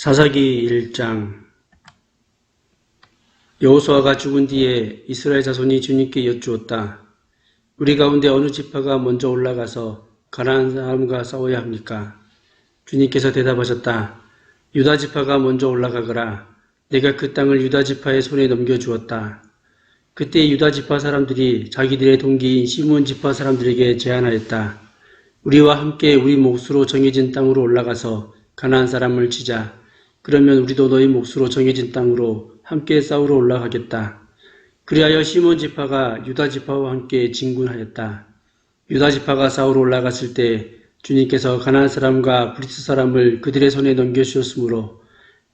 사사기 1장. 여호수아가 죽은 뒤에 이스라엘 자손이 주님께 여쭈었다. 우리 가운데 어느 지파가 먼저 올라가서 가나안 사람과 싸워야 합니까? 주님께서 대답하셨다. 유다 지파가 먼저 올라가거라. 내가 그 땅을 유다 지파의 손에 넘겨주었다. 그때 유다 지파 사람들이 자기들의 동기인 시므온 지파 사람들에게 제안하였다. 우리와 함께 우리 몫으로 정해진 땅으로 올라가서 가나안 사람을 치자. 그러면 우리도 너희 몫으로 정해진 땅으로 함께 싸우러 올라가겠다. 그리하여 시므온 지파가 유다 지파와 함께 진군하였다. 유다 지파가 싸우러 올라갔을 때 주님께서 가나안 사람과 브리스 사람을 그들의 손에 넘겨주셨으므로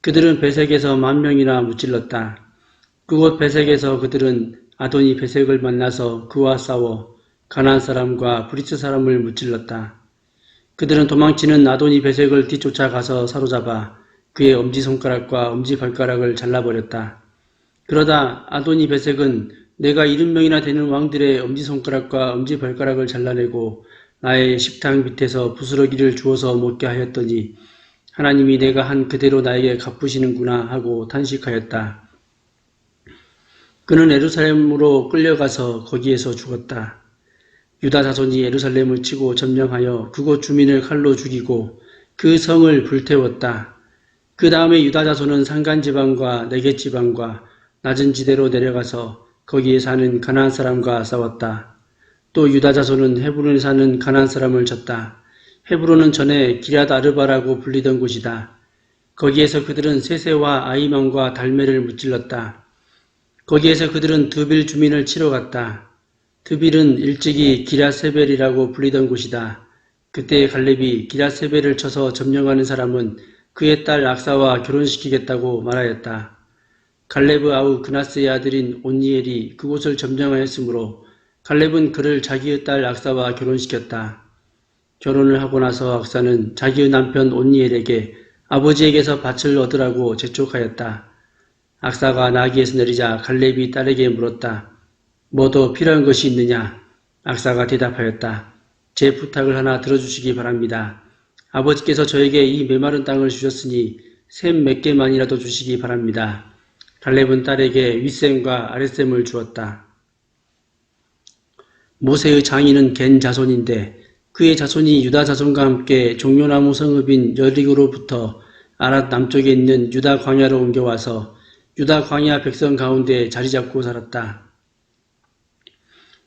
그들은 베색에서 10,000명이나 무찔렀다. 그곳 베색에서 그들은 아도니 베색을 만나서 그와 싸워 가나안 사람과 브리스 사람을 무찔렀다. 그들은 도망치는 아도니 베색을 뒤쫓아가서 사로잡아 그의 엄지손가락과 엄지발가락을 잘라버렸다. 그러다 아도니 베색은 내가 70명이나 되는 왕들의 엄지손가락과 엄지발가락을 잘라내고 나의 식탁 밑에서 부스러기를 주어서 먹게 하였더니 하나님이 내가 한 그대로 나에게 갚으시는구나 하고 탄식하였다. 그는 예루살렘으로 끌려가서 거기에서 죽었다. 유다 자손이 예루살렘을 치고 점령하여 그곳 주민을 칼로 죽이고 그 성을 불태웠다. 그 다음에 유다 자손은 산간지방과 네겝지방과 낮은 지대로 내려가서 거기에 사는 가나안 사람과 싸웠다. 또 유다 자손은 헤브론에 사는 가나안 사람을 쳤다. 헤브론은 전에 기럇 아르바라고 불리던 곳이다. 거기에서 그들은 세세와 아이만과 달메를 무찔렀다. 거기에서 그들은 드빌 주민을 치러 갔다. 드빌은 일찍이 기럇세벨이라고 불리던 곳이다. 그때 갈렙이 기럇세벨을 쳐서 점령하는 사람은 그의 딸 악사와 결혼시키겠다고 말하였다. 갈렙의 아우 그나스의 아들인 온니엘이 그곳을 점령하였으므로 갈렙은 그를 자기의 딸 악사와 결혼시켰다. 결혼을 하고 나서 악사는 자기의 남편 온니엘에게 아버지에게서 밭을 얻으라고 재촉하였다. 악사가 나귀에서 내리자 갈렙이 딸에게 물었다. 뭐 더 필요한 것이 있느냐? 악사가 대답하였다. 제 부탁을 하나 들어주시기 바랍니다. 아버지께서 저에게 이 메마른 땅을 주셨으니 샘 몇 개만이라도 주시기 바랍니다. 갈렙은 딸에게 윗샘과 아랫샘을 주었다. 모세의 장인은 겐 자손인데 그의 자손이 유다 자손과 함께 종려나무 성읍인 여리고로부터 아랏 남쪽에 있는 유다 광야로 옮겨와서 유다 광야 백성 가운데 자리 잡고 살았다.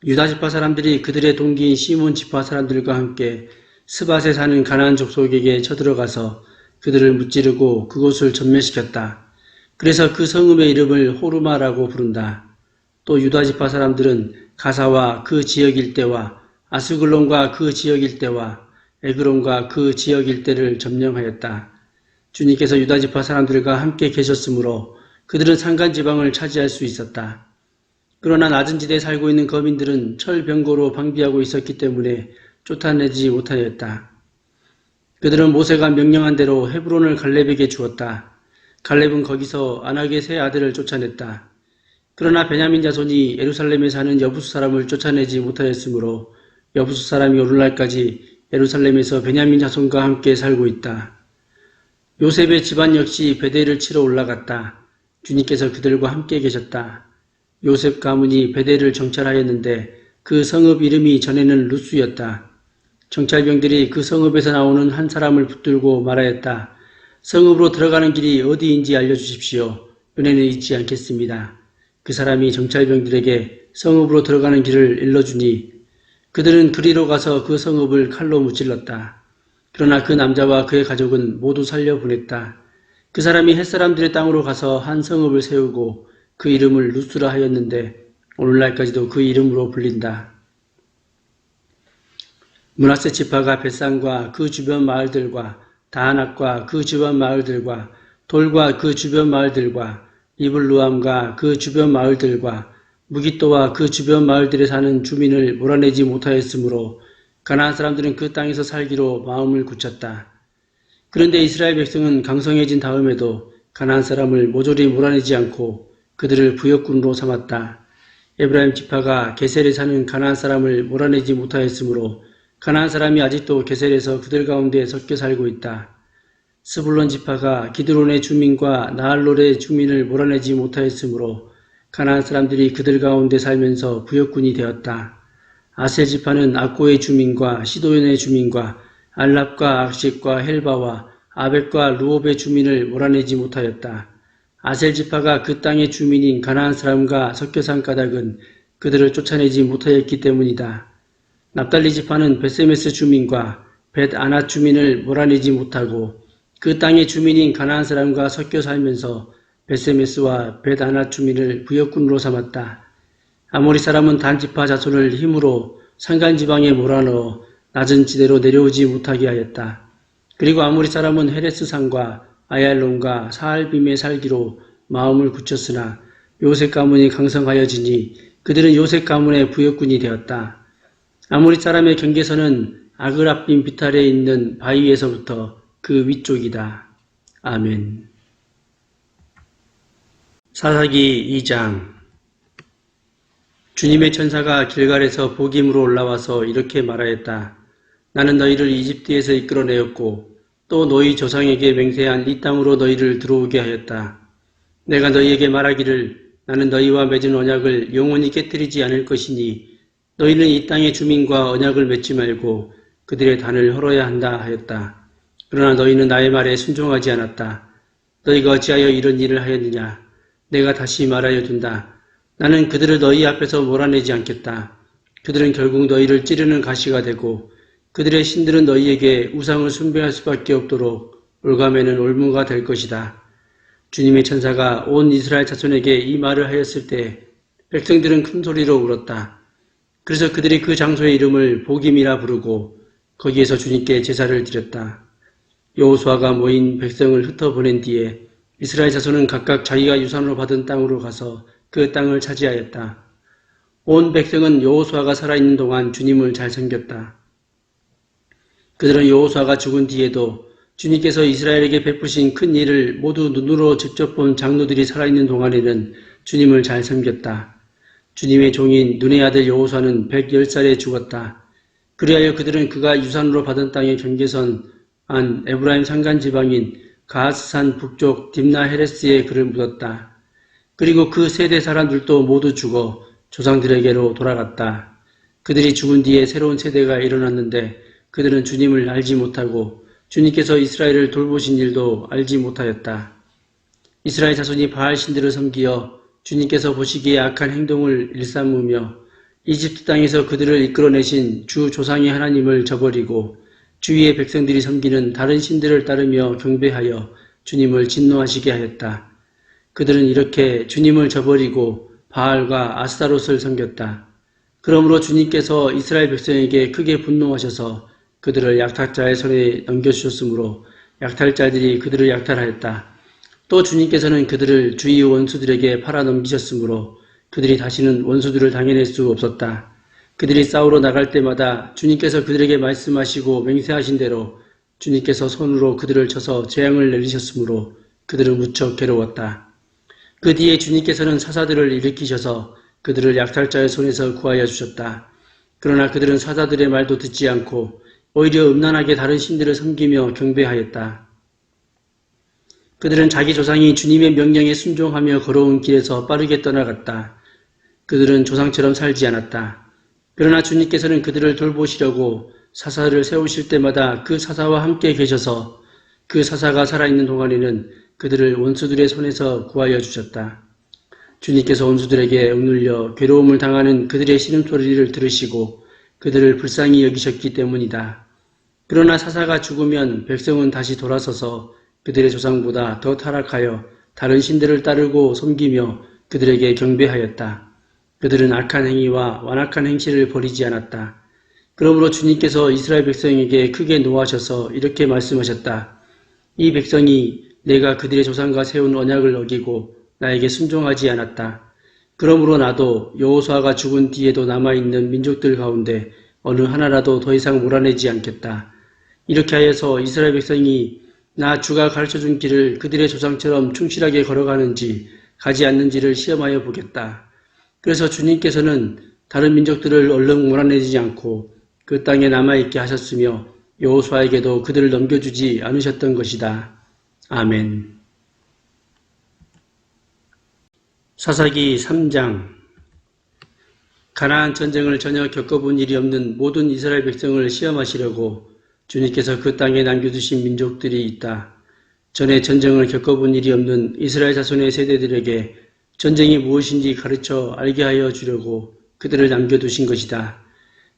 유다 지파 사람들이 그들의 동기인 시므온 지파 사람들과 함께 스밧에 사는 가나안 족속에게 쳐들어가서 그들을 무찌르고 그곳을 전멸시켰다. 그래서 그 성읍의 이름을 호르마라고 부른다. 또 유다 지파 사람들은 가사와 그 지역 일대와 아스글론과 그 지역 일대와 에그론과 그 지역 일대를 점령하였다. 주님께서 유다 지파 사람들과 함께 계셨으므로 그들은 산간 지방을 차지할 수 있었다. 그러나 낮은 지대에 살고 있는 거민들은 철병거로 방비하고 있었기 때문에 쫓아내지 못하였다. 그들은 모세가 명령한 대로 헤브론을 갈렙에게 주었다. 갈렙은 거기서 아낙의 세 아들을 쫓아냈다. 그러나 베냐민 자손이 예루살렘에 사는 여부수 사람을 쫓아내지 못하였으므로 여부수 사람이 오늘날까지 예루살렘에서 베냐민 자손과 함께 살고 있다. 요셉의 집안 역시 베델을 치러 올라갔다. 주님께서 그들과 함께 계셨다. 요셉 가문이 베델을 정찰하였는데 그 성읍 이름이 전에는 루스였다. 정찰병들이 그 성읍에서 나오는 한 사람을 붙들고 말하였다. 성읍으로 들어가는 길이 어디인지 알려주십시오. 은혜는 잊지 않겠습니다. 그 사람이 정찰병들에게 성읍으로 들어가는 길을 일러주니 그들은 그리로 가서 그 성읍을 칼로 무찔렀다. 그러나 그 남자와 그의 가족은 모두 살려보냈다. 그 사람이 햇사람들의 땅으로 가서 한 성읍을 세우고 그 이름을 루스라 하였는데 오늘날까지도 그 이름으로 불린다. 므낫세 지파가 벳산과 그 주변 마을들과 다하낙과 그 주변 마을들과 돌과 그 주변 마을들과 이블루암과 그 주변 마을들과 무기또와 그 주변 마을들에 사는 주민을 몰아내지 못하였으므로 가나안 사람들은 그 땅에서 살기로 마음을 굳혔다. 그런데 이스라엘 백성은 강성해진 다음에도 가나안 사람을 모조리 몰아내지 않고 그들을 부역군으로 삼았다. 에브라임 지파가 게셀에 사는 가나안 사람을 몰아내지 못하였으므로 가나안 사람이 아직도 게셀에서 그들 가운데 섞여 살고 있다. 스불론 지파가 기드론의 주민과 나할롤의 주민을 몰아내지 못하였으므로 가나안 사람들이 그들 가운데 살면서 부역군이 되었다. 아셀 지파는 악고의 주민과 시도연의 주민과 알랍과 악식과 헬바와 아벡과 루옵의 주민을 몰아내지 못하였다. 아셀 지파가 그 땅의 주민인 가나안 사람과 섞여 산 까닭은 그들을 쫓아내지 못하였기 때문이다. 납달리 지파는 벳세메스 주민과 벳아낫 주민을 몰아내지 못하고 그 땅의 주민인 가나안 사람과 섞여 살면서 벳세메스와 벳아낫 주민을 부역군으로 삼았다. 아모리 사람은 단 지파 자손을 힘으로 산간지방에 몰아넣어 낮은 지대로 내려오지 못하게 하였다. 그리고 아모리 사람은 헤레스 산과 아얄론과 사알빔에 살기로 마음을 굳혔으나 요셉 가문이 강성하여지니 그들은 요셉 가문의 부역군이 되었다. 아모리 사람의 경계선은 아그랍빔 비탈에 있는 바위에서부터 그 위쪽이다. 아멘. 사사기 2장. 주님의 천사가 길갈에서 복임으로 올라와서 이렇게 말하였다. 나는 너희를 이집트에서 이끌어내었고 또 너희 조상에게 맹세한 이 땅으로 너희를 들어오게 하였다. 내가 너희에게 말하기를 나는 너희와 맺은 언약을 영원히 깨뜨리지 않을 것이니 너희는 이 땅의 주민과 언약을 맺지 말고 그들의 단을 헐어야 한다 하였다. 그러나 너희는 나의 말에 순종하지 않았다. 너희가 어찌하여 이런 일을 하였느냐. 내가 다시 말하여 둔다. 나는 그들을 너희 앞에서 몰아내지 않겠다. 그들은 결국 너희를 찌르는 가시가 되고 그들의 신들은 너희에게 우상을 숭배할 수밖에 없도록 올가매는 올무가 될 것이다. 주님의 천사가 온 이스라엘 자손에게 이 말을 하였을 때 백성들은 큰 소리로 울었다. 그래서 그들이 그 장소의 이름을 복임이라 부르고 거기에서 주님께 제사를 드렸다. 여호수아가 모인 백성을 흩어보낸 뒤에 이스라엘 자손은 각각 자기가 유산으로 받은 땅으로 가서 그 땅을 차지하였다. 온 백성은 여호수아가 살아있는 동안 주님을 잘 섬겼다. 그들은 여호수아가 죽은 뒤에도 주님께서 이스라엘에게 베푸신 큰 일을 모두 눈으로 직접 본 장로들이 살아있는 동안에는 주님을 잘 섬겼다. 주님의 종인 눈의 아들 여호수아는 110살에 죽었다. 그리하여 그들은 그가 유산으로 받은 땅의 경계선 안 에브라임 산간지방인 가하스산 북쪽 딥나 헤레스에 그를 묻었다. 그리고 그 세대 사람들도 모두 죽어 조상들에게로 돌아갔다. 그들이 죽은 뒤에 새로운 세대가 일어났는데 그들은 주님을 알지 못하고 주님께서 이스라엘을 돌보신 일도 알지 못하였다. 이스라엘 자손이 바알 신들을 섬기어 주님께서 보시기에 악한 행동을 일삼으며 이집트 땅에서 그들을 이끌어내신 주 조상의 하나님을 저버리고 주위의 백성들이 섬기는 다른 신들을 따르며 경배하여 주님을 진노하시게 하였다. 그들은 이렇게 주님을 저버리고 바알과 아스타롯을 섬겼다. 그러므로 주님께서 이스라엘 백성에게 크게 분노하셔서 그들을 약탈자의 손에 넘겨주셨으므로 약탈자들이 그들을 약탈하였다. 또 주님께서는 그들을 주위 원수들에게 팔아넘기셨으므로 그들이 다시는 원수들을 당해낼 수 없었다. 그들이 싸우러 나갈 때마다 주님께서 그들에게 말씀하시고 맹세하신 대로 주님께서 손으로 그들을 쳐서 재앙을 내리셨으므로 그들은 무척 괴로웠다. 그 뒤에 주님께서는 사사들을 일으키셔서 그들을 약탈자의 손에서 구하여 주셨다. 그러나 그들은 사사들의 말도 듣지 않고 오히려 음란하게 다른 신들을 섬기며 경배하였다. 그들은 자기 조상이 주님의 명령에 순종하며 걸어온 길에서 빠르게 떠나갔다. 그들은 조상처럼 살지 않았다. 그러나 주님께서는 그들을 돌보시려고 사사를 세우실 때마다 그 사사와 함께 계셔서 그 사사가 살아있는 동안에는 그들을 원수들의 손에서 구하여 주셨다. 주님께서 원수들에게 억눌려 괴로움을 당하는 그들의 신음소리를 들으시고 그들을 불쌍히 여기셨기 때문이다. 그러나 사사가 죽으면 백성은 다시 돌아서서 그들의 조상보다 더 타락하여 다른 신들을 따르고 섬기며 그들에게 경배하였다. 그들은 악한 행위와 완악한 행실을 버리지 않았다. 그러므로 주님께서 이스라엘 백성에게 크게 노하셔서 이렇게 말씀하셨다. 이 백성이 내가 그들의 조상과 세운 언약을 어기고 나에게 순종하지 않았다. 그러므로 나도 여호수아가 죽은 뒤에도 남아있는 민족들 가운데 어느 하나라도 더 이상 몰아내지 않겠다. 이렇게 하여서 이스라엘 백성이 나 주가 가르쳐준 길을 그들의 조상처럼 충실하게 걸어가는지 가지 않는지를 시험하여 보겠다. 그래서 주님께서는 다른 민족들을 얼른 몰아내지 않고 그 땅에 남아있게 하셨으며 여호수아에게도 그들을 넘겨주지 않으셨던 것이다. 아멘. 사사기 3장. 가나안 전쟁을 전혀 겪어본 일이 없는 모든 이스라엘 백성을 시험하시려고 주님께서 그 땅에 남겨두신 민족들이 있다. 전에 전쟁을 겪어본 일이 없는 이스라엘 자손의 세대들에게 전쟁이 무엇인지 가르쳐 알게 하여 주려고 그들을 남겨두신 것이다.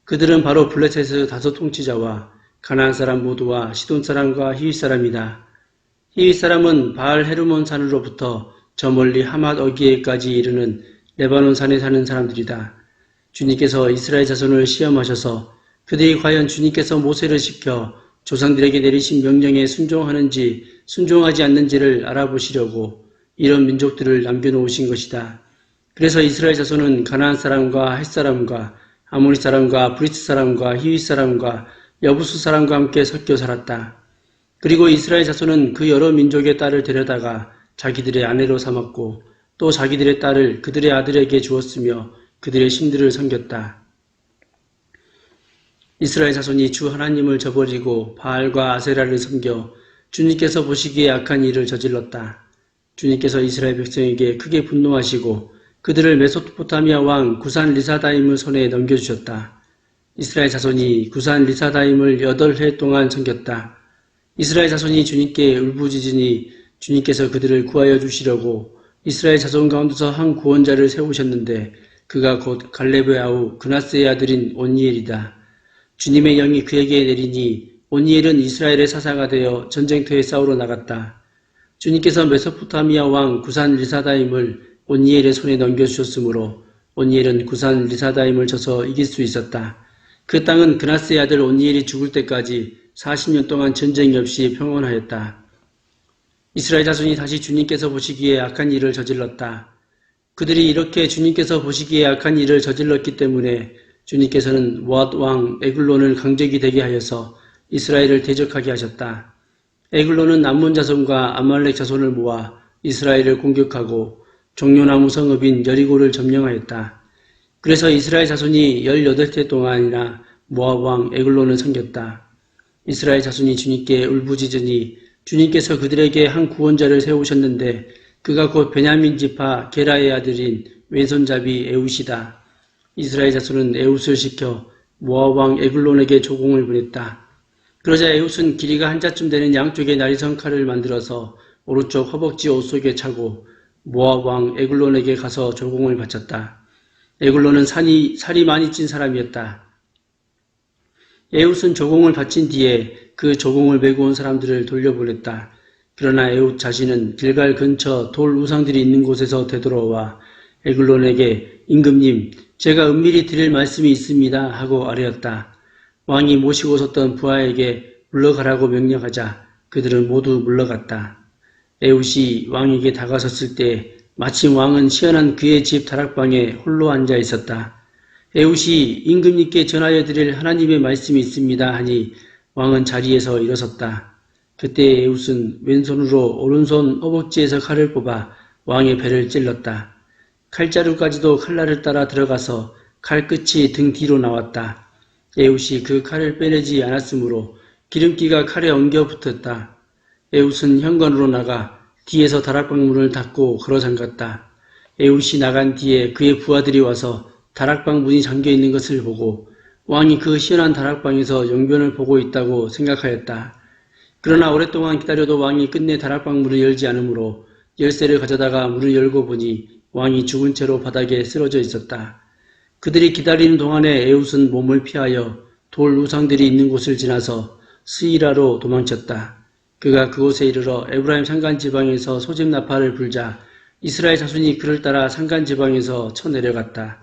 그들은 바로 블레셋의 다섯 통치자와 가나안 사람 모두와 시돈 사람과 히윗 사람이다. 히윗 사람은 바알 헤르몬 산으로부터 저 멀리 하맛 어기에까지 이르는 레바논 산에 사는 사람들이다. 주님께서 이스라엘 자손을 시험하셔서 그들이 과연 주님께서 모세를 시켜 조상들에게 내리신 명령에 순종하는지 순종하지 않는지를 알아보시려고 이런 민족들을 남겨놓으신 것이다. 그래서 이스라엘 자손은 가나안 사람과 헷 사람과 아모리 사람과 브리스 사람과 히윗 사람과 여부수 사람과 함께 섞여 살았다. 그리고 이스라엘 자손은 그 여러 민족의 딸을 데려다가 자기들의 아내로 삼았고 또 자기들의 딸을 그들의 아들에게 주었으며 그들의 신들을 섬겼다. 이스라엘 자손이 주 하나님을 저버리고 바알과 아세라를 섬겨 주님께서 보시기에 악한 일을 저질렀다. 주님께서 이스라엘 백성에게 크게 분노하시고 그들을 메소포타미아 왕 구산 리사다임의 손에 넘겨주셨다. 이스라엘 자손이 구산 리사다임을 8해 동안 섬겼다. 이스라엘 자손이 주님께 울부짖으니 주님께서 그들을 구하여 주시려고 이스라엘 자손 가운데서 한 구원자를 세우셨는데 그가 곧 갈렙의 아우 그나스의 아들인 온니엘이다. 주님의 영이 그에게 내리니 온니엘은 이스라엘의 사사가 되어 전쟁터에 싸우러 나갔다. 주님께서 메소포타미아 왕 구산 리사다임을 온니엘의 손에 넘겨주셨으므로 온니엘은 구산 리사다임을 쳐서 이길 수 있었다. 그 땅은 그나스의 아들 온니엘이 죽을 때까지 40년 동안 전쟁이 없이 평온하였다. 이스라엘 자손이 다시 주님께서 보시기에 악한 일을 저질렀다. 그들이 이렇게 주님께서 보시기에 악한 일을 저질렀기 때문에 주님께서는 모압 왕 에글론을 강적이 되게 하여서 이스라엘을 대적하게 하셨다. 에글론은 암몬 자손과 아말렉 자손을 모아 이스라엘을 공격하고 종려나무 성읍인 여리고를 점령하였다. 그래서 이스라엘 자손이 18해 동안이나 모압 왕 에글론을 섬겼다. 이스라엘 자손이 주님께 울부짖으니 주님께서 그들에게 한 구원자를 세우셨는데 그가 곧 베냐민 지파 게라의 아들인 왼손잡이 에웃이다. 이스라엘 자손은 에웃을 시켜 모압 왕 에글론에게 조공을 보냈다. 그러자 에웃은 길이가 한 자쯤 되는 양쪽에 나리선 칼을 만들어서 오른쪽 허벅지 옷 속에 차고 모압 왕 에글론에게 가서 조공을 바쳤다. 에글론은 살이 많이 찐 사람이었다. 에웃은 조공을 바친 뒤에 그 조공을 메고 온 사람들을 돌려보냈다. 그러나 에웃 자신은 길갈 근처 돌 우상들이 있는 곳에서 되돌아와 에글론에게 임금님, 제가 은밀히 드릴 말씀이 있습니다 하고 아뢰었다. 왕이 모시고 섰던 부하에게 물러가라고 명령하자 그들은 모두 물러갔다. 에웃이 왕에게 다가섰을 때 마침 왕은 시원한 그의 집 다락방에 홀로 앉아 있었다. 에웃이 임금님께 전하여 드릴 하나님의 말씀이 있습니다 하니 왕은 자리에서 일어섰다. 그때 에웃은 왼손으로 오른손 허벅지에서 칼을 뽑아 왕의 배를 찔렀다. 칼자루까지도 칼날을 따라 들어가서 칼끝이 등 뒤로 나왔다. 에웃이 그 칼을 빼내지 않았으므로 기름기가 칼에 엉겨 붙었다. 에웃은 현관으로 나가 뒤에서 다락방 문을 닫고 걸어 잠갔다. 에웃이 나간 뒤에 그의 부하들이 와서 다락방 문이 잠겨 있는 것을 보고 왕이 그 시원한 다락방에서 영변을 보고 있다고 생각하였다. 그러나 오랫동안 기다려도 왕이 끝내 다락방 문을 열지 않으므로 열쇠를 가져다가 문을 열고 보니 왕이 죽은 채로 바닥에 쓰러져 있었다. 그들이 기다리는 동안에 에웃은 몸을 피하여 돌 우상들이 있는 곳을 지나서 스이라로 도망쳤다. 그가 그곳에 이르러 에브라임 산간지방에서 소집 나팔을 불자 이스라엘 자손이 그를 따라 산간지방에서 쳐내려갔다.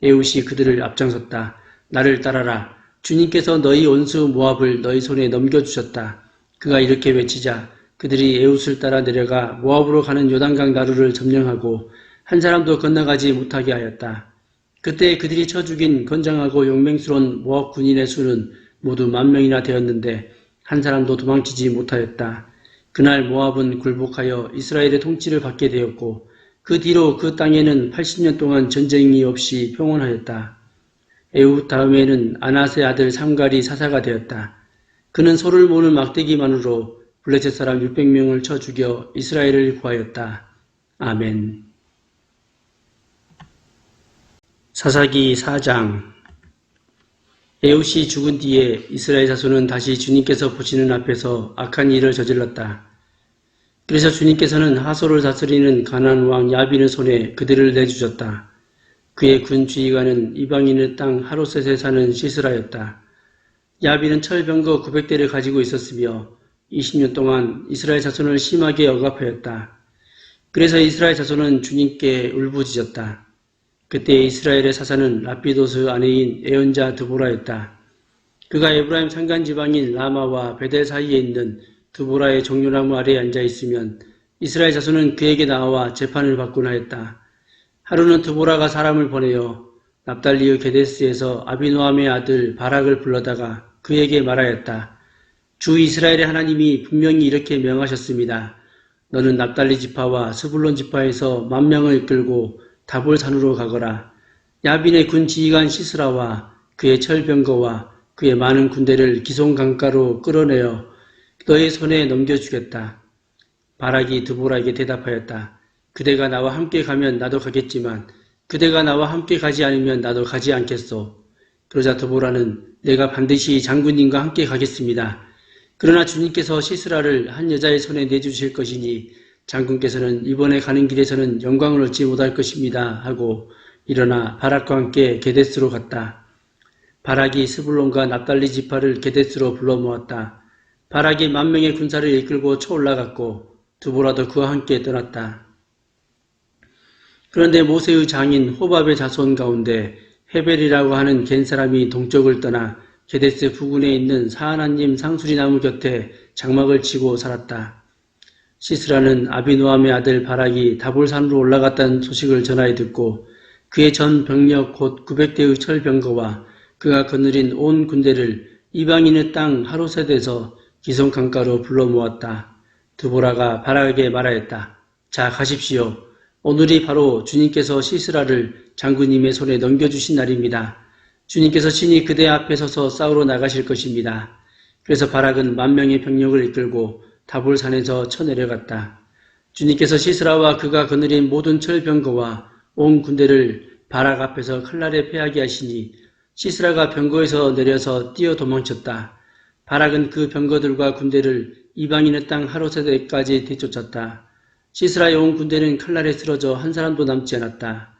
에웃이 그들을 앞장섰다. 나를 따라라. 주님께서 너희 원수 모압을 너희 손에 넘겨주셨다. 그가 이렇게 외치자 그들이 에웃을 따라 내려가 모압으로 가는 요단강 나루를 점령하고 한 사람도 건너가지 못하게 하였다. 그때 그들이 쳐 죽인 건장하고 용맹스러운 모압 군인의 수는 모두 10,000명이나 되었는데 한 사람도 도망치지 못하였다. 그날 모압은 굴복하여 이스라엘의 통치를 받게 되었고 그 뒤로 그 땅에는 80년 동안 전쟁이 없이 평온하였다. 에웃 다음에는 아낫의 아들 삼갈이 사사가 되었다. 그는 소를 모는 막대기만으로 블레셋 사람 600명을 쳐 죽여 이스라엘을 구하였다. 아멘. 사사기 4장. 에훗이 죽은 뒤에 이스라엘 자손은 다시 주님께서 보시는 앞에서 악한 일을 저질렀다. 그래서 주님께서는 하솔을 다스리는 가나안 왕 야빈의 손에 그들을 내주셨다. 그의 군 지휘관은 이방인의 땅 하롯셋에 사는 시스라였다. 야빈은 철병거 900대를 가지고 있었으며 20년 동안 이스라엘 자손을 심하게 억압하였다. 그래서 이스라엘 자손은 주님께 울부짖었다. 그때 이스라엘의 사사는 라피도스 아내인 애언자 드보라였다. 그가 에브라임 산간 지방인 라마와 베델 사이에 있는 드보라의 종려나무 아래에 앉아있으면 이스라엘 자손은 그에게 나와 재판을 받곤 하였다. 하루는 드보라가 사람을 보내어 납달리의 게데스에서 아비노함의 아들 바락을 불러다가 그에게 말하였다. 주 이스라엘의 하나님이 분명히 이렇게 명하셨습니다. 너는 납달리 지파와 스불론 지파에서 10,000명을 이끌고 다볼산으로 가거라. 야빈의 군 지휘관 시스라와 그의 철병거와 그의 많은 군대를 기손 강가로 끌어내어 너의 손에 넘겨주겠다. 바락이 드보라에게 대답하였다. 그대가 나와 함께 가면 나도 가겠지만 그대가 나와 함께 가지 않으면 나도 가지 않겠소. 그러자 드보라는 내가 반드시 장군님과 함께 가겠습니다. 그러나 주님께서 시스라를 한 여자의 손에 내주실 것이니 장군께서는 이번에 가는 길에서는 영광을 얻지 못할 것입니다 하고 일어나 바락과 함께 게데스로 갔다. 바락이 스불론과 납달리 지파를 게데스로 불러 모았다. 바락이 10,000명의 군사를 이끌고 쳐올라갔고 드보라도 그와 함께 떠났다. 그런데 모세의 장인 호밥의 자손 가운데 헤벨이라고 하는 겐 사람이 동쪽을 떠나 게데스 부근에 있는 사하나님 상수리 나무 곁에 장막을 치고 살았다. 시스라는 아비노함의 아들 바락이 다볼산으로 올라갔다는 소식을 전하여 듣고 그의 전 병력 곧 900대의 철병거와 그가 거느린 온 군대를 이방인의 땅 하롯셋에서 기손 강가로 불러 모았다. 드보라가 바락에게 말하였다. 자, 가십시오. 오늘이 바로 주님께서 시스라를 장군님의 손에 넘겨주신 날입니다. 주님께서 친히 그대 앞에 서서 싸우러 나가실 것입니다. 그래서 바락은 10,000명의 병력을 이끌고 다볼산에서 쳐내려갔다. 주님께서 시스라와 그가 거느린 모든 철병거와 온 군대를 바락 앞에서 칼날에 패하게 하시니 시스라가 병거에서 내려서 뛰어 도망쳤다. 바락은 그 병거들과 군대를 이방인의 땅 하롯셋에까지 뒤쫓았다. 시스라의 온 군대는 칼날에 쓰러져 한 사람도 남지 않았다.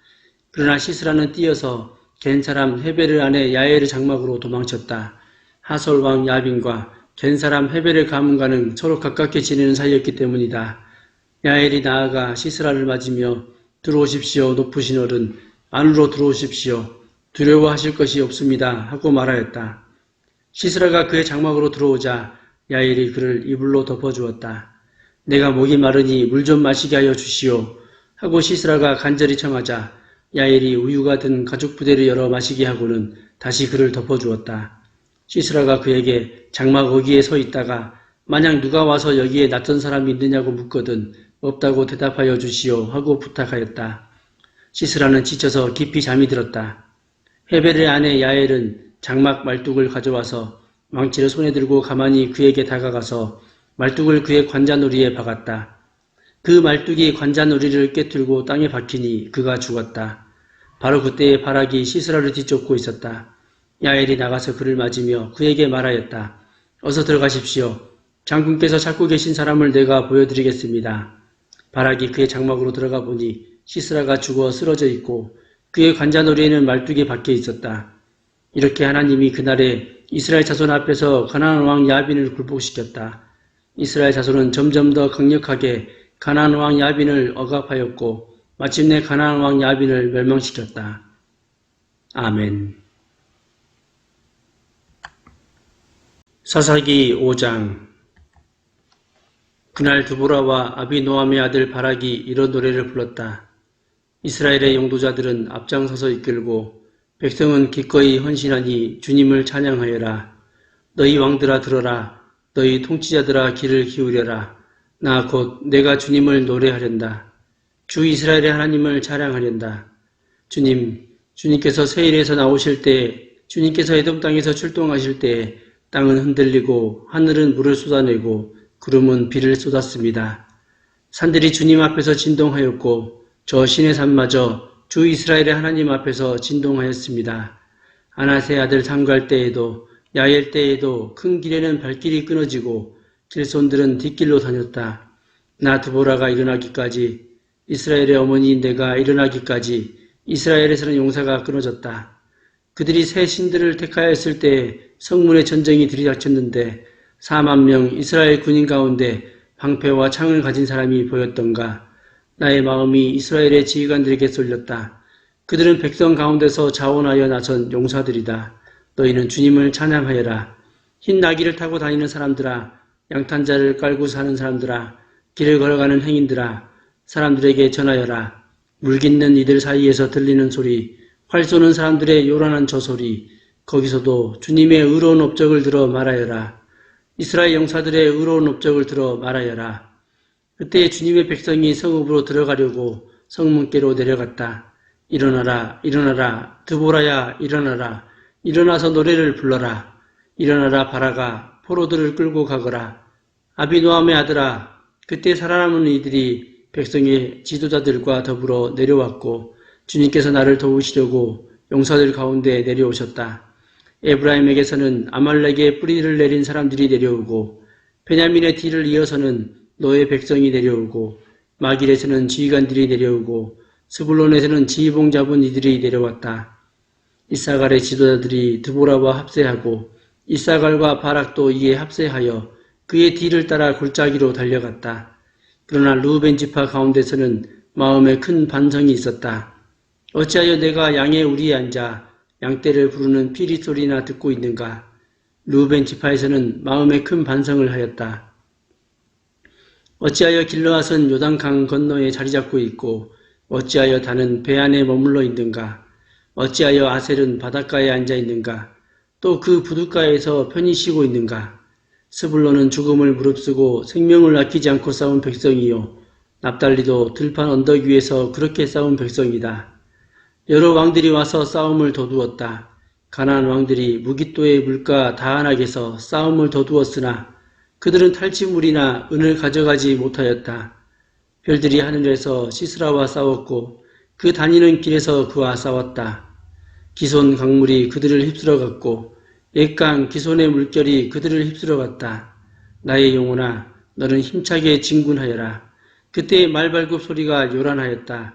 그러나 시스라는 뛰어서 겐 사람 헤벨의 아내 야엘의 장막으로 도망쳤다. 하솔 왕 야빈과 겐 사람 헤벨의 가문과는 서로 가깝게 지내는 사이였기 때문이다. 야엘이 나아가 시스라를 맞으며 들어오십시오 높으신 어른, 안으로 들어오십시오. 두려워하실 것이 없습니다 하고 말하였다. 시스라가 그의 장막으로 들어오자 야엘이 그를 이불로 덮어주었다. 내가 목이 마르니 물 좀 마시게 하여 주시오 하고 시스라가 간절히 청하자 야엘이 우유가 든 가죽 부대를 열어 마시게 하고는 다시 그를 덮어주었다. 시스라가 그에게 장막 어귀에 서 있다가 만약 누가 와서 여기에 낯선 사람이 있느냐고 묻거든 없다고 대답하여 주시오 하고 부탁하였다. 시스라는 지쳐서 깊이 잠이 들었다. 헤벨의 아내 야엘은 장막 말뚝을 가져와서 망치를 손에 들고 가만히 그에게 다가가서 말뚝을 그의 관자놀이에 박았다. 그 말뚝이 관자놀이를 깨뚫고 땅에 박히니 그가 죽었다. 바로 그때에 바락이 시스라를 뒤쫓고 있었다. 야엘이 나가서 그를 맞으며 그에게 말하였다. 어서 들어가십시오. 장군께서 찾고 계신 사람을 내가 보여드리겠습니다. 바락이 그의 장막으로 들어가 보니 시스라가 죽어 쓰러져 있고 그의 관자놀이에는 말뚝이 박혀 있었다. 이렇게 하나님이 그날에 이스라엘 자손 앞에서 가나안 왕 야빈을 굴복시켰다. 이스라엘 자손은 점점 더 강력하게 가나안 왕 야빈을 억압하였고 마침내 가나안 왕 야빈을 멸망시켰다. 아멘. 사사기 5장. 그날 드보라와 아비노함의 아들 바락이 이런 노래를 불렀다. 이스라엘의 용도자들은 앞장서서 이끌고 백성은 기꺼이 헌신하니 주님을 찬양하여라. 너희 왕들아 들어라. 너희 통치자들아 귀를 기울여라. 나 곧 내가 주님을 노래하련다. 주 이스라엘의 하나님을 찬양하련다. 주님께서 세일에서 나오실 때, 주님께서 에돔 땅에서 출동하실 때 땅은 흔들리고 하늘은 물을 쏟아내고 구름은 비를 쏟았습니다. 산들이 주님 앞에서 진동하였고 저 시내 산마저 주 이스라엘의 하나님 앞에서 진동하였습니다. 아낫의 아들 삼갈 때에도 야엘 때에도 큰 길에는 발길이 끊어지고 길손들은 뒷길로 다녔다. 나 드보라가 일어나기까지 이스라엘의 어머니인 내가 일어나기까지 이스라엘에서는 용사가 끊어졌다. 그들이 새 신들을 택하였을 때 성문의 전쟁이 들이닥쳤는데 4만 명 이스라엘 군인 가운데 방패와 창을 가진 사람이 보였던가. 나의 마음이 이스라엘의 지휘관들에게 쏠렸다. 그들은 백성 가운데서 자원하여 나선 용사들이다. 너희는 주님을 찬양하여라. 흰 나귀를 타고 다니는 사람들아, 양탄자를 깔고 사는 사람들아, 길을 걸어가는 행인들아, 사람들에게 전하여라. 물깃는 이들 사이에서 들리는 소리, 활 쏘는 사람들의 요란한 저 소리, 거기서도 주님의 의로운 업적을 들어 말하여라. 이스라엘 용사들의 의로운 업적을 들어 말하여라. 그때 주님의 백성이 성읍으로 들어가려고 성문께로 내려갔다. 일어나라, 일어나라, 드보라야, 일어나라. 일어나서 노래를 불러라. 일어나라, 바라가, 포로들을 끌고 가거라. 아비노함의 아들아, 그때 살아남은 이들이 백성의 지도자들과 더불어 내려왔고 주님께서 나를 도우시려고 용사들 가운데 내려오셨다. 에브라임에게서는 아말렉의 뿌리를 내린 사람들이 내려오고 베냐민의 뒤를 이어서는 너의 백성이 내려오고 마길에서는 지휘관들이 내려오고 스불론에서는 지휘봉 잡은 이들이 내려왔다. 이사갈의 지도자들이 드보라와 합세하고 이사갈과 바락도 이에 합세하여 그의 뒤를 따라 골짜기로 달려갔다. 그러나 루벤 지파 가운데서는 마음에 큰 반성이 있었다. 어찌하여 내가 양의 우리에 앉아 양떼를 부르는 피리 소리나 듣고 있는가? 루벤 지파에서는 마음에 큰 반성을 하였다. 어찌하여 길르앗은 요단강 건너에 자리 잡고 있고 어찌하여 다는 배 안에 머물러 있는가? 어찌하여 아셀은 바닷가에 앉아 있는가? 또 그 부둣가에서 편히 쉬고 있는가? 스불론은 죽음을 무릅쓰고 생명을 아끼지 않고 싸운 백성이요 납달리도 들판 언덕 위에서 그렇게 싸운 백성이다. 여러 왕들이 와서 싸움을 도두었다. 가나안 왕들이 무깃도의 물가 다한악에서 싸움을 도두었으나 그들은 탈취물이나 은을 가져가지 못하였다. 별들이 하늘에서 시스라와 싸웠고 그 다니는 길에서 그와 싸웠다. 기손 강물이 그들을 휩쓸어갔고 옛강 기손의 물결이 그들을 휩쓸어갔다. 나의 영혼아, 너는 힘차게 진군하여라. 그때의 말발굽 소리가 요란하였다.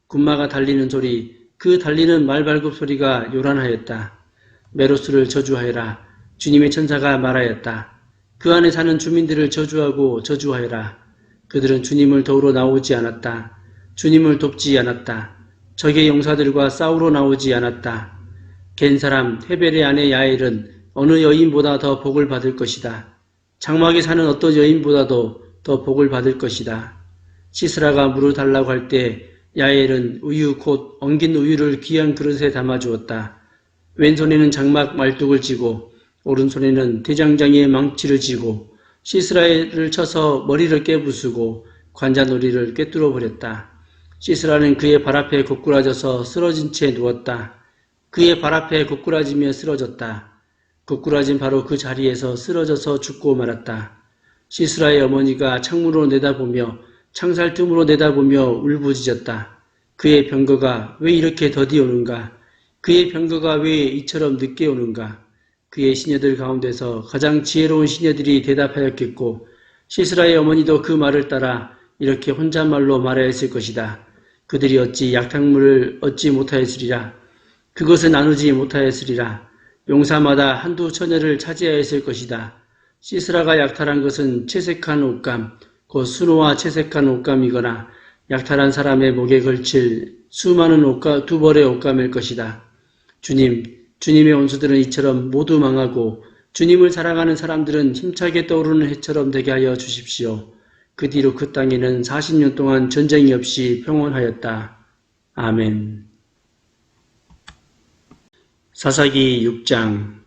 군마가 달리는 소리, 그 달리는 말발굽 소리가 요란하였다. 메로스를 저주하여라. 주님의 천사가 말하였다. 그 안에 사는 주민들을 저주하고 저주하여라. 그들은 주님을 도우러 나오지 않았다. 주님을 돕지 않았다. 적의 용사들과 싸우러 나오지 않았다. 겐 사람 헤벨의 아내 야엘은 어느 여인보다 더 복을 받을 것이다. 장막에 사는 어떤 여인보다도 더 복을 받을 것이다. 시스라가 물을 달라고 할 때 야엘은 우유 곧 엉긴 우유를 귀한 그릇에 담아주었다. 왼손에는 장막 말뚝을 쥐고 오른손에는 대장장이의 망치를 쥐고 시스라를 쳐서 머리를 깨부수고 관자놀이를 꿰뚫어 버렸다. 시스라는 그의 발 앞에 고꾸라져서 쓰러진 채 누웠다. 그의 발 앞에 고꾸라지며 쓰러졌다. 고꾸라진 바로 그 자리에서 쓰러져서 죽고 말았다. 시스라의 어머니가 창문으로 내다보며 창살 틈으로 내다보며 울부짖었다. 그의 병거가 왜 이렇게 더디 오는가? 그의 병거가 왜 이처럼 늦게 오는가? 그의 시녀들 가운데서 가장 지혜로운 시녀들이 대답하였겠고 시스라의 어머니도 그 말을 따라 이렇게 혼잣말로 말하였을 것이다. 그들이 어찌 약탕물을 얻지 못하였으리라. 그것을 나누지 못하였으리라. 용사마다 한두 처녀를 차지하였을 것이다. 시스라가 약탈한 것은 채색한 옷감, 곧 순호와 채색한 옷감이거나 약탈한 사람의 목에 걸칠 수많은 옷감, 두 벌의 옷감일 것이다. 주님의 원수들은 이처럼 모두 망하고 주님을 사랑하는 사람들은 힘차게 떠오르는 해처럼 되게 하여 주십시오. 그 뒤로 그 땅에는 40년 동안 전쟁이 없이 평온하였다. 아멘. 사사기 6장.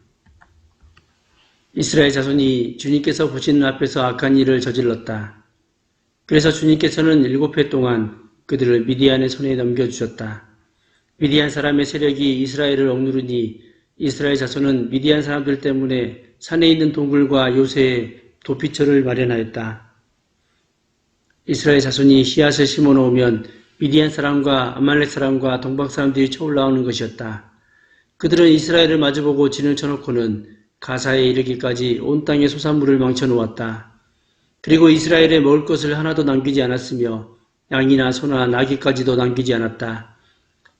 이스라엘 자손이 주님께서 보시는 앞에서 악한 일을 저질렀다. 그래서 주님께서는 7해 동안 그들을 미디안의 손에 넘겨주셨다. 미디안 사람의 세력이 이스라엘을 억누르니 이스라엘 자손은 미디안 사람들 때문에 산에 있는 동굴과 요새에 도피처를 마련하였다. 이스라엘 자손이 씨앗을 심어 놓으면 미디안 사람과 아말렉 사람과 동방 사람들이 쳐올라오는 것이었다. 그들은 이스라엘을 마주보고 진을 쳐놓고는 가사에 이르기까지 온 땅의 소산물을 망쳐 놓았다. 그리고 이스라엘에 먹을 것을 하나도 남기지 않았으며 양이나 소나 나귀까지도 남기지 않았다.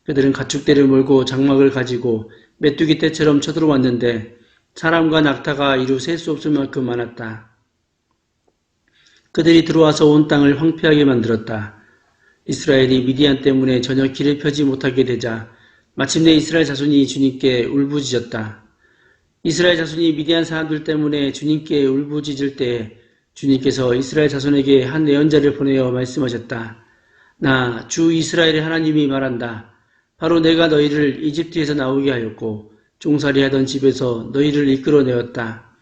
그들은 가축대를 몰고 장막을 가지고 메뚜기 떼처럼 쳐들어왔는데 사람과 낙타가 이루 셀 수 없을 만큼 많았다. 그들이 들어와서 온 땅을 황폐하게 만들었다. 이스라엘이 미디안 때문에 전혀 길을 펴지 못하게 되자 마침내 이스라엘 자손이 주님께 울부짖었다. 이스라엘 자손이 미디안 사람들 때문에 주님께 울부짖을 때 주님께서 이스라엘 자손에게 한 예언자를 보내어 말씀하셨다. 나 주 이스라엘의 하나님이 말한다. 바로 내가 너희를 이집트에서 나오게 하였고 종살이하던 집에서 너희를 이끌어내었다.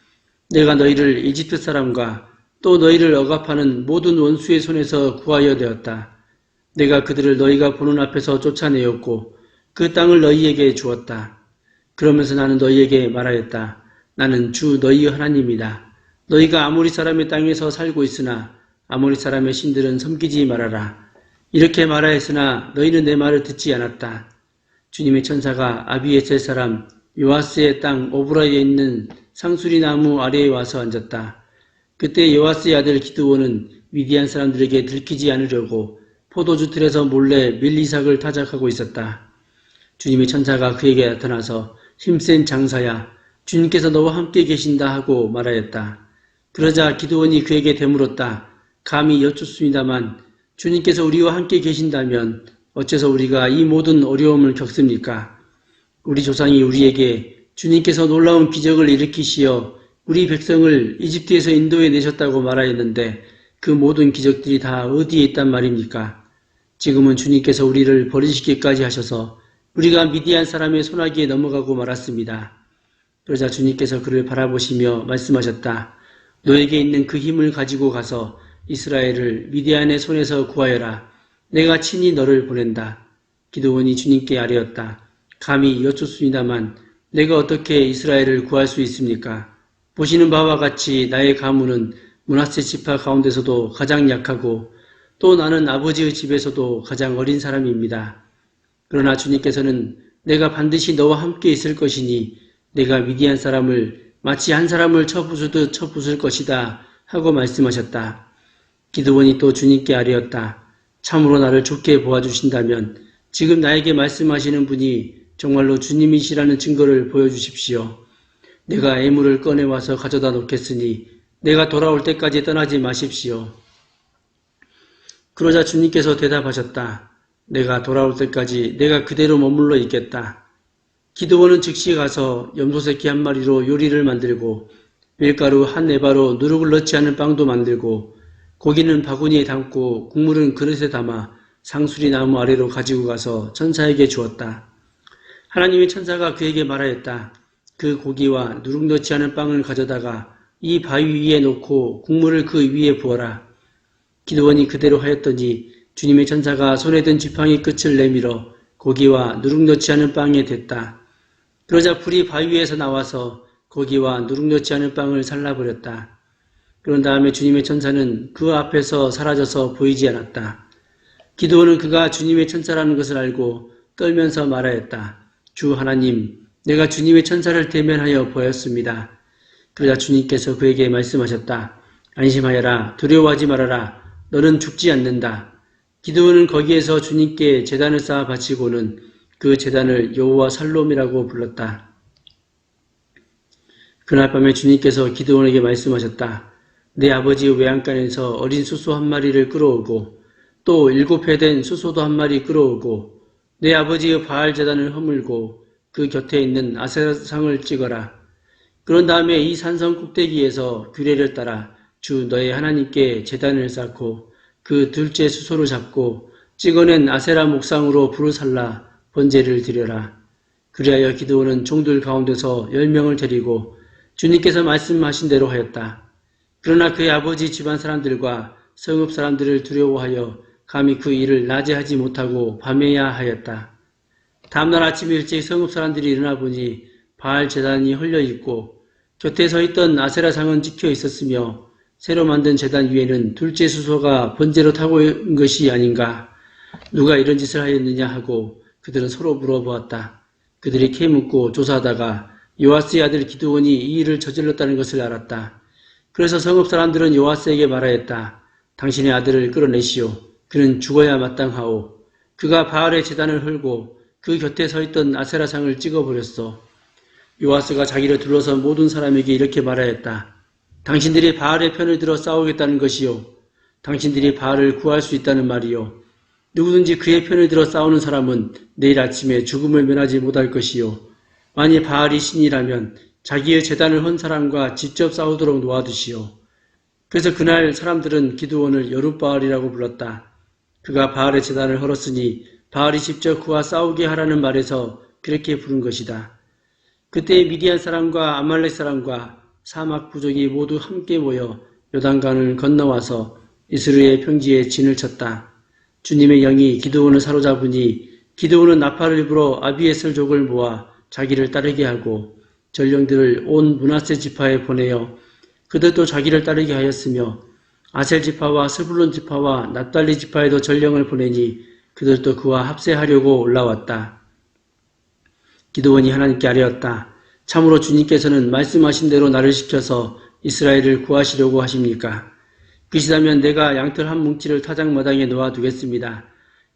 내가 너희를 이집트 사람과 또 너희를 억압하는 모든 원수의 손에서 구하여 되었다. 내가 그들을 너희가 보는 앞에서 쫓아내었고 그 땅을 너희에게 주었다. 그러면서 나는 너희에게 말하였다. 나는 주 너희 하나님이다. 너희가 아모리 사람의 땅에서 살고 있으나 아모리 사람의 신들은 섬기지 말아라. 이렇게 말하였으나 너희는 내 말을 듣지 않았다. 주님의 천사가 아비에셀 사람 요아스의 땅 오브라에 있는 상수리 나무 아래에 와서 앉았다. 그때 요아스의 아들 기드온은 미디안 사람들에게 들키지 않으려고 포도주 틀에서 몰래 밀리삭을 타작하고 있었다. 주님의 천사가 그에게 나타나서 힘센 장사야, 주님께서 너와 함께 계신다 하고 말하였다. 그러자 기드온이 그에게 되물었다. 감히 여쭙습니다만 주님께서 우리와 함께 계신다면 어째서 우리가 이 모든 어려움을 겪습니까? 우리 조상이 우리에게 주님께서 놀라운 기적을 일으키시어 우리 백성을 이집트에서 인도해 내셨다고 말하였는데 그 모든 기적들이 다 어디에 있단 말입니까? 지금은 주님께서 우리를 버리시기까지 하셔서 우리가 미디안 사람의 손아귀에 넘어가고 말았습니다. 그러자 주님께서 그를 바라보시며 말씀하셨다. 너에게 있는 그 힘을 가지고 가서 이스라엘을 미디안의 손에서 구하여라. 내가 친히 너를 보낸다. 기드온이 주님께 아뢰었다. 감히 여쭙습니다만 내가 어떻게 이스라엘을 구할 수 있습니까? 보시는 바와 같이 나의 가문은 므낫세 지파 가운데서도 가장 약하고 또 나는 아버지의 집에서도 가장 어린 사람입니다. 그러나 주님께서는 내가 반드시 너와 함께 있을 것이니 내가 미디안 사람을 마치 한 사람을 쳐부수듯 쳐부술 것이다 하고 말씀하셨다. 기드온이 또 주님께 아뢰었다. 참으로 나를 좋게 보아주신다면 지금 나에게 말씀하시는 분이 정말로 주님이시라는 증거를 보여주십시오. 내가 애물을 꺼내와서 가져다 놓겠으니 내가 돌아올 때까지 떠나지 마십시오. 그러자 주님께서 대답하셨다. 내가 돌아올 때까지 내가 그대로 머물러 있겠다. 기드온은 즉시 가서 염소새끼 한 마리로 요리를 만들고 밀가루 한 에바로 누룩을 넣지 않은 빵도 만들고 고기는 바구니에 담고 국물은 그릇에 담아 상수리 나무 아래로 가지고 가서 천사에게 주었다. 하나님의 천사가 그에게 말하였다. 그 고기와 누룩 넣지 않은 빵을 가져다가 이 바위 위에 놓고 국물을 그 위에 부어라. 기드온이 그대로 하였더니 주님의 천사가 손에 든 지팡이 끝을 내밀어 고기와 누룩 넣지 않은 빵에 댔다. 그러자 불이 바위 위에서 나와서 고기와 누룩 넣지 않은 빵을 살라버렸다. 그런 다음에 주님의 천사는 그 앞에서 사라져서 보이지 않았다. 기드온은 그가 주님의 천사라는 것을 알고 떨면서 말하였다. 주 하나님, 내가 주님의 천사를 대면하여 보였습니다. 그러자 주님께서 그에게 말씀하셨다. 안심하여라. 두려워하지 말아라. 너는 죽지 않는다. 기드온은 거기에서 주님께 제단을 쌓아 바치고는 그 제단을 여호와 살롬이라고 불렀다. 그날 밤에 주님께서 기드온에게 말씀하셨다. 내 아버지의 외양간에서 어린 수소 한 마리를 끌어오고 또 7회 된 수소도 한 마리 끌어오고 내 아버지의 바알 제단을 허물고 그 곁에 있는 아세라상을 찍어라. 그런 다음에 이 산성 꼭대기에서 규례를 따라 주 너의 하나님께 제단을 쌓고 그 둘째 수소를 잡고 찍어낸 아세라 목상으로 불을 살라 번제를 드려라. 그리하여 기드온은 종들 가운데서 10명을 데리고 주님께서 말씀하신 대로 하였다. 그러나 그의 아버지 집안 사람들과 성읍 사람들을 두려워하여 감히 그 일을 낮에 하지 못하고 밤에야 하였다. 다음날 아침 일찍 성읍 사람들이 일어나 보니 바알 제단이 헐려 있고 곁에 서 있던 아세라 상은 찍혀 있었으며 새로 만든 제단 위에는 둘째 수소가 번제로 타고 있는 것이 아닌가. 누가 이런 짓을 하였느냐 하고 그들은 서로 물어보았다. 그들이 캐묻고 조사하다가 요아스의 아들 기드온이 이 일을 저질렀다는 것을 알았다. 그래서 성읍 사람들은 요아스에게 말하였다. 당신의 아들을 끌어내시오. 그는 죽어야 마땅하오. 그가 바알의 제단을 헐고 그 곁에 서 있던 아세라상을 찍어버렸어. 요아스가 자기를 둘러선 모든 사람에게 이렇게 말하였다. 당신들이 바알의 편을 들어 싸우겠다는 것이요. 당신들이 바알을 구할 수 있다는 말이요. 누구든지 그의 편을 들어 싸우는 사람은 내일 아침에 죽음을 면하지 못할 것이요. 만일 바알이 신이라면 자기의 제단을 헌 사람과 직접 싸우도록 놓아두시오. 그래서 그날 사람들은 기드온을 여룻바알이라고 불렀다. 그가 바알의 제단을 헐었으니 바알이 직접 그와 싸우게 하라는 말에서 그렇게 부른 것이다. 그때 미디안 사람과 아말렉 사람과 사막 부족이 모두 함께 모여 요단강을 건너와서 이스라엘 평지에 진을 쳤다. 주님의 영이 기드온을 사로잡으니 기드온은 나팔을 불어 아비에셀족을 모아 자기를 따르게 하고 전령들을 온 므낫세 지파에 보내어 그들도 자기를 따르게 하였으며 아셀 지파와 스불론 지파와 납달리 지파에도 전령을 보내니 그들도 그와 합세하려고 올라왔다. 기드온이 하나님께 아뢰었다. 참으로 주님께서는 말씀하신 대로 나를 시켜서 이스라엘을 구하시려고 하십니까? 그시다면 내가 양털 한 뭉치를 타작마당에 놓아두겠습니다.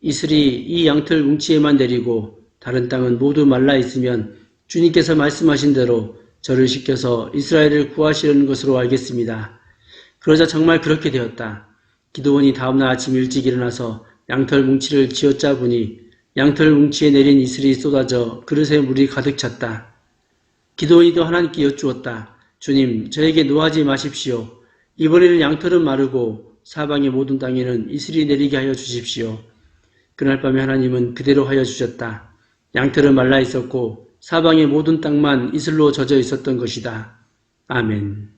이슬이 이 양털 뭉치에만 내리고 다른 땅은 모두 말라 있으면 주님께서 말씀하신 대로 저를 시켜서 이스라엘을 구하시려는 것으로 알겠습니다. 그러자 정말 그렇게 되었다. 기드온이 다음날 아침 일찍 일어나서 양털 뭉치를 쥐어짜보니 양털 뭉치에 내린 이슬이 쏟아져 그릇에 물이 가득 찼다. 기드온이도 하나님께 여쭈었다. 주님, 저에게 노하지 마십시오. 이번에는 양털은 마르고 사방의 모든 땅에는 이슬이 내리게 하여 주십시오. 그날 밤에 하나님은 그대로 하여 주셨다. 양털은 말라 있었고 사방의 모든 땅만 이슬로 젖어 있었던 것이다. 아멘.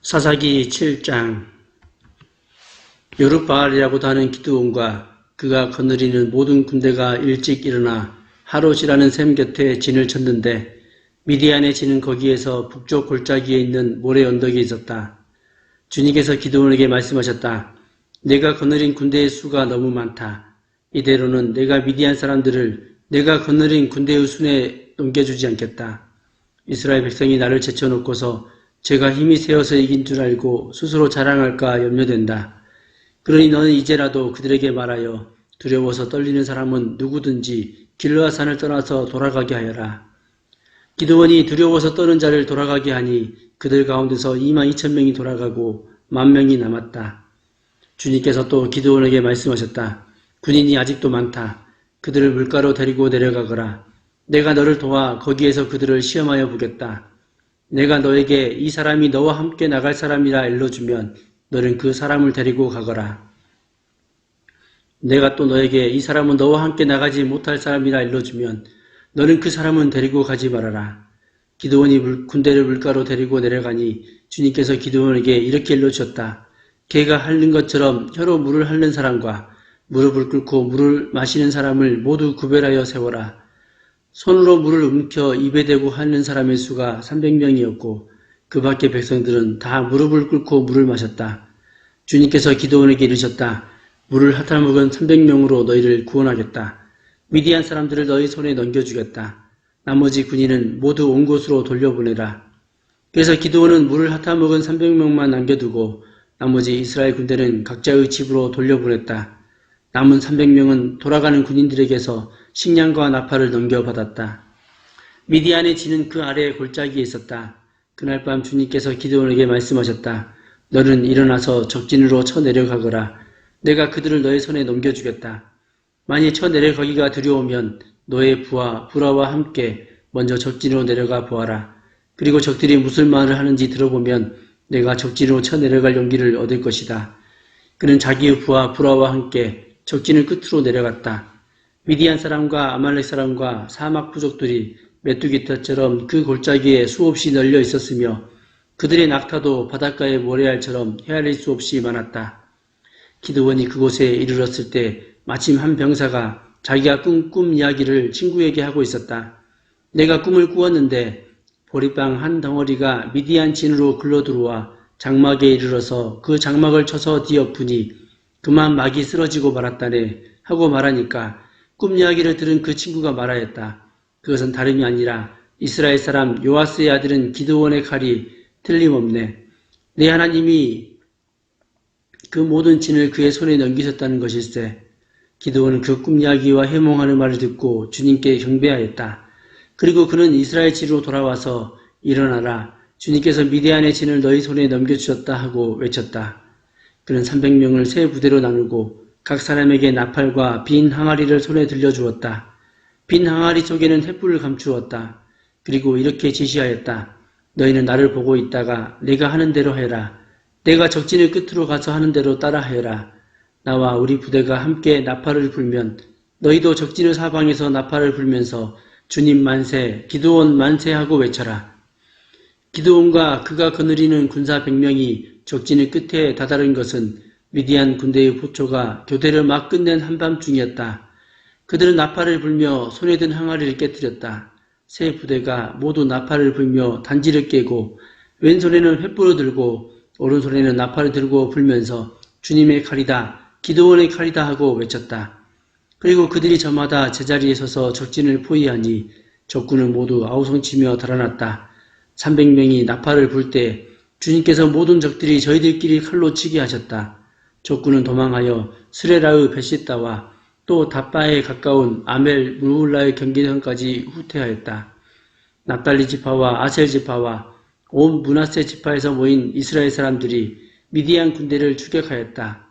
사사기 7장. 여룻바알이라고도 하는 기드온과 그가 거느리는 모든 군대가 일찍 일어나 하롯이라는 샘 곁에 진을 쳤는데 미디안의 진은 거기에서 북쪽 골짜기에 있는 모래 언덕에 있었다. 주님께서 기드온에게 말씀하셨다. 내가 거느린 군대의 수가 너무 많다. 이대로는 내가 미디안 사람들을 내가 거느린 군대의 순에 넘겨주지 않겠다. 이스라엘 백성이 나를 제쳐놓고서 제가 힘이 세어서 이긴 줄 알고 스스로 자랑할까 염려된다. 그러니 너는 이제라도 그들에게 말하여 두려워서 떨리는 사람은 누구든지 길르앗산을 떠나서 돌아가게 하여라. 기드온이 두려워서 떠는 자를 돌아가게 하니 그들 가운데서 22,000명이 돌아가고 10,000명이 남았다. 주님께서 또 기드온에게 말씀하셨다. 군인이 아직도 많다. 그들을 물가로 데리고 내려가거라. 내가 너를 도와 거기에서 그들을 시험하여 보겠다. 내가 너에게 이 사람이 너와 함께 나갈 사람이라 일러주면 너는 그 사람을 데리고 가거라. 내가 또 너에게 이 사람은 너와 함께 나가지 못할 사람이라 일러주면 너는 그 사람은 데리고 가지 말아라. 기드온이 군대를 물가로 데리고 내려가니 주님께서 기드온에게 이렇게 일러주셨다. 개가 핥는 것처럼 혀로 물을 핥는 사람과 무릎을 꿇고 물을 마시는 사람을 모두 구별하여 세워라. 손으로 물을 움켜 입에 대고 핥는 사람의 수가 300명이었고 그 밖의 백성들은 다 무릎을 꿇고 물을 마셨다. 주님께서 기드온에게 이르셨다. 물을 핥아먹은 300명으로 너희를 구원하겠다. 미디안 사람들을 너희 손에 넘겨주겠다. 나머지 군인은 모두 온 곳으로 돌려보내라. 그래서 기드온은 물을 핥아먹은 300명만 남겨두고 나머지 이스라엘 군대는 각자의 집으로 돌려보냈다. 남은 300명은 돌아가는 군인들에게서 식량과 나팔을 넘겨받았다. 미디안의 진은 그 아래에 골짜기에 있었다. 그날 밤 주님께서 기드온에게 말씀하셨다. 너는 일어나서 적진으로 쳐내려가거라. 내가 그들을 너의 손에 넘겨주겠다. 만일 쳐내려가기가 두려우면 너의 부하 브라와 함께 먼저 적진으로 내려가 보아라. 그리고 적들이 무슨 말을 하는지 들어보면 내가 적진으로 쳐내려갈 용기를 얻을 것이다. 그는 자기의 부하 브라와 함께 적진을 끝으로 내려갔다. 미디안 사람과 아말렉 사람과 사막 부족들이 메뚜기 털처럼 그 골짜기에 수없이 널려 있었으며 그들의 낙타도 바닷가의 모래알처럼 헤아릴 수 없이 많았다. 기드온이 그곳에 이르렀을 때 마침 한 병사가 자기가 꿈 이야기를 친구에게 하고 있었다. 내가 꿈을 꾸었는데 보리빵 한 덩어리가 미디안 진으로 굴러들어와 장막에 이르러서 그 장막을 쳐서 뒤엎으니 그만 막이 쓰러지고 말았다네 하고 말하니까 꿈 이야기를 들은 그 친구가 말하였다. 그것은 다름이 아니라 이스라엘 사람 요아스의 아들은 기드온의 칼이 틀림없네. 내 하나님이 그 모든 진을 그의 손에 넘기셨다는 것일세. 기드온은 그 꿈 이야기와 해몽하는 말을 듣고 주님께 경배하였다. 그리고 그는 이스라엘 진으로 돌아와서 일어나라. 주님께서 미디안의 진을 너희 손에 넘겨주셨다 하고 외쳤다. 그는 300명을 세 부대로 나누고 각 사람에게 나팔과 빈 항아리를 손에 들려주었다. 빈 항아리 속에는 횃불을 감추었다. 그리고 이렇게 지시하였다. 너희는 나를 보고 있다가 내가 하는 대로 해라. 내가 적진의 끝으로 가서 하는 대로 따라해라. 나와 우리 부대가 함께 나팔을 불면 너희도 적진의 사방에서 나팔을 불면서 주님 만세, 기드온 만세 하고 외쳐라. 기드온과 그가 거느리는 군사 100명이 적진의 끝에 다다른 것은 미디안 군대의 포초가 교대를 막 끝낸 한밤중이었다. 그들은 나팔을 불며 손에 든 항아리를 깨뜨렸다. 세 부대가 모두 나팔을 불며 단지를 깨고 왼손에는 횃불을 들고 오른손에는 나팔을 들고 불면서 주님의 칼이다, 기드온의 칼이다 하고 외쳤다. 그리고 그들이 저마다 제자리에 서서 적진을 포위하니 적군은 모두 아우성치며 달아났다. 300명이 나팔을 불 때 주님께서 모든 적들이 저희들끼리 칼로 치게 하셨다. 적군은 도망하여 스레라의 베시다와 또 답바에 가까운 아멜 무울라의 경계선까지 후퇴하였다. 납달리 지파와 아셀 지파와 온 므낫세 지파에서 모인 이스라엘 사람들이 미디안 군대를 추격하였다.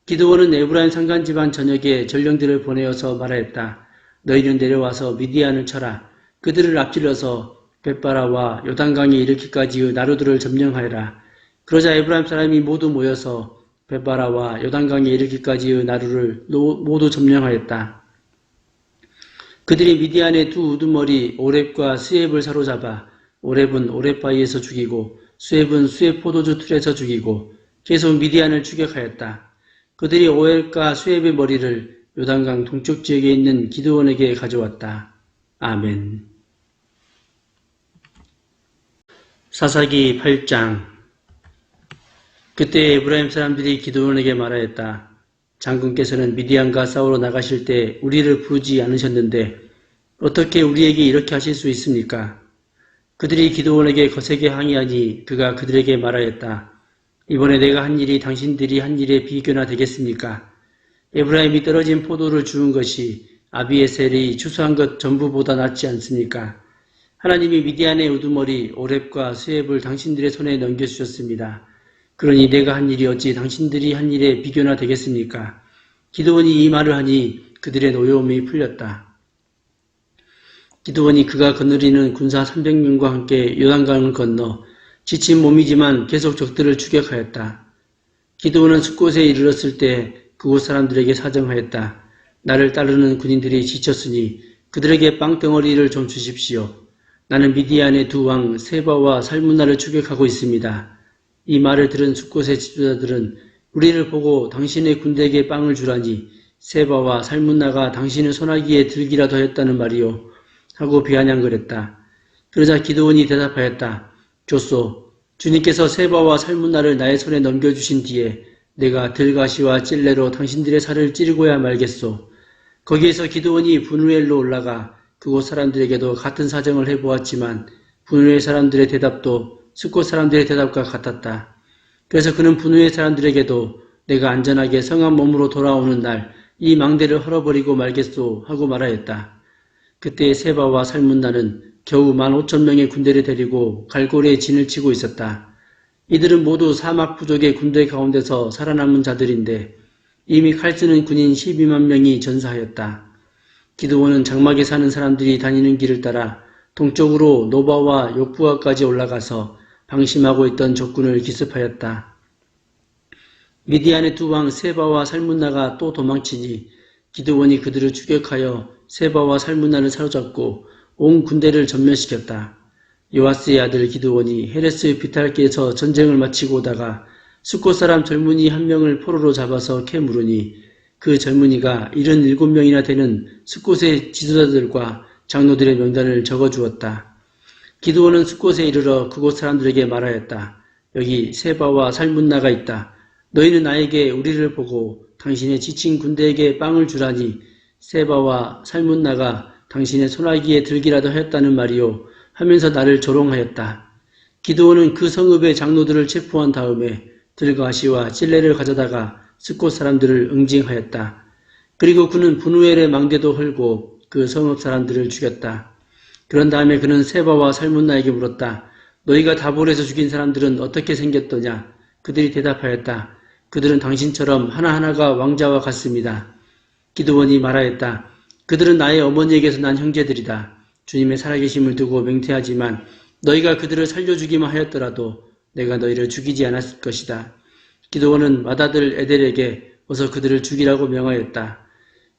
기드온은 에브라임 산간 지방 전역에 전령들을 보내어서 말하였다. 너희는 내려와서 미디안을 쳐라. 그들을 앞질러서 벳바라와 요단강에 이르기까지의 나루들을 점령하여라. 그러자 에브라임 사람이 모두 모여서 벳바라와 요단강에 이르기까지의 나루를 모두 점령하였다. 그들이 미디안의 두 우두머리 오렙과 스엡을 사로잡아 오렙은 오렙바위에서 죽이고 스엡은 스엡 포도주 틀에서 죽이고 계속 미디안을 추격하였다. 그들이 오엘과 스엡의 머리를 요단강 동쪽 지역에 있는 기드온에게 가져왔다. 아멘. 사사기 8장. 그때 에브라임 사람들이 기드온에게 말하였다. 장군께서는 미디안과 싸우러 나가실 때 우리를 부르지 않으셨는데 어떻게 우리에게 이렇게 하실 수 있습니까? 그들이 기드온에게 거세게 항의하니 그가 그들에게 말하였다. 이번에 내가 한 일이 당신들이 한 일에 비교나 되겠습니까? 에브라임이 떨어진 포도를 주운 것이 아비에셀이 추수한 것 전부보다 낫지 않습니까? 하나님이 미디안의 우두머리 오렙과 스엡을 당신들의 손에 넘겨주셨습니다. 그러니 내가 한 일이 어찌 당신들이 한 일에 비교나 되겠습니까? 기드온이 이 말을 하니 그들의 노여움이 풀렸다. 기드온이 그가 거느리는 군사 300명과 함께 요단강을 건너 지친 몸이지만 계속 적들을 추격하였다. 기드온은 숫곳에 이르렀을 때 그곳 사람들에게 사정하였다. 나를 따르는 군인들이 지쳤으니 그들에게 빵덩어리를 좀 주십시오. 나는 미디안의 두 왕 세바와 살문나를 추격하고 있습니다. 이 말을 들은 숫곳의 지도자들은 우리를 보고 당신의 군대에게 빵을 주라니 세바와 살문나가 당신을 손아귀에 들기라도 했다는 말이요. 하고 비아냥거렸다. 그러자 기드온이 대답하였다. 좋소. 주님께서 세바와 살문나를 나의 손에 넘겨주신 뒤에 내가 들가시와 찔레로 당신들의 살을 찌르고야 말겠소. 거기에서 기드온이 분우엘로 올라가 그곳 사람들에게도 같은 사정을 해보았지만 분우엘 사람들의 대답도 숫곳 사람들의 대답과 같았다. 그래서 그는 분우엘 사람들에게도 내가 안전하게 성한 몸으로 돌아오는 날 이 망대를 헐어버리고 말겠소 하고 말하였다. 그때 세바와 살문나는 겨우 15,000명의 군대를 데리고 갈고리에 진을 치고 있었다. 이들은 모두 사막 부족의 군대 가운데서 살아남은 자들인데 이미 칼쓰는 군인 12만 명이 전사하였다. 기드온은 장막에 사는 사람들이 다니는 길을 따라 동쪽으로 노바와 욕부아까지 올라가서 방심하고 있던 적군을 기습하였다. 미디안의 두 왕 세바와 살문나가 또 도망치니 기드온이 그들을 추격하여 세바와 살문나를 사로잡고 온 군대를 전멸시켰다. 요아스의 아들 기드온이 헤레스 비탈기에서 전쟁을 마치고 오다가 숫곳 사람 젊은이 한 명을 포로로 잡아서 캐물으니 그 젊은이가 77명이나 되는 숫곳의 지도자들과 장로들의 명단을 적어주었다. 기드온은 숫곳에 이르러 그곳 사람들에게 말하였다. 여기 세바와 살문나가 있다. 너희는 나에게 우리를 보고 당신의 지친 군대에게 빵을 주라니 세바와 살문나가 당신의 소나기에 들기라도 하였다는 말이요 하면서 나를 조롱하였다. 기드온은 그 성읍의 장로들을 체포한 다음에 들과 시와 찔레를 가져다가 숫곳 사람들을 응징하였다. 그리고 그는 분우엘의 망대도 헐고 그 성읍 사람들을 죽였다. 그런 다음에 그는 세바와 살문나에게 물었다. 너희가 다볼에서 죽인 사람들은 어떻게 생겼더냐? 그들이 대답하였다. 그들은 당신처럼 하나하나가 왕자와 같습니다. 기드온이 말하였다. 그들은 나의 어머니에게서 난 형제들이다. 주님의 살아계심을 두고 맹태하지만 너희가 그들을 살려주기만 하였더라도 내가 너희를 죽이지 않았을 것이다. 기드온은 맏아들 에델에게 어서 그들을 죽이라고 명하였다.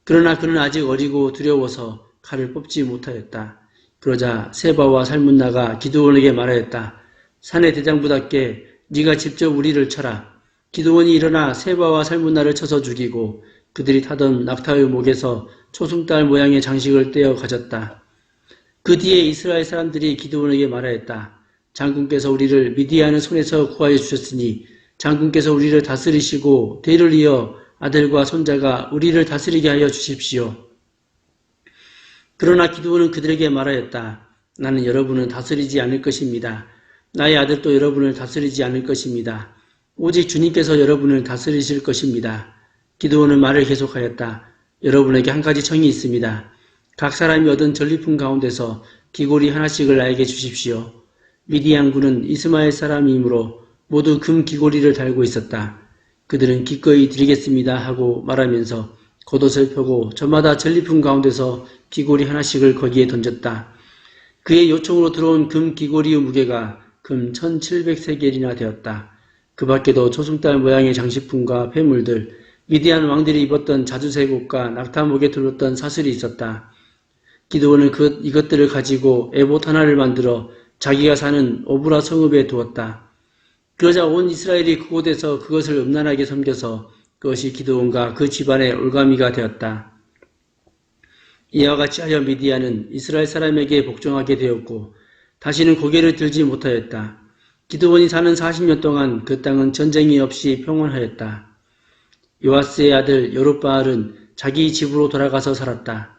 그러나 그는 아직 어리고 두려워서 칼을 뽑지 못하였다. 그러자 세바와 살문나가 기드온에게 말하였다. 산의 대장부답게 네가 직접 우리를 쳐라. 기드온이 일어나 세바와 살문나를 쳐서 죽이고 그들이 타던 낙타의 목에서 초승달 모양의 장식을 떼어 가졌다. 그 뒤에 이스라엘 사람들이 기드온에게 말하였다. 장군께서 우리를 미디안의 손에서 구하여 주셨으니 장군께서 우리를 다스리시고 대를 이어 아들과 손자가 우리를 다스리게 하여 주십시오. 그러나 기드온은 그들에게 말하였다. 나는 여러분을 다스리지 않을 것입니다. 나의 아들도 여러분을 다스리지 않을 것입니다. 오직 주님께서 여러분을 다스리실 것입니다. 기드온은 말을 계속하였다. 여러분에게 한 가지 청이 있습니다. 각 사람이 얻은 전리품 가운데서 귀고리 하나씩을 나에게 주십시오. 미디안군은 이스마엘 사람이므로 모두 금 귀고리를 달고 있었다. 그들은 기꺼이 드리겠습니다 하고 말하면서 겉옷을 펴고 저마다 전리품 가운데서 귀고리 하나씩을 거기에 던졌다. 그의 요청으로 들어온 금 귀고리의 무게가 금 1700세겔이나 되었다. 그 밖에도 초승달 모양의 장식품과 폐물들, 미디안 왕들이 입었던 자주색 옷과 낙타목에 둘렀던 사슬이 있었다. 기드온은 이것들을 가지고 에봇 하나를 만들어 자기가 사는 오브라 성읍에 두었다. 그러자 온 이스라엘이 그곳에서 그것을 음란하게 섬겨서 그것이 기드온과 그 집안의 올가미가 되었다. 이와 같이 하여 미디안은 이스라엘 사람에게 복종하게 되었고 다시는 고개를 들지 못하였다. 기드온이 사는 40년 동안 그 땅은 전쟁이 없이 평온하였다. 요아스의 아들 여룹바알은 자기 집으로 돌아가서 살았다.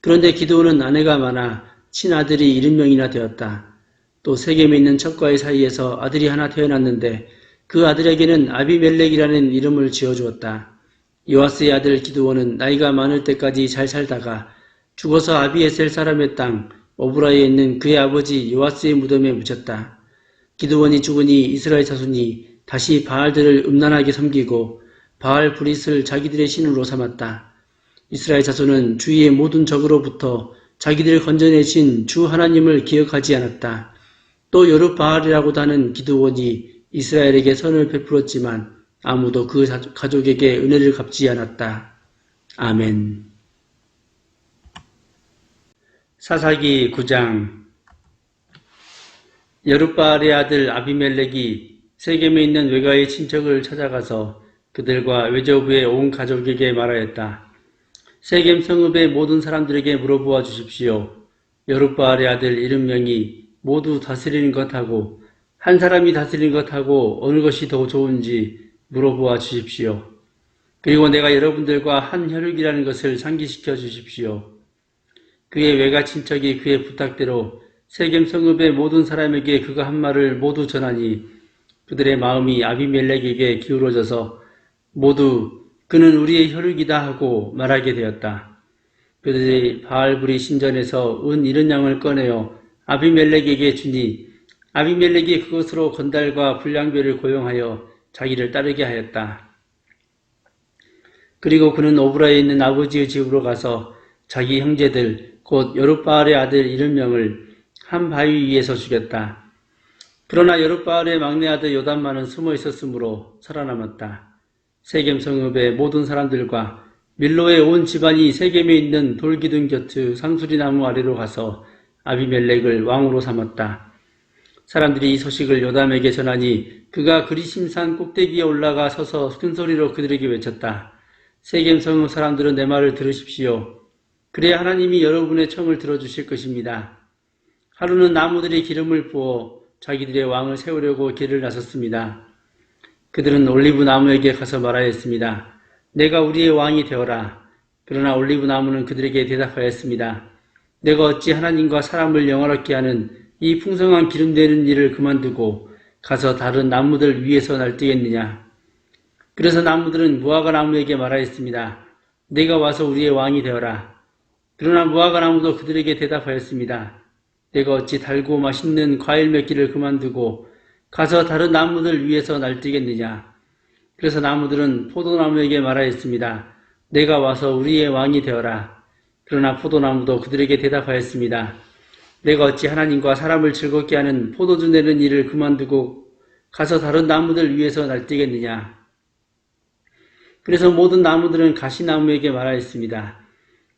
그런데 기드온은 아내가 많아 친아들이 70명이나 되었다. 또 세겜에 있는 척과의 사이에서 아들이 하나 태어났는데 그 아들에게는 아비멜렉이라는 이름을 지어주었다. 요아스의 아들 기드온은 나이가 많을 때까지 잘 살다가 죽어서 아비에셀 사람의 땅 오브라에 있는 그의 아버지 요아스의 무덤에 묻혔다. 기드온이 죽으니 이스라엘 자손이 다시 바알들을 음란하게 섬기고 바알 브릿을 자기들의 신으로 삼았다. 이스라엘 자손은 주위의 모든 적으로부터 자기들을 건져내신 주 하나님을 기억하지 않았다. 또 여룹바알이라고도 하는 기드온이 이스라엘에게 선을 베풀었지만 아무도 그 가족에게 은혜를 갚지 않았다. 아멘. 사사기 9장. 여룹바알의 아들 아비멜렉이 세겜에 있는 외가의 친척을 찾아가서 그들과 외조부의 온 가족에게 말하였다. 세겜 성읍의 모든 사람들에게 물어보아 주십시오. 여룹바알의 아들 70명이 모두 다스리는 것하고 한 사람이 다스리는 것하고 어느 것이 더 좋은지 물어보아 주십시오. 그리고 내가 여러분들과 한 혈육이라는 것을 상기시켜 주십시오. 그의 외가 친척이 그의 부탁대로 세겜 성읍의 모든 사람에게 그가 한 말을 모두 전하니 그들의 마음이 아비멜렉에게 기울어져서 모두 그는 우리의 혈육이다 하고 말하게 되었다. 그들이 바알브리 신전에서 은 70양을 꺼내어 아비멜렉에게 주니 아비멜렉이 그것으로 건달과 불량배를 고용하여 자기를 따르게 하였다. 그리고 그는 오브라에 있는 아버지의 집으로 가서 자기 형제들 곧 여룹바알의 아들 70명을 한 바위 위에서 죽였다. 그러나 여룹바알의 막내 아들 요담만은 숨어 있었으므로 살아남았다. 세겜 성읍의 모든 사람들과 밀로의 온 집안이 세겜에 있는 돌기둥 곁의 상수리나무 아래로 가서 아비멜렉을 왕으로 삼았다. 사람들이 이 소식을 요담에게 전하니 그가 그리심산 꼭대기에 올라가 서서 큰 소리로 그들에게 외쳤다. 세겜 성읍 사람들은 내 말을 들으십시오. 그래야 하나님이 여러분의 청을 들어주실 것입니다. 하루는 나무들이 기름을 부어 자기들의 왕을 세우려고 길을 나섰습니다. 그들은 올리브 나무에게 가서 말하였습니다. 내가 우리의 왕이 되어라. 그러나 올리브 나무는 그들에게 대답하였습니다. 내가 어찌 하나님과 사람을 영화롭게 하는 이 풍성한 기름 되는 일을 그만두고 가서 다른 나무들 위에서 날뛰겠느냐. 그래서 나무들은 무화과 나무에게 말하였습니다. 내가 와서 우리의 왕이 되어라. 그러나 무화과 나무도 그들에게 대답하였습니다. 내가 어찌 달고 맛있는 과일 맺기를 그만두고 가서 다른 나무들 위에서 날뛰겠느냐. 그래서 나무들은 포도나무에게 말하였습니다. 내가 와서 우리의 왕이 되어라. 그러나 포도나무도 그들에게 대답하였습니다. 내가 어찌 하나님과 사람을 즐겁게 하는 포도주 내는 일을 그만두고 가서 다른 나무들 위에서 날뛰겠느냐. 그래서 모든 나무들은 가시나무에게 말하였습니다.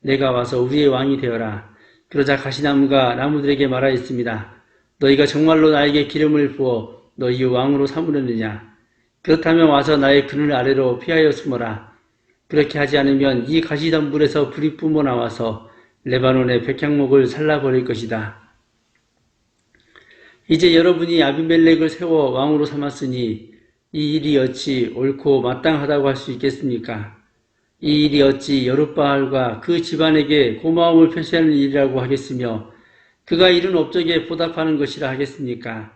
내가 와서 우리의 왕이 되어라. 그러자 가시나무가 나무들에게 말하였습니다. 너희가 정말로 나에게 기름을 부어 너희의 왕으로 삼으려느냐. 그렇다면 와서 나의 그늘 아래로 피하여 숨어라. 그렇게 하지 않으면 이 가시덤불에서 불이 뿜어 나와서 레바논의 백향목을 살라버릴 것이다. 이제 여러분이 아비멜렉을 세워 왕으로 삼았으니 이 일이 어찌 옳고 마땅하다고 할 수 있겠습니까? 이 일이 어찌 여룻바알과 그 집안에게 고마움을 표시하는 일이라고 하겠으며 그가 이룬 업적에 보답하는 것이라 하겠습니까?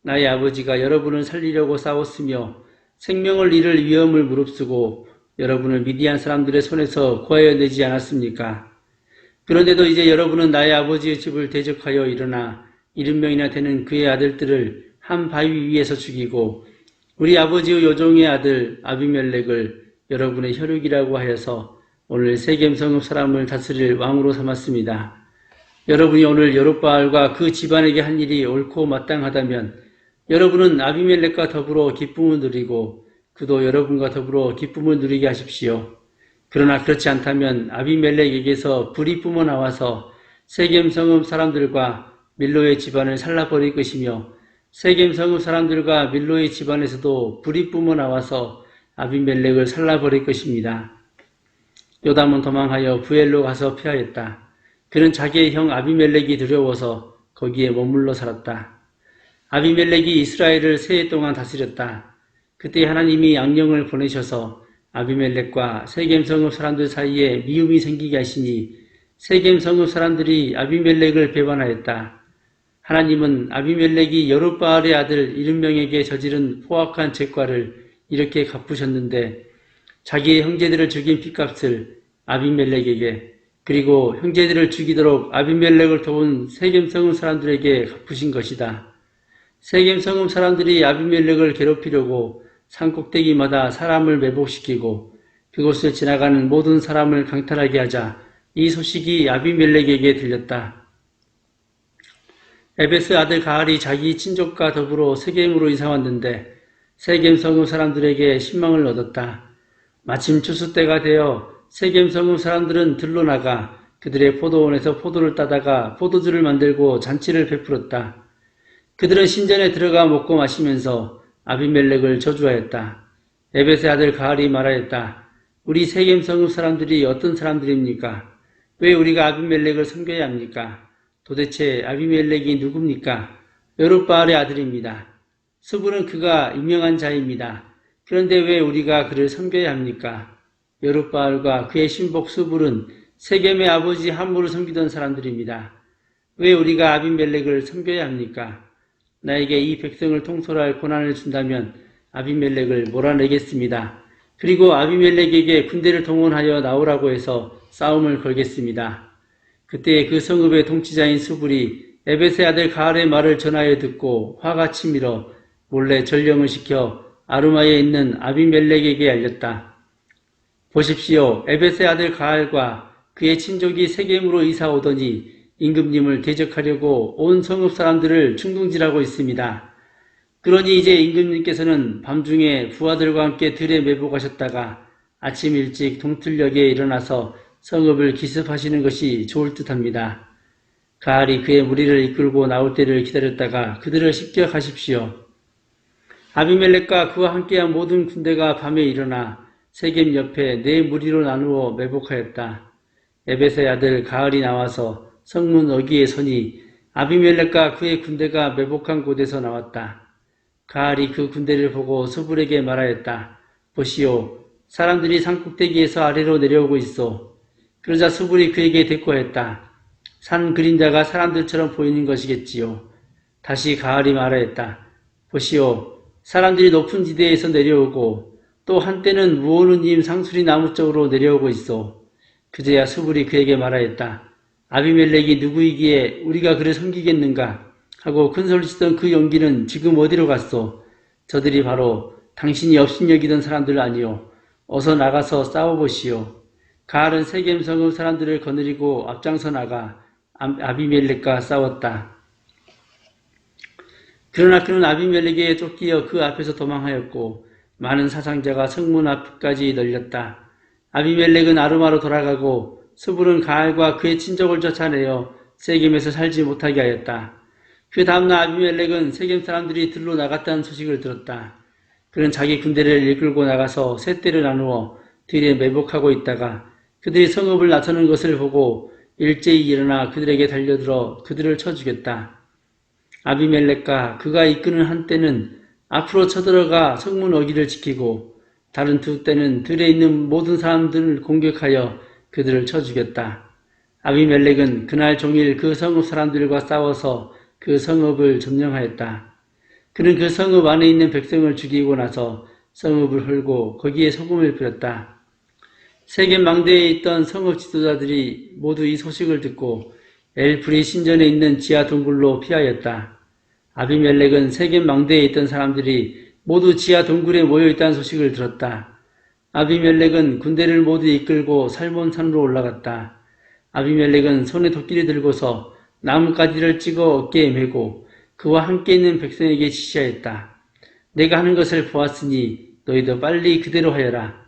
나의 아버지가 여러분을 살리려고 싸웠으며 생명을 잃을 위험을 무릅쓰고 여러분을 미디안 사람들의 손에서 구하여 내지 않았습니까? 그런데도 이제 여러분은 나의 아버지의 집을 대적하여 일어나 70명이나 되는 그의 아들들을 한 바위 위에서 죽이고 우리 아버지의 요종의 아들 아비멜렉을 여러분의 혈육이라고 하여서 오늘 세겜 성읍 사람을 다스릴 왕으로 삼았습니다. 여러분이 오늘 여룻바알과 그 집안에게 한 일이 옳고 마땅하다면 여러분은 아비멜렉과 더불어 기쁨을 누리고 그도 여러분과 더불어 기쁨을 누리게 하십시오. 그러나 그렇지 않다면 아비멜렉에게서 불이 뿜어 나와서 세겜 성읍 사람들과 밀로의 집안을 살라버릴 것이며 세겜 성읍 사람들과 밀로의 집안에서도 불이 뿜어 나와서 아비멜렉을 살라버릴 것입니다. 요담은 도망하여 부엘로 가서 피하였다. 그는 자기의 형 아비멜렉이 두려워서 거기에 머물러 살았다. 아비멜렉이 이스라엘을 세 해 동안 다스렸다. 그때 하나님이 악령을 보내셔서 아비멜렉과 세겜 성읍 사람들 사이에 미움이 생기게 하시니 세겜 성읍 사람들이 아비멜렉을 배반하였다. 하나님은 아비멜렉이 여룻바알의 아들 70명에게 저지른 포악한 죄과를 이렇게 갚으셨는데 자기의 형제들을 죽인 핏값을 아비멜렉에게 그리고 형제들을 죽이도록 아비멜렉을 도운 세겜 성읍 사람들에게 갚으신 것이다. 세겜 성읍 사람들이 아비멜렉을 괴롭히려고 산꼭대기마다 사람을 매복시키고 그곳을 지나가는 모든 사람을 강탈하게 하자 이 소식이 아비멜렉에게 들렸다. 에베스 아들 가알이 자기 친족과 더불어 세겜으로 이사 왔는데 세겜 성읍 사람들에게 신망을 얻었다. 마침 추수 때가 되어 세겜 성읍 사람들은 들로 나가 그들의 포도원에서 포도를 따다가 포도주를 만들고 잔치를 베풀었다. 그들은 신전에 들어가 먹고 마시면서 아비멜렉을 저주하였다. 에벳의 아들 가알이 말하였다. 우리 세겜 성읍 사람들이 어떤 사람들입니까? 왜 우리가 아비멜렉을 섬겨야 합니까? 도대체 아비멜렉이 누굽니까? 여룻바알의 아들입니다. 수불은 그가 유명한 자입니다. 그런데 왜 우리가 그를 섬겨야 합니까? 여룻바알과 그의 신복 수불은 세겜의 아버지 함물을 섬기던 사람들입니다. 왜 우리가 아비멜렉을 섬겨야 합니까? 나에게 이 백성을 통솔할 고난을 준다면 아비멜렉을 몰아내겠습니다. 그리고 아비멜렉에게 군대를 동원하여 나오라고 해서 싸움을 걸겠습니다. 그때 그 성읍의 통치자인 수불이 에벳의 아들 가알의 말을 전하여 듣고 화가 치밀어 몰래 전령을 시켜 아루마에 있는 아비멜렉에게 알렸다. 보십시오. 에벳의 아들 가알과 그의 친족이 세겜으로 이사 오더니 임금님을 대적하려고 온 성읍 사람들을 충동질하고 있습니다. 그러니 이제 임금님께서는 밤중에 부하들과 함께 들에 매복하셨다가 아침 일찍 동틀녘에 일어나서 성읍을 기습하시는 것이 좋을 듯합니다. 가알이 그의 무리를 이끌고 나올 때를 기다렸다가 그들을 습격하십시오. 아비멜렉과 그와 함께한 모든 군대가 밤에 일어나 세겜 옆에 네 무리로 나누어 매복하였다. 에벳의 아들 가을이 나와서 성문 어귀에 서니 아비멜렉과 그의 군대가 매복한 곳에서 나왔다. 가을이 그 군대를 보고 스불에게 말하였다. 보시오, 사람들이 산꼭대기에서 아래로 내려오고 있어. 그러자 스불이 그에게 대꾸하였다. 산 그림자가 사람들처럼 보이는 것이겠지요. 다시 가을이 말하였다. 보시오, 사람들이 높은 지대에서 내려오고 또 한때는 무오느님 상수리 나무 쪽으로 내려오고 있어. 그제야 스불이 그에게 말하였다. 아비멜렉이 누구이기에 우리가 그를 섬기겠는가 하고 큰소리치던 그 용기는 지금 어디로 갔소? 저들이 바로 당신이 업신여기던 사람들 아니오. 어서 나가서 싸워보시오. 가을은 세겜 성읍 사람들을 거느리고 앞장서 나가 아비멜렉과 싸웠다. 그러나 그는 아비멜렉에 쫓기어 그 앞에서 도망하였고 많은 사상자가 성문 앞까지 널렸다. 아비멜렉은 아루마로 돌아가고 스불은 가을과 그의 친족을 쫓아내어 세겜에서 살지 못하게 하였다. 그 다음날 아비멜렉은 세겜 사람들이 들로 나갔다는 소식을 들었다. 그는 자기 군대를 이끌고 나가서 세 떼를 나누어 들에 매복하고 있다가 그들이 성읍을 나서는 것을 보고 일제히 일어나 그들에게 달려들어 그들을 쳐 죽였다. 아비멜렉과 그가 이끄는 한 떼는 앞으로 쳐들어가 성문 어귀를 지키고 다른 두 떼는 들에 있는 모든 사람들을 공격하여 그들을 쳐 죽였다. 아비멜렉은 그날 종일 그 성읍 사람들과 싸워서 그 성읍을 점령하였다. 그는 그 성읍 안에 있는 백성을 죽이고 나서 성읍을 헐고 거기에 소금을 뿌렸다. 세겜 망대에 있던 성읍 지도자들이 모두 이 소식을 듣고 엘프리 신전에 있는 지하 동굴로 피하였다. 아비멜렉은 세겜 망대에 있던 사람들이 모두 지하 동굴에 모여 있다는 소식을 들었다. 아비멜렉은 군대를 모두 이끌고 살몬산으로 올라갔다. 아비멜렉은 손에 도끼를 들고서 나뭇가지를 찍어 어깨에 메고 그와 함께 있는 백성에게 지시하였다. 내가 하는 것을 보았으니 너희도 빨리 그대로 하여라.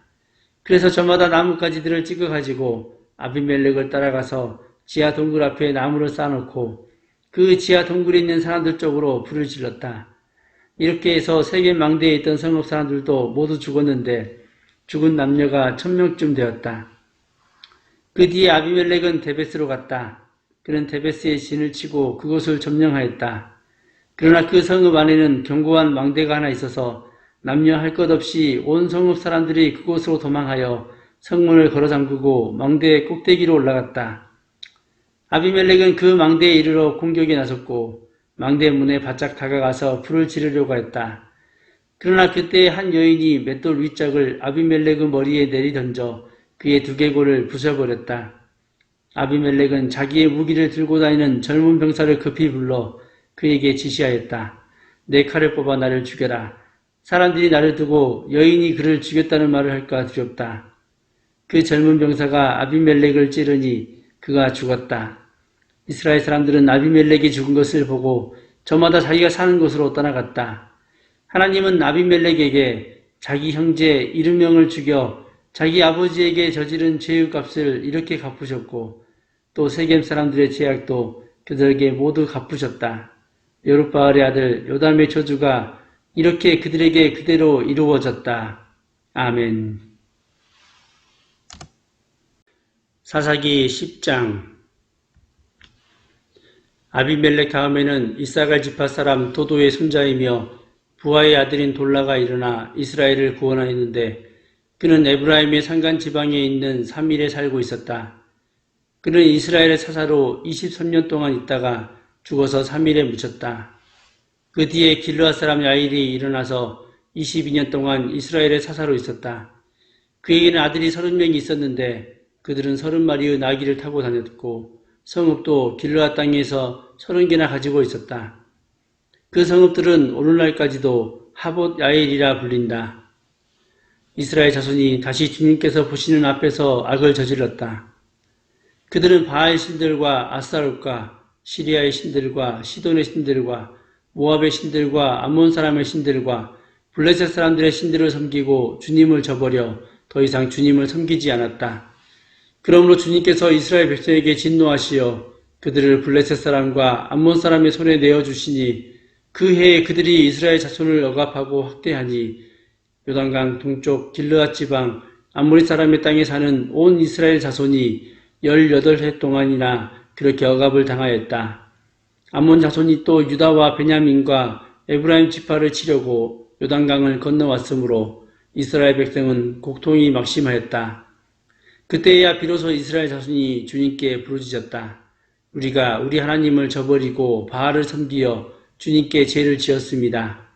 그래서 저마다 나뭇가지들을 찍어가지고 아비멜렉을 따라가서 지하 동굴 앞에 나무를 쌓아놓고 그 지하 동굴에 있는 사람들 쪽으로 불을 질렀다. 이렇게 해서 세겜 망대에 있던 성읍 사람들도 모두 죽었는데 죽은 남녀가 1000명쯤 되었다. 그 뒤에 아비멜렉은 데베스로 갔다. 그는 데베스에 진을 치고 그곳을 점령하였다. 그러나 그 성읍 안에는 견고한 망대가 하나 있어서 남녀 할 것 없이 온 성읍 사람들이 그곳으로 도망하여 성문을 걸어 잠그고 망대의 꼭대기로 올라갔다. 아비멜렉은 그 망대에 이르러 공격에 나섰고 망대 문에 바짝 다가가서 불을 지르려고 했다. 그러나 그때 한 여인이 맷돌 윗짝을 아비멜렉의 머리에 내리던져 그의 두개골을 부숴버렸다. 아비멜렉은 자기의 무기를 들고 다니는 젊은 병사를 급히 불러 그에게 지시하였다. 내 칼을 뽑아 나를 죽여라. 사람들이 나를 두고 여인이 그를 죽였다는 말을 할까 두렵다. 그 젊은 병사가 아비멜렉을 찌르니 그가 죽었다. 이스라엘 사람들은 아비멜렉이 죽은 것을 보고 저마다 자기가 사는 곳으로 떠나갔다. 하나님은 아비멜렉에게 자기 형제 70명을 죽여 자기 아버지에게 저지른 죄의 값을 이렇게 갚으셨고 또 세겜 사람들의 죄악도 그들에게 모두 갚으셨다. 여룻바알의 아들 요담의 저주가 이렇게 그들에게 그대로 이루어졌다. 아멘. 사사기 10장. 아비멜렉 다음에는 이사갈 지파 사람 도도의 손자이며 부하의 아들인 돌라가 일어나 이스라엘을 구원하였는데 그는 에브라임의 산간 지방에 있는 사밀에 살고 있었다. 그는 이스라엘의 사사로 23년 동안 있다가 죽어서 사밀에 묻혔다. 그 뒤에 길르앗 사람 야일이 일어나서 22년 동안 이스라엘의 사사로 있었다. 그에게는 아들이 30명이 있었는데 그들은 30마리의 나귀를 타고 다녔고 성읍도 길르앗 땅에서 30개나 가지고 있었다. 그 성읍들은 오늘날까지도 하봇 야일이라 불린다. 이스라엘 자손이 다시 주님께서 보시는 앞에서 악을 저질렀다. 그들은 바알 신들과 아스타롯과 시리아의 신들과 시돈의 신들과 모압의 신들과 암몬 사람의 신들과 블레셋 사람들의 신들을 섬기고 주님을 저버려 더 이상 주님을 섬기지 않았다. 그러므로 주님께서 이스라엘 백성에게 진노하시어 그들을 블레셋 사람과 암몬 사람의 손에 내어주시니 그 해에 그들이 이스라엘 자손을 억압하고 학대하니 요단강 동쪽 길르앗 지방 아모리 사람의 땅에 사는 온 이스라엘 자손이 18해 동안이나 그렇게 억압을 당하였다. 암몬 자손이 또 유다와 베냐민과 에브라임 지파를 치려고 요단강을 건너왔으므로 이스라엘 백성은 곡통이 막심하였다. 그때야 비로소 이스라엘 자손이 주님께 부르짖었다. 우리가 우리 하나님을 저버리고 바알을 섬기어 주님께 죄를 지었습니다.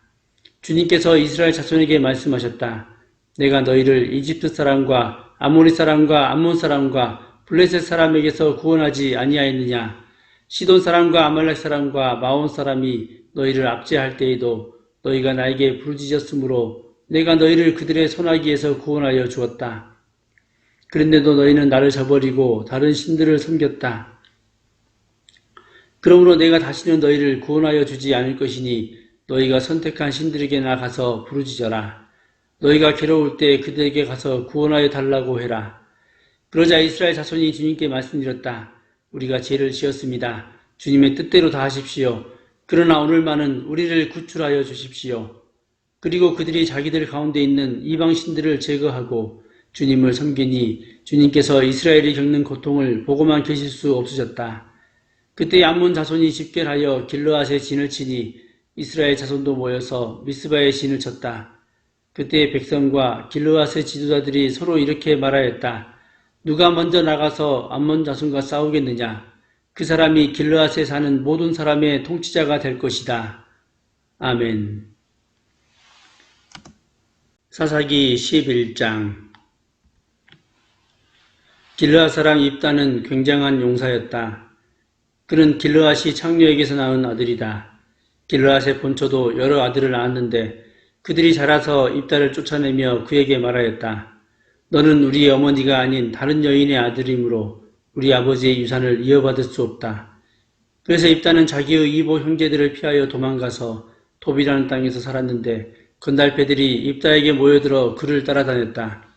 주님께서 이스라엘 자손에게 말씀하셨다. 내가 너희를 이집트 사람과 아모리 사람과 암몬 사람과 블레셋 사람에게서 구원하지 아니하였느냐. 시돈 사람과 아말렉 사람과 마온 사람이 너희를 압제할 때에도 너희가 나에게 부르짖었으므로 내가 너희를 그들의 손아귀에서 구원하여 주었다. 그런데도 너희는 나를 저버리고 다른 신들을 섬겼다. 그러므로 내가 다시는 너희를 구원하여 주지 않을 것이니 너희가 선택한 신들에게 나가서 부르짖어라. 너희가 괴로울 때 그들에게 가서 구원하여 달라고 해라. 그러자 이스라엘 자손이 주님께 말씀드렸다. 우리가 죄를 지었습니다. 주님의 뜻대로 다 하십시오. 그러나 오늘만은 우리를 구출하여 주십시오. 그리고 그들이 자기들 가운데 있는 이방 신들을 제거하고 주님을 섬기니 주님께서 이스라엘이 겪는 고통을 보고만 계실 수 없으셨다. 그때 암몬 자손이 집결하여 길르앗에 진을 치니 이스라엘 자손도 모여서 미스바에 진을 쳤다. 그때 백성과 길르앗의 지도자들이 서로 이렇게 말하였다. 누가 먼저 나가서 암몬 자손과 싸우겠느냐? 그 사람이 길르앗에 사는 모든 사람의 통치자가 될 것이다. 아멘. 사사기 11장. 길르앗 사람 입다는 굉장한 용사였다. 그는 길르앗이 창녀에게서 낳은 아들이다. 길르앗의 본처도 여러 아들을 낳았는데 그들이 자라서 입다를 쫓아내며 그에게 말하였다. 너는 우리 어머니가 아닌 다른 여인의 아들이므로 우리 아버지의 유산을 이어받을 수 없다. 그래서 입다는 자기의 이보 형제들을 피하여 도망가서 톱이라는 땅에서 살았는데 건달패들이 입다에게 모여들어 그를 따라다녔다.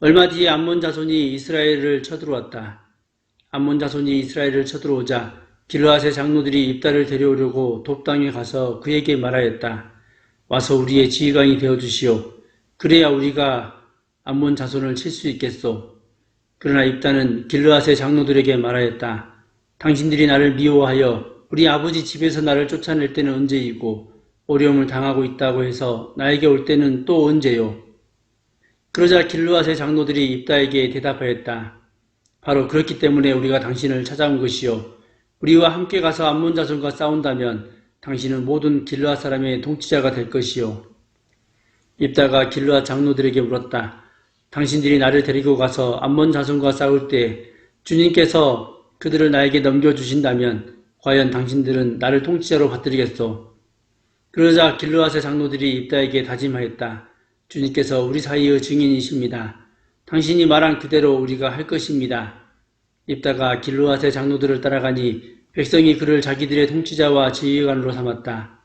얼마 뒤에 암몬 자손이 이스라엘을 쳐들어왔다. 암몬 자손이 이스라엘을 쳐들어오자 길르앗의 장로들이 입다를 데려오려고 톱 땅에 가서 그에게 말하였다. 와서 우리의 지휘관이 되어주시오. 그래야 우리가 암몬 자손을 칠 수 있겠소. 그러나 입다는 길르앗의 장로들에게 말하였다. 당신들이 나를 미워하여 우리 아버지 집에서 나를 쫓아낼 때는 언제이고 어려움을 당하고 있다고 해서 나에게 올 때는 또 언제요? 그러자 길르앗의 장로들이 입다에게 대답하였다. 바로 그렇기 때문에 우리가 당신을 찾아온 것이요. 우리와 함께 가서 암몬 자손과 싸운다면 당신은 모든 길르앗 사람의 통치자가 될 것이요. 입다가 길르앗 장로들에게 물었다. 당신들이 나를 데리고 가서 암몬 자손과 싸울 때 주님께서 그들을 나에게 넘겨주신다면 과연 당신들은 나를 통치자로 받들이겠소? 그러자 길르앗의 장로들이 입다에게 다짐하였다. 주님께서 우리 사이의 증인이십니다. 당신이 말한 그대로 우리가 할 것입니다. 입다가 길르앗의 장로들을 따라가니 백성이 그를 자기들의 통치자와 지휘관으로 삼았다.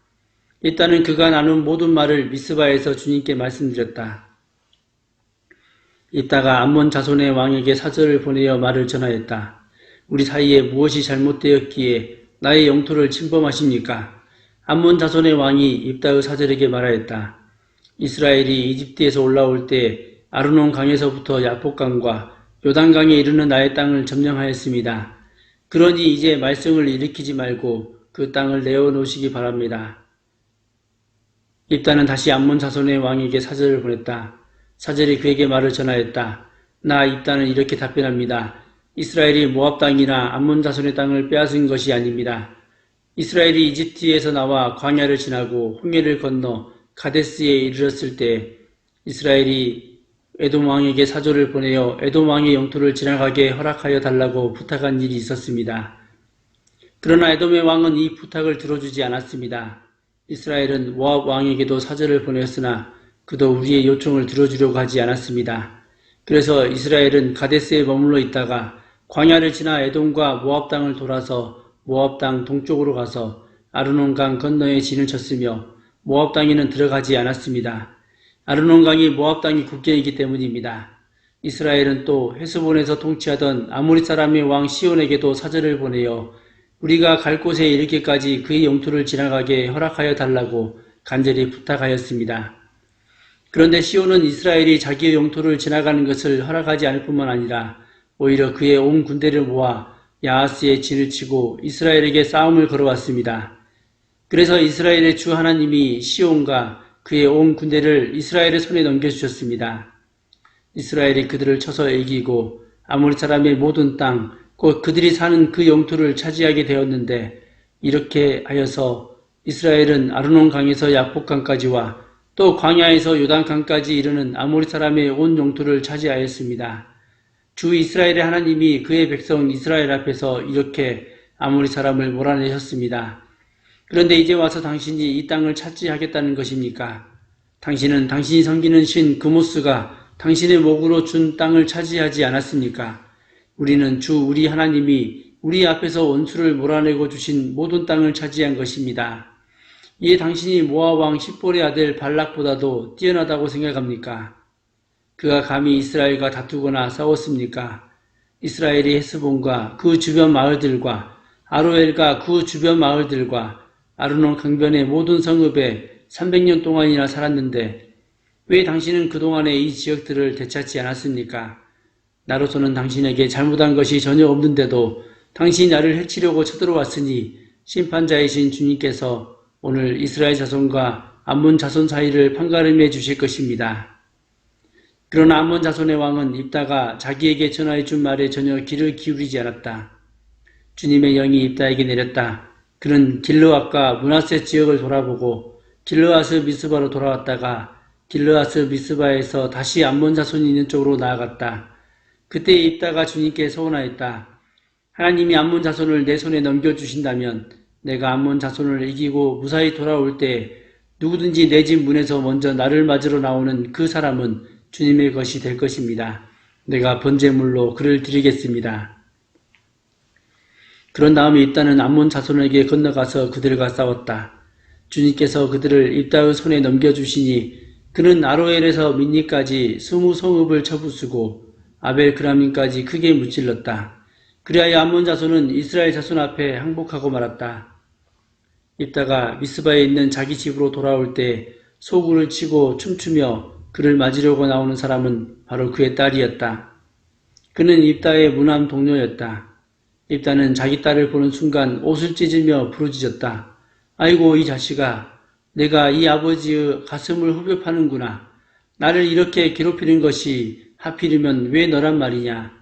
입다는 그가 나눈 모든 말을 미스바에서 주님께 말씀드렸다. 입다가 암몬 자손의 왕에게 사절을 보내어 말을 전하였다. 우리 사이에 무엇이 잘못되었기에 나의 영토를 침범하십니까? 암몬 자손의 왕이 입다의 사절에게 말하였다. 이스라엘이 이집트에서 올라올 때 아르논 강에서부터 야복강과 요단강에 이르는 나의 땅을 점령하였습니다. 그러니 이제 말썽을 일으키지 말고 그 땅을 내어놓으시기 바랍니다. 입다는 다시 암몬 자손의 왕에게 사절을 보냈다. 사절이 그에게 말을 전하였다. 나 입다는 이렇게 답변합니다. 이스라엘이 모압 땅이나 암몬 자손의 땅을 빼앗은 것이 아닙니다. 이스라엘이 이집트에서 나와 광야를 지나고 홍해를 건너 가데스에 이르렀을 때 이스라엘이 에돔 왕에게 사절을 보내어 에돔 왕의 영토를 지나가게 허락하여 달라고 부탁한 일이 있었습니다. 그러나 에돔의 왕은 이 부탁을 들어주지 않았습니다. 이스라엘은 모압 왕에게도 사절을 보냈으나 그도 우리의 요청을 들어주려고 하지 않았습니다. 그래서 이스라엘은 가데스에 머물러 있다가 광야를 지나 에돔과 모압 땅을 돌아서 모압 땅 동쪽으로 가서 아르논강 건너에 진을 쳤으며 모압 땅에는 들어가지 않았습니다. 아르논강이 모압 땅의 국경이기 때문입니다. 이스라엘은 또 헤스본에서 통치하던 아모리 사람의 왕 시온에게도 사절을 보내어 우리가 갈 곳에 이르기까지 그의 영토를 지나가게 허락하여 달라고 간절히 부탁하였습니다. 그런데 시온은 이스라엘이 자기의 영토를 지나가는 것을 허락하지 않을 뿐만 아니라 오히려 그의 온 군대를 모아 야하스의 진을 치고 이스라엘에게 싸움을 걸어왔습니다. 그래서 이스라엘의 주 하나님이 시온과 그의 온 군대를 이스라엘의 손에 넘겨주셨습니다. 이스라엘이 그들을 쳐서 이기고 아모리 사람의 모든 땅, 곧 그들이 사는 그 영토를 차지하게 되었는데, 이렇게 하여서 이스라엘은 아르논 강에서 야복강까지와 또 광야에서 요단강까지 이르는 아모리 사람의 온 영토를 차지하였습니다. 주 이스라엘의 하나님이 그의 백성 이스라엘 앞에서 이렇게 아모리 사람을 몰아내셨습니다. 그런데 이제 와서 당신이 이 땅을 차지하겠다는 것입니까? 당신은 당신이 섬기는 신 그모스가 당신의 목으로 준 땅을 차지하지 않았습니까? 우리는 주 우리 하나님이 우리 앞에서 원수를 몰아내고 주신 모든 땅을 차지한 것입니다. 이에 당신이 모압 왕 십볼의 아들 발락보다도 뛰어나다고 생각합니까? 그가 감히 이스라엘과 다투거나 싸웠습니까? 이스라엘이 헤스본과 그 주변 마을들과 아로엘과 그 주변 마을들과 아르논 강변의 모든 성읍에 300년 동안이나 살았는데 왜 당신은 그동안에 이 지역들을 되찾지 않았습니까? 나로서는 당신에게 잘못한 것이 전혀 없는데도 당신이 나를 해치려고 쳐들어왔으니 심판자이신 주님께서 오늘 이스라엘 자손과 암몬 자손 사이를 판가름해 주실 것입니다. 그러나 암몬 자손의 왕은 입다가 자기에게 전하여 준 말에 전혀 귀를 기울이지 않았다. 주님의 영이 입다에게 내렸다. 그는 길르앗과 므낫세 지역을 돌아보고 길르앗의 미스바로 돌아왔다가 길르앗의 미스바에서 다시 암몬 자손이 있는 쪽으로 나아갔다. 그때 입다가 주님께 서원하였다. 하나님이 암몬 자손을 내 손에 넘겨주신다면 내가 암몬 자손을 이기고 무사히 돌아올 때 누구든지 내 집 문에서 먼저 나를 맞으러 나오는 그 사람은 주님의 것이 될 것입니다. 내가 번제물로 그를 드리겠습니다. 그런 다음에 입다는 암몬 자손에게 건너가서 그들과 싸웠다. 주님께서 그들을 입다의 손에 넘겨주시니 그는 아로엘에서 민니까지 20성읍을 쳐부수고 아벨그라민까지 크게 무찔렀다. 그리하여 암몬 자손은 이스라엘 자손 앞에 항복하고 말았다. 입다가 미스바에 있는 자기 집으로 돌아올 때 소굴을 치고 춤추며 그를 맞으려고 나오는 사람은 바로 그의 딸이었다. 그는 입다의 무남 동료였다. 입다는 자기 딸을 보는 순간 옷을 찢으며 부르짖었다. 아이고 이 자식아, 내가 이 아버지의 가슴을 후벼 파는구나. 나를 이렇게 괴롭히는 것이 하필이면 왜 너란 말이냐.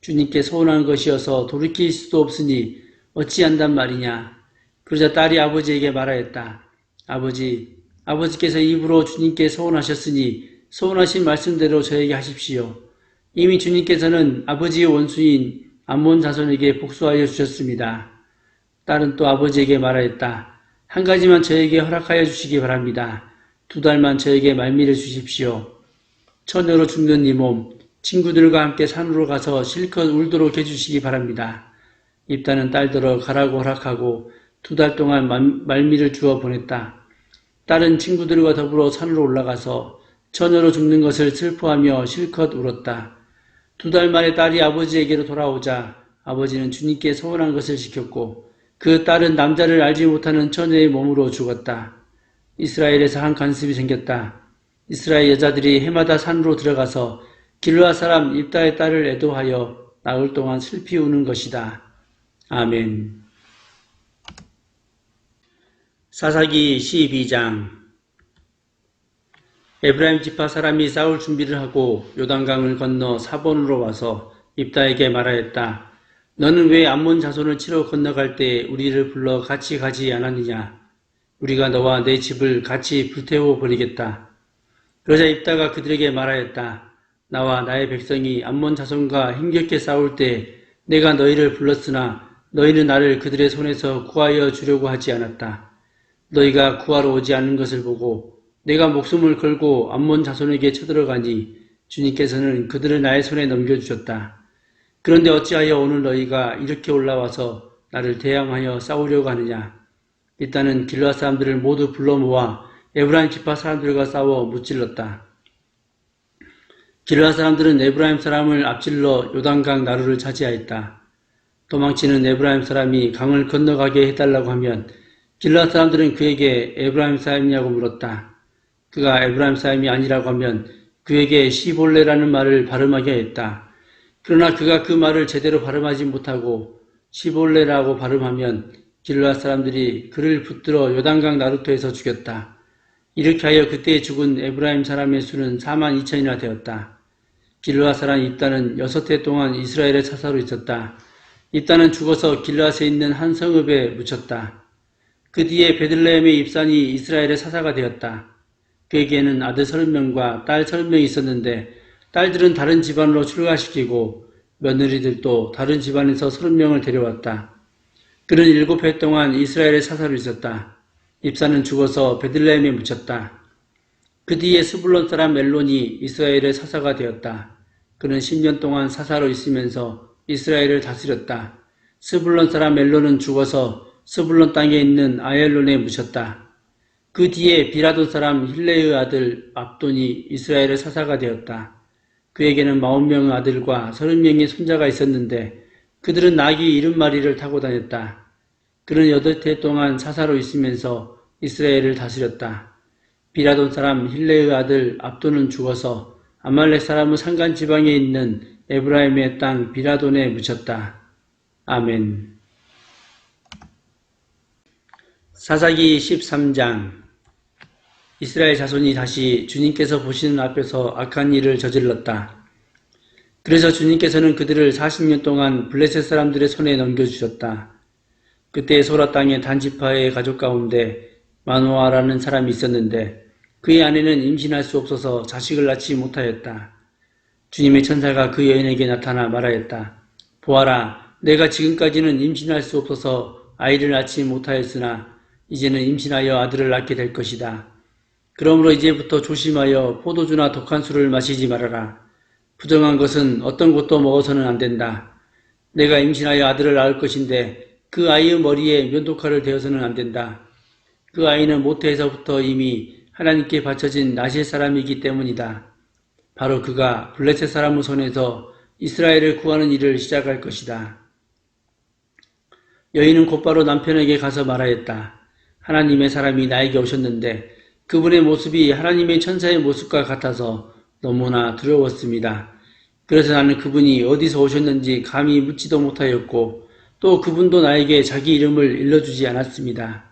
주님께 서운한 것이어서 돌이킬 수도 없으니 어찌한단 말이냐. 그러자 딸이 아버지에게 말하였다. 아버지께서 입으로 주님께 서운하셨으니 서운하신 말씀대로 저에게 하십시오. 이미 주님께서는 아버지의 원수인 암몬 자손에게 복수하여 주셨습니다. 딸은 또 아버지에게 말하였다. 한 가지만 저에게 허락하여 주시기 바랍니다. 2달만 저에게 말미를 주십시오. 처녀로 죽는 이 몸, 친구들과 함께 산으로 가서 실컷 울도록 해주시기 바랍니다. 입다는 딸들어 가라고 허락하고 2달 동안 말미를 주어 보냈다. 딸은 친구들과 더불어 산으로 올라가서 처녀로 죽는 것을 슬퍼하며 실컷 울었다. 2달 만에 딸이 아버지에게로 돌아오자 아버지는 주님께 서운한 것을 지켰고 그 딸은 남자를 알지 못하는 처녀의 몸으로 죽었다. 이스라엘에서 한 간습이 생겼다. 이스라엘 여자들이 해마다 산으로 들어가서 길르앗 사람 입다의 딸을 애도하여 나흘 동안 슬피 우는 것이다. 아멘. 사사기 12장. 에브라임 지파 사람이 싸울 준비를 하고 요단강을 건너 사본으로 와서 입다에게 말하였다. 너는 왜 암몬 자손을 치러 건너갈 때 우리를 불러 같이 가지 않았느냐? 우리가 너와 내 집을 같이 불태워 버리겠다. 그러자 입다가 그들에게 말하였다. 나와 나의 백성이 암몬 자손과 힘겹게 싸울 때 내가 너희를 불렀으나 너희는 나를 그들의 손에서 구하여 주려고 하지 않았다. 너희가 구하러 오지 않는 것을 보고 내가 목숨을 걸고 암몬 자손에게 쳐들어가니 주님께서는 그들을 나의 손에 넘겨주셨다. 그런데 어찌하여 오늘 너희가 이렇게 올라와서 나를 대항하여 싸우려고 하느냐? 일단은 길르앗 사람들을 모두 불러 모아 에브라임 지파 사람들과 싸워 무찔렀다. 길르앗 사람들은 에브라임 사람을 앞질러 요단강 나루를 차지하였다. 도망치는 에브라임 사람이 강을 건너가게 해달라고 하면 길르앗 사람들은 그에게 에브라임 사람이냐고 물었다. 그가 에브라임 사람이 아니라고 하면 그에게 시볼레라는 말을 발음하게 했다. 그러나 그가 그 말을 제대로 발음하지 못하고 시볼레라고 발음하면 길르앗 사람들이 그를 붙들어 요단강 나루터에서 죽였다. 이렇게 하여 그때 죽은 에브라임 사람의 수는 42,000이나 되었다. 길르앗 사람 입다는 6해 동안 이스라엘의 사사로 있었다. 입다는 죽어서 길르앗에 있는 한 성읍에 묻혔다. 그 뒤에 베들레헴의 입산이 이스라엘의 사사가 되었다. 그에게는 아들 30명과 딸 30명이 있었는데 딸들은 다른 집안으로 출가시키고 며느리들도 다른 집안에서 30명을 데려왔다. 그는 7해 동안 이스라엘의 사사로 있었다. 입사는 죽어서 베들레헴에 묻혔다. 그 뒤에 스불론 사람 엘론이 이스라엘의 사사가 되었다. 그는 10년 동안 사사로 있으면서 이스라엘을 다스렸다. 스불론 사람 엘론은 죽어서 스불론 땅에 있는 아엘론에 묻혔다. 그 뒤에 비라돈 사람 힐레의 아들 압돈이 이스라엘의 사사가 되었다. 그에게는 40명의 아들과 30명의 손자가 있었는데 그들은 나귀 70마리를 타고 다녔다. 그는 8해 동안 사사로 있으면서 이스라엘을 다스렸다. 비라돈 사람 힐레의 아들 압돈은 죽어서 아말렉 사람의 산간 지방에 있는 에브라임의 땅 비라돈에 묻혔다. 아멘. 사사기 13장. 이스라엘 자손이 다시 주님께서 보시는 앞에서 악한 일을 저질렀다. 그래서 주님께서는 그들을 40년 동안 블레셋 사람들의 손에 넘겨주셨다. 그때 소라 땅의 단지파의 가족 가운데 마노아라는 사람이 있었는데 그의 아내는 임신할 수 없어서 자식을 낳지 못하였다. 주님의 천사가 그 여인에게 나타나 말하였다. 보아라, 내가 지금까지는 임신할 수 없어서 아이를 낳지 못하였으나 이제는 임신하여 아들을 낳게 될 것이다. 그러므로 이제부터 조심하여 포도주나 독한 술을 마시지 말아라. 부정한 것은 어떤 것도 먹어서는 안 된다. 내가 임신하여 아들을 낳을 것인데 그 아이의 머리에 면도칼을 대어서는 안 된다. 그 아이는 모태에서부터 이미 하나님께 바쳐진 나실 사람이기 때문이다. 바로 그가 블레셋 사람의 손에서 이스라엘을 구하는 일을 시작할 것이다. 여인은 곧바로 남편에게 가서 말하였다. 하나님의 사람이 나에게 오셨는데 그분의 모습이 하나님의 천사의 모습과 같아서 너무나 두려웠습니다. 그래서 나는 그분이 어디서 오셨는지 감히 묻지도 못하였고 또 그분도 나에게 자기 이름을 일러주지 않았습니다.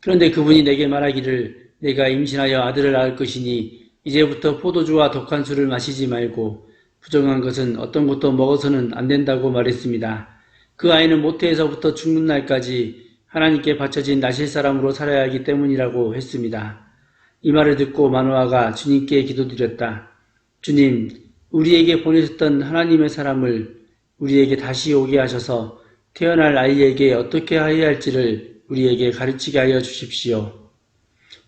그런데 그분이 내게 말하기를 내가 임신하여 아들을 낳을 것이니 이제부터 포도주와 독한 술을 마시지 말고 부정한 것은 어떤 것도 먹어서는 안 된다고 말했습니다. 그 아이는 모태에서부터 죽는 날까지 하나님께 바쳐진 나실 사람으로 살아야 하기 때문이라고 했습니다. 이 말을 듣고 마노아가 주님께 기도드렸다. 주님, 우리에게 보내셨던 하나님의 사람을 우리에게 다시 오게 하셔서 태어날 아이에게 어떻게 하여야 할지를 우리에게 가르치게 하여 주십시오.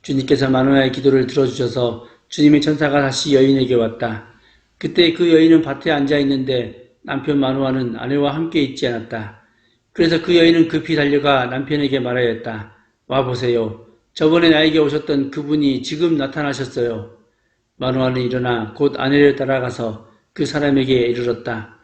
주님께서 마노아의 기도를 들어주셔서 주님의 천사가 다시 여인에게 왔다. 그때 그 여인은 밭에 앉아 있는데 남편 마노아는 아내와 함께 있지 않았다. 그래서 그 여인은 급히 달려가 남편에게 말하였다. 와보세요. 저번에 나에게 오셨던 그분이 지금 나타나셨어요. 마노아는 일어나 곧 아내를 따라가서 그 사람에게 이르렀다.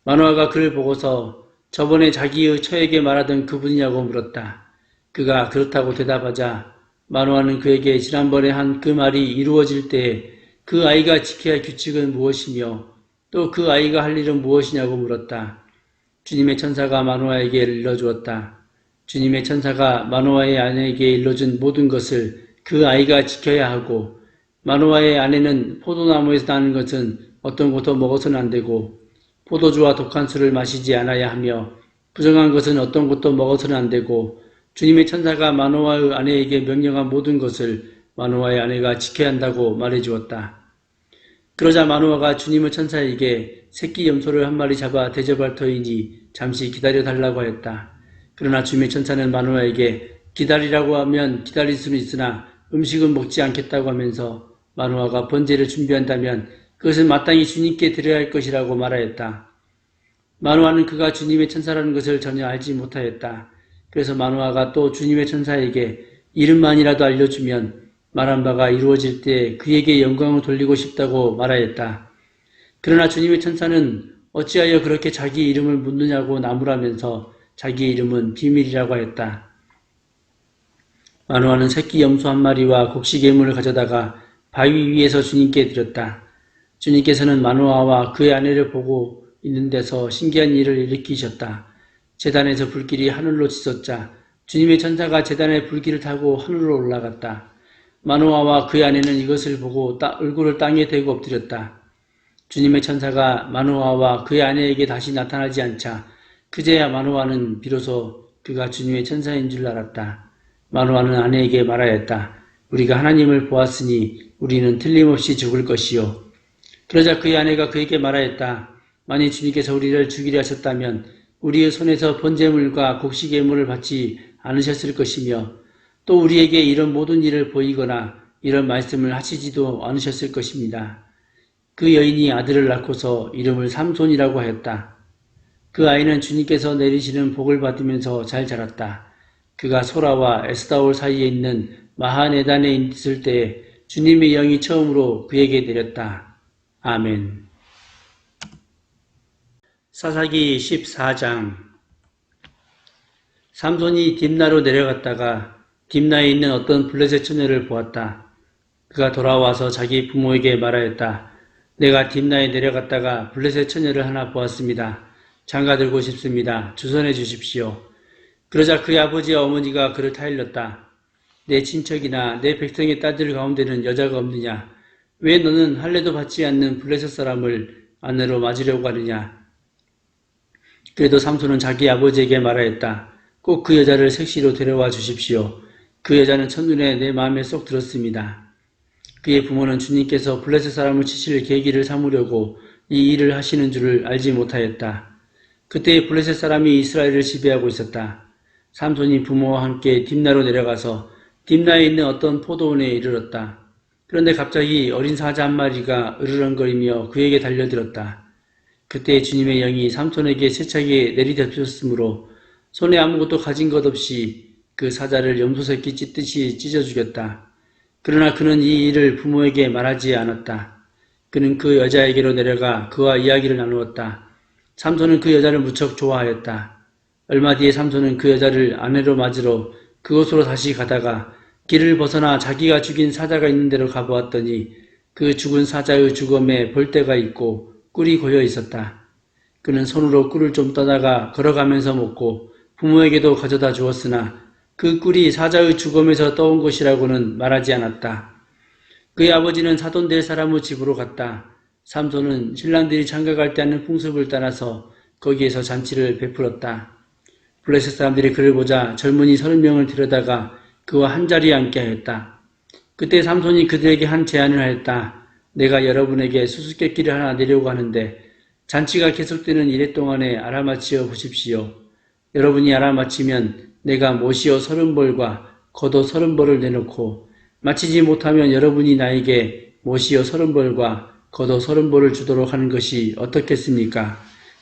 마노아가 그를 보고서 저번에 자기의 처에게 말하던 그분이냐고 물었다. 그가 그렇다고 대답하자 마노아는 그에게 지난번에 한 그 말이 이루어질 때에 그 아이가 지켜야 할 규칙은 무엇이며 또 그 아이가 할 일은 무엇이냐고 물었다. 주님의 천사가 마노아에게 일러주었다. 주님의 천사가 마노아의 아내에게 일러준 모든 것을 그 아이가 지켜야 하고 마노아의 아내는 포도나무에서 나는 것은 어떤 것도 먹어서는 안 되고 포도주와 독한 술을 마시지 않아야 하며 부정한 것은 어떤 것도 먹어서는 안 되고 주님의 천사가 마노아의 아내에게 명령한 모든 것을 마노아의 아내가 지켜야 한다고 말해주었다. 그러자 마노아가 주님의 천사에게 새끼 염소를 한 마리 잡아 대접할 터이니 잠시 기다려달라고 하였다. 그러나 주님의 천사는 마노아에게 기다리라고 하면 기다릴 수는 있으나 음식은 먹지 않겠다고 하면서 마노아가 번제를 준비한다면 그것은 마땅히 주님께 드려야 할 것이라고 말하였다. 마노아는 그가 주님의 천사라는 것을 전혀 알지 못하였다. 그래서 마노아가 또 주님의 천사에게 이름만이라도 알려주면 말한 바가 이루어질 때 그에게 영광을 돌리고 싶다고 말하였다. 그러나 주님의 천사는 어찌하여 그렇게 자기 이름을 묻느냐고 나무라면서 자기 이름은 비밀이라고 하였다. 마노아는 새끼 염소 한 마리와 곡식예물을 가져다가 바위 위에서 주님께 드렸다. 주님께서는 마노아와 그의 아내를 보고 있는 데서 신기한 일을 일으키셨다. 제단에서 불길이 하늘로 치솟자 주님의 천사가 제단의 불길을 타고 하늘로 올라갔다. 마노아와 그의 아내는 이것을 보고 얼굴을 땅에 대고 엎드렸다. 주님의 천사가 마노아와 그의 아내에게 다시 나타나지 않자 그제야 마노아는 비로소 그가 주님의 천사인 줄 알았다. 마노아는 아내에게 말하였다. 우리가 하나님을 보았으니 우리는 틀림없이 죽을 것이요. 그러자 그의 아내가 그에게 말하였다. 만일 주님께서 우리를 죽이려 하셨다면 우리의 손에서 번제물과 곡식예물을 받지 않으셨을 것이며 또 우리에게 이런 모든 일을 보이거나 이런 말씀을 하시지도 않으셨을 것입니다. 그 여인이 아들을 낳고서 이름을 삼손이라고 하였다. 그 아이는 주님께서 내리시는 복을 받으면서 잘 자랐다. 그가 소라와 에스다올 사이에 있는 마하네단에 있을 때 주님의 영이 처음으로 그에게 내렸다. 아멘. 사사기 14장. 삼손이 딥나로 내려갔다가 딥나에 있는 어떤 블레셋 처녀를 보았다. 그가 돌아와서 자기 부모에게 말하였다. 내가 딥나에 내려갔다가 블레셋 처녀를 하나 보았습니다. 장가들고 싶습니다. 주선해 주십시오. 그러자 그의 아버지와 어머니가 그를 타일렀다. 내 친척이나 내 백성의 딸들 가운데는 여자가 없느냐? 왜 너는 할례도 받지 않는 블레셋 사람을 아내로 맞으려고 하느냐? 그래도 삼손은 자기 아버지에게 말하였다. 꼭 그 여자를 색시로 데려와 주십시오. 그 여자는 첫눈에 내 마음에 쏙 들었습니다. 그의 부모는 주님께서 블레셋 사람을 치실 계기를 삼으려고 이 일을 하시는 줄을 알지 못하였다. 그때 블레셋 사람이 이스라엘을 지배하고 있었다. 삼손이 부모와 함께 딥나로 내려가서 딥나에 있는 어떤 포도원에 이르렀다. 그런데 갑자기 어린 사자 한 마리가 으르렁거리며 그에게 달려들었다. 그때 주님의 영이 삼손에게 세차게 내리덮으셨으므로 손에 아무것도 가진 것 없이 그 사자를 염소새끼 찢듯이 찢어 죽였다. 그러나 그는 이 일을 부모에게 말하지 않았다. 그는 그 여자에게로 내려가 그와 이야기를 나누었다. 삼손은 그 여자를 무척 좋아하였다. 얼마 뒤에 삼손은 그 여자를 아내로 맞으러 그곳으로 다시 가다가 길을 벗어나 자기가 죽인 사자가 있는 데로 가보았더니 그 죽은 사자의 주검에 벌떼가 있고 꿀이 고여 있었다. 그는 손으로 꿀을 좀 떠다가 걸어가면서 먹고 부모에게도 가져다 주었으나 그 꿀이 사자의 주검에서 떠온 것이라고는 말하지 않았다. 그의 아버지는 사돈될 사람의 집으로 갔다. 삼손은 신랑들이 장가갈 때 하는 풍습을 따라서 거기에서 잔치를 베풀었다. 블레셋 사람들이 그를 보자 젊은이 30명을 데려다가 그와 한자리에 앉게 하였다. 그때 삼손이 그들에게 한 제안을 하였다. 내가 여러분에게 수수께끼를 하나 내려고 하는데 잔치가 계속되는 이래 동안에 알아맞히어 보십시오. 여러분이 알아맞히면 내가 못이어 30벌과 겉옷 30벌을 내놓고 마치지 못하면 여러분이 나에게 못이어 30벌과 겉옷 30벌을 주도록 하는 것이 어떻겠습니까?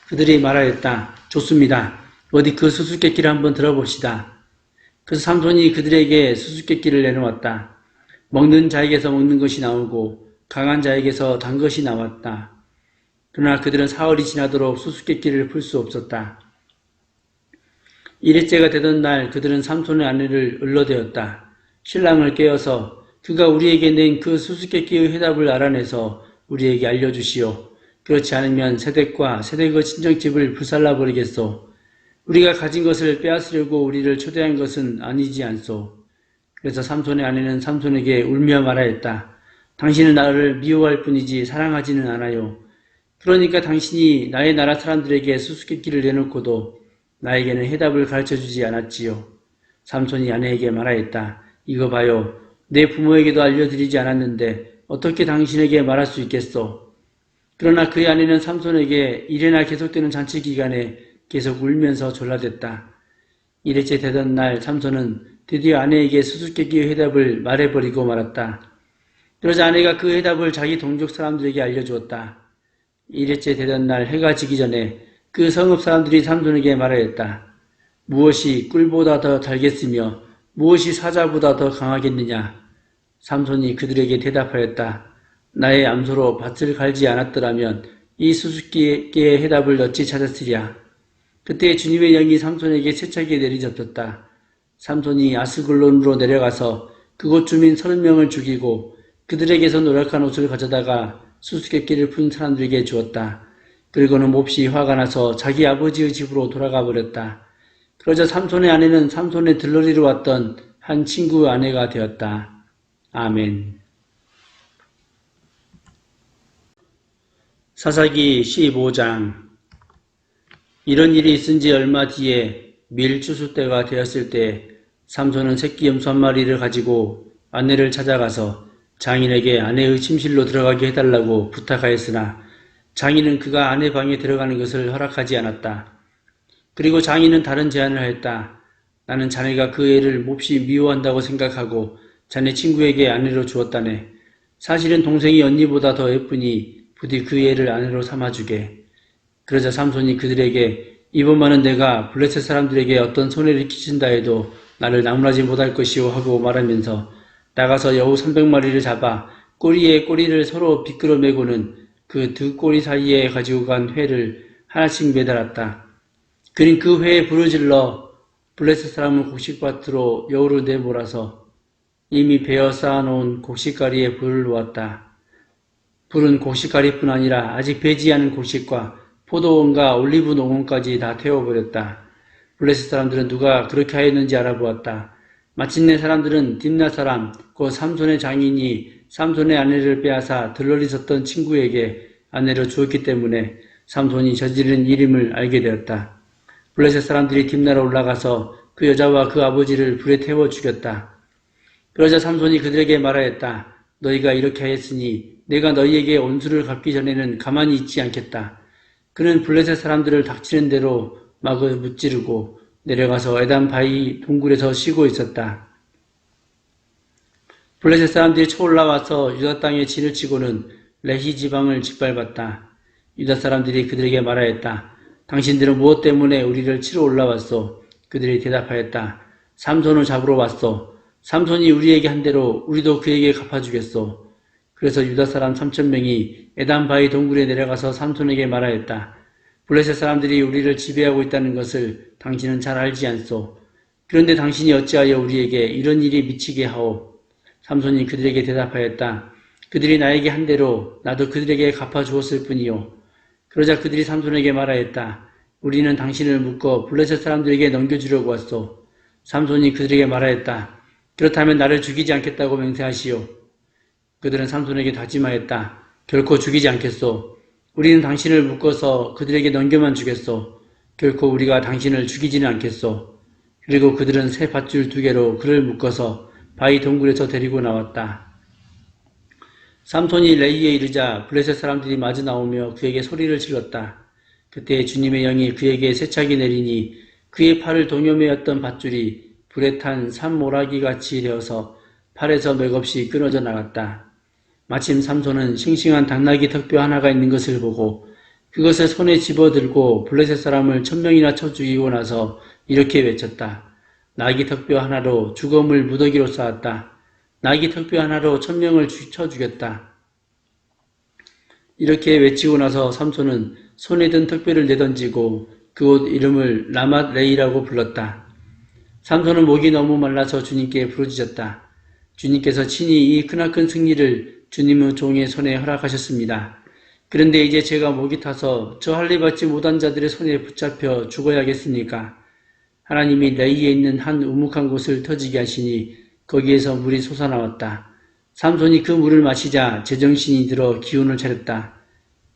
그들이 말하였다. 좋습니다. 어디 그 수수께끼를 한번 들어봅시다. 그래서 삼손이 그들에게 수수께끼를 내놓았다. 먹는 자에게서 먹는 것이 나오고 강한 자에게서 단 것이 나왔다. 그러나 그들은 사흘이 지나도록 수수께끼를 풀 수 없었다. 일일째가 되던 날 그들은 삼손의 아내를 을러대었다. 신랑을 깨어서 그가 우리에게 낸 그 수수께끼의 해답을 알아내서 우리에게 알려주시오. 그렇지 않으면 세댁과 세댁의 친정집을 불살라버리겠소. 우리가 가진 것을 빼앗으려고 우리를 초대한 것은 아니지 않소. 그래서 삼손의 아내는 삼손에게 울며 말하였다. 당신은 나를 미워할 뿐이지 사랑하지는 않아요. 그러니까 당신이 나의 나라 사람들에게 수수께끼를 내놓고도 나에게는 해답을 가르쳐주지 않았지요. 삼손이 아내에게 말하였다. 이거 봐요. 내 부모에게도 알려드리지 않았는데 어떻게 당신에게 말할 수 있겠소? 그러나 그의 아내는 삼손에게 이래나 계속되는 잔치 기간에 계속 울면서 졸라댔다. 일일째 되던 날 삼손은 드디어 아내에게 수수께끼의 해답을 말해버리고 말았다. 그러자 아내가 그 해답을 자기 동족 사람들에게 알려주었다. 일일째 되던 날 해가 지기 전에 그 성읍 사람들이 삼손에게 말하였다. 무엇이 꿀보다 더 달겠으며 무엇이 사자보다 더 강하겠느냐? 삼손이 그들에게 대답하였다. 나의 암소로 밭을 갈지 않았더라면 이 수수께끼의 해답을 어찌 찾았으랴. 그때 주님의 영이 삼손에게 세차게 내리젓었다. 삼손이 아스글론으로 내려가서 그곳 주민 30명을 죽이고 그들에게서 노력한 옷을 가져다가 수수께끼를 푼 사람들에게 주었다. 그리고는 몹시 화가 나서 자기 아버지의 집으로 돌아가 버렸다. 그러자 삼손의 아내는 삼손의 들러리로 왔던 한 친구의 아내가 되었다. 아멘. 사사기 15장. 이런 일이 있은 지 얼마 뒤에 밀 추수 때가 되었을 때 삼손은 새끼 염소 한 마리를 가지고 아내를 찾아가서 장인에게 아내의 침실로 들어가게 해달라고 부탁하였으나 장인은 그가 아내 방에 들어가는 것을 허락하지 않았다. 그리고 장인은 다른 제안을 하였다. 나는 자네가 그 애를 몹시 미워한다고 생각하고 자네 친구에게 아내로 주었다네. 사실은 동생이 언니보다 더 예쁘니 부디 그 애를 아내로 삼아주게. 그러자 삼손이 그들에게 이번만은 내가 블레셋 사람들에게 어떤 손해를 끼친다 해도 나를 나무라지 못할 것이오 하고 말하면서 나가서 여우 300마리를 잡아 꼬리에 꼬리를 서로 비끄러 매고는 그 두 꼬리 사이에 가지고 간 회를 하나씩 매달았다. 그는 그 회에 불을 질러 블레셋 사람은 곡식밭으로 여우를 내몰아서 이미 베어 쌓아놓은 곡식가리에 불을 놓았다. 불은 곡식가리뿐 아니라 아직 배지 않은 곡식과 포도원과 올리브 농원까지 다 태워버렸다. 블레셋 사람들은 누가 그렇게 하였는지 알아보았다. 마침내 사람들은 딥나 사람 곧 삼손의 장인이 삼손의 아내를 빼앗아 들러리 섰던 친구에게 아내로 주었기 때문에 삼손이 저지른 일임을 알게 되었다. 블레셋 사람들이 딥나로 올라가서 그 여자와 그 아버지를 불에 태워 죽였다. 그러자 삼손이 그들에게 말하였다. 너희가 이렇게 하였으니 내가 너희에게 온수를 갚기 전에는 가만히 있지 않겠다. 그는 블레셋 사람들을 닥치는 대로 마구 무찌르고 내려가서 에단 바위 동굴에서 쉬고 있었다. 블레셋 사람들이 쳐올라와서 유다 땅에 진을 치고는 레히 지방을 짓밟았다. 유다 사람들이 그들에게 말하였다. 당신들은 무엇 때문에 우리를 치러 올라왔소? 그들이 대답하였다. 삼손을 잡으러 왔소. 삼손이 우리에게 한 대로 우리도 그에게 갚아주겠소. 그래서 유다 사람 3,000명이 에단 바위 동굴에 내려가서 삼손에게 말하였다. 블레셋 사람들이 우리를 지배하고 있다는 것을 당신은 잘 알지 않소. 그런데 당신이 어찌하여 우리에게 이런 일이 미치게 하오? 삼손이 그들에게 대답하였다. 그들이 나에게 한 대로 나도 그들에게 갚아주었을 뿐이요. 그러자 그들이 삼손에게 말하였다. 우리는 당신을 묶어 블레셋 사람들에게 넘겨주려고 왔소. 삼손이 그들에게 말하였다. 그렇다면 나를 죽이지 않겠다고 맹세하시오. 그들은 삼손에게 다짐하였다. 결코 죽이지 않겠소. 우리는 당신을 묶어서 그들에게 넘겨만 주겠소. 결코 우리가 당신을 죽이지는 않겠소. 그리고 그들은 새 밧줄 2개로 그를 묶어서 바위 동굴에서 데리고 나왔다. 삼손이 레이에 이르자 블레셋 사람들이 마주 나오며 그에게 소리를 질렀다. 그때 주님의 영이 그에게 세차게 내리니 그의 팔을 동여매었던 밧줄이 불에 탄 산모라기같이 되어서 팔에서 맥없이 끊어져 나갔다. 마침 삼손은 싱싱한 당나귀 턱뼈 하나가 있는 것을 보고 그것을 손에 집어들고 블레셋 사람을 1,000명이나 쳐 죽이고 나서 이렇게 외쳤다. 나귀 턱뼈 하나로 죽음을 무더기로 쌓았다. 나귀 턱뼈 하나로 1,000명을 쳐 죽였다. 이렇게 외치고 나서 삼손은 손에 든 턱뼈를 내던지고 그곳 이름을 라맛 레이라고 불렀다. 삼손은 목이 너무 말라서 주님께 부르짖었다. 주님께서 친히 이 크나큰 승리를 주님의 종의 손에 허락하셨습니다. 그런데 이제 제가 목이 타서 저 할례 받지 못한 자들의 손에 붙잡혀 죽어야겠습니까? 하나님이 레이에 있는 한 우묵한 곳을 터지게 하시니 거기에서 물이 솟아나왔다. 삼손이 그 물을 마시자 제정신이 들어 기운을 차렸다.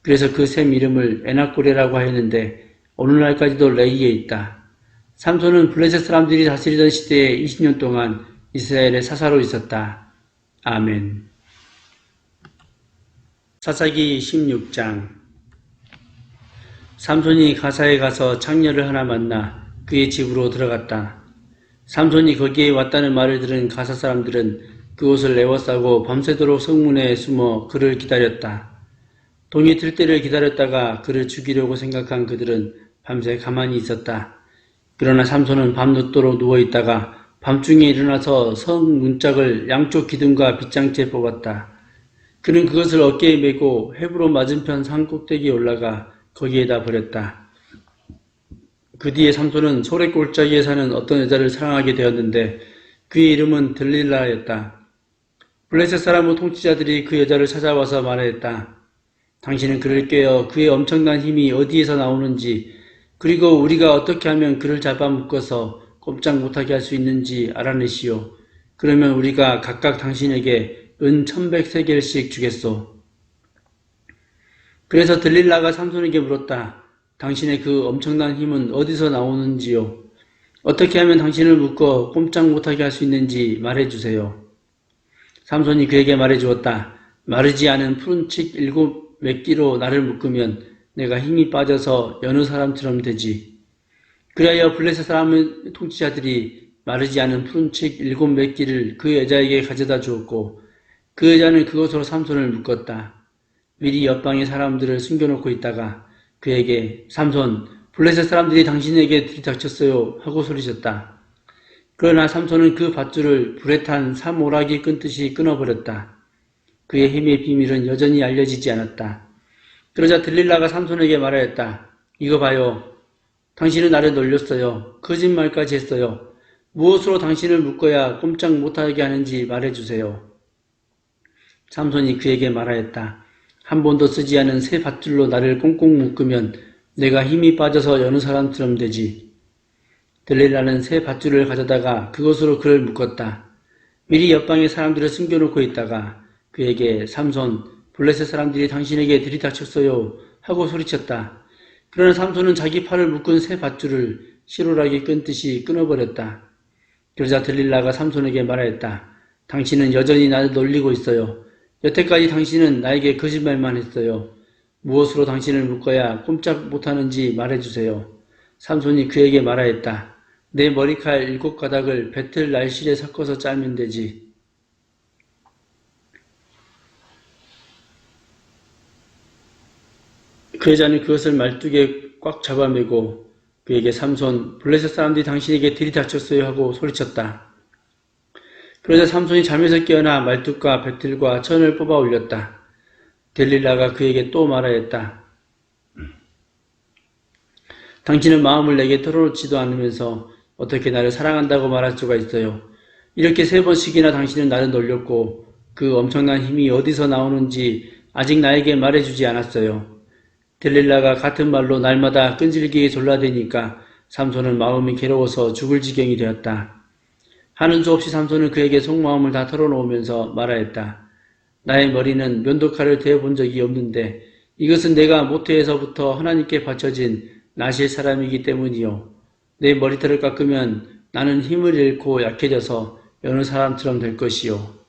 그래서 그 샘 이름을 에낙고레라고 하였는데 오늘날까지도 레이에 있다. 삼손은 블레셋 사람들이 다스리던 시대에 20년 동안 이스라엘의 사사로 있었다. 아멘. 사사기 16장. 삼손이 가사에 가서 창녀를 하나 만나 그의 집으로 들어갔다. 삼손이 거기에 왔다는 말을 들은 가사 사람들은 그곳을 에워싸고 밤새도록 성문에 숨어 그를 기다렸다. 동이 틀 때를 기다렸다가 그를 죽이려고 생각한 그들은 밤새 가만히 있었다. 그러나 삼손은 밤늦도록 누워있다가 밤중에 일어나서 성 문짝을 양쪽 기둥과 빗장째 뽑았다. 그는 그것을 어깨에 메고 헤브론 맞은편 산 꼭대기에 올라가 거기에다 버렸다. 그 뒤에 삼손은 소래 골짜기에 사는 어떤 여자를 사랑하게 되었는데 그의 이름은 들릴라였다. 블레셋 사람의 통치자들이 그 여자를 찾아와서 말하였다. 당신은 그를 꿰어 그의 엄청난 힘이 어디에서 나오는지 그리고 우리가 어떻게 하면 그를 잡아묶어서 꼼짝 못하게 할 수 있는지 알아내시오. 그러면 우리가 각각 당신에게 은 1100세겔씩 주겠소. 그래서 들릴라가 삼손에게 물었다. 당신의 그 엄청난 힘은 어디서 나오는지요? 어떻게 하면 당신을 묶어 꼼짝 못하게 할 수 있는지 말해주세요. 삼손이 그에게 말해주었다. 마르지 않은 푸른 칡 7매끼로 나를 묶으면 내가 힘이 빠져서 여느 사람처럼 되지. 그리하여 블레셋 사람의 통치자들이 마르지 않은 푸른 칡 7매끼를 그 여자에게 가져다 주었고 그 여자는 그것으로 삼손을 묶었다. 미리 옆방의 사람들을 숨겨놓고 있다가 그에게 삼손, 블레셋 사람들이 당신에게 들이닥쳤어요 하고 소리쳤다. 그러나 삼손은 그 밧줄을 불에 탄 사모라기 끊듯이 끊어버렸다. 그의 힘의 비밀은 여전히 알려지지 않았다. 그러자 들릴라가 삼손에게 말하였다. 이거 봐요. 당신은 나를 놀렸어요. 거짓말까지 했어요. 무엇으로 당신을 묶어야 꼼짝 못하게 하는지 말해주세요. 삼손이 그에게 말하였다. 한 번도 쓰지 않은 새 밧줄로 나를 꽁꽁 묶으면 내가 힘이 빠져서 여느 사람처럼 되지. 들릴라는 새 밧줄을 가져다가 그것으로 그를 묶었다. 미리 옆방의 사람들을 숨겨놓고 있다가 그에게 삼손, 블레셋 사람들이 당신에게 들이닥쳤어요 하고 소리쳤다. 그러나 삼손은 자기 팔을 묶은 새 밧줄을 시로라기 끊듯이 끊어버렸다. 그러자 들릴라가 삼손에게 말하였다. 당신은 여전히 나를 놀리고 있어요. 여태까지 당신은 나에게 거짓말만 했어요. 무엇으로 당신을 묶어야 꼼짝 못하는지 말해주세요. 삼손이 그에게 말하였다. 내 머리칼 7가닥을 배틀 날실에 섞어서 짜면 되지. 그 여자는 그것을 말뚝에 꽉 잡아매고 그에게 삼손, 블레셋 사람들이 당신에게 들이닥쳤어요 하고 소리쳤다. 그러자 삼손이 잠에서 깨어나 말뚝과 배틀과 천을 뽑아 올렸다. 들릴라가 그에게 또 말하였다. 당신은 마음을 내게 털어놓지도 않으면서 어떻게 나를 사랑한다고 말할 수가 있어요. 이렇게 3번씩이나 당신은 나를 놀렸고 그 엄청난 힘이 어디서 나오는지 아직 나에게 말해주지 않았어요. 들릴라가 같은 말로 날마다 끈질기게 졸라대니까 삼손은 마음이 괴로워서 죽을 지경이 되었다. 하는 수 없이 삼손은 그에게 속마음을 다 털어놓으면서 말하였다. 나의 머리는 면도칼을 대어본 적이 없는데 이것은 내가 모태에서부터 하나님께 바쳐진 나실 사람이기 때문이요. 내 머리털을 깎으면 나는 힘을 잃고 약해져서 여느 사람처럼 될 것이요.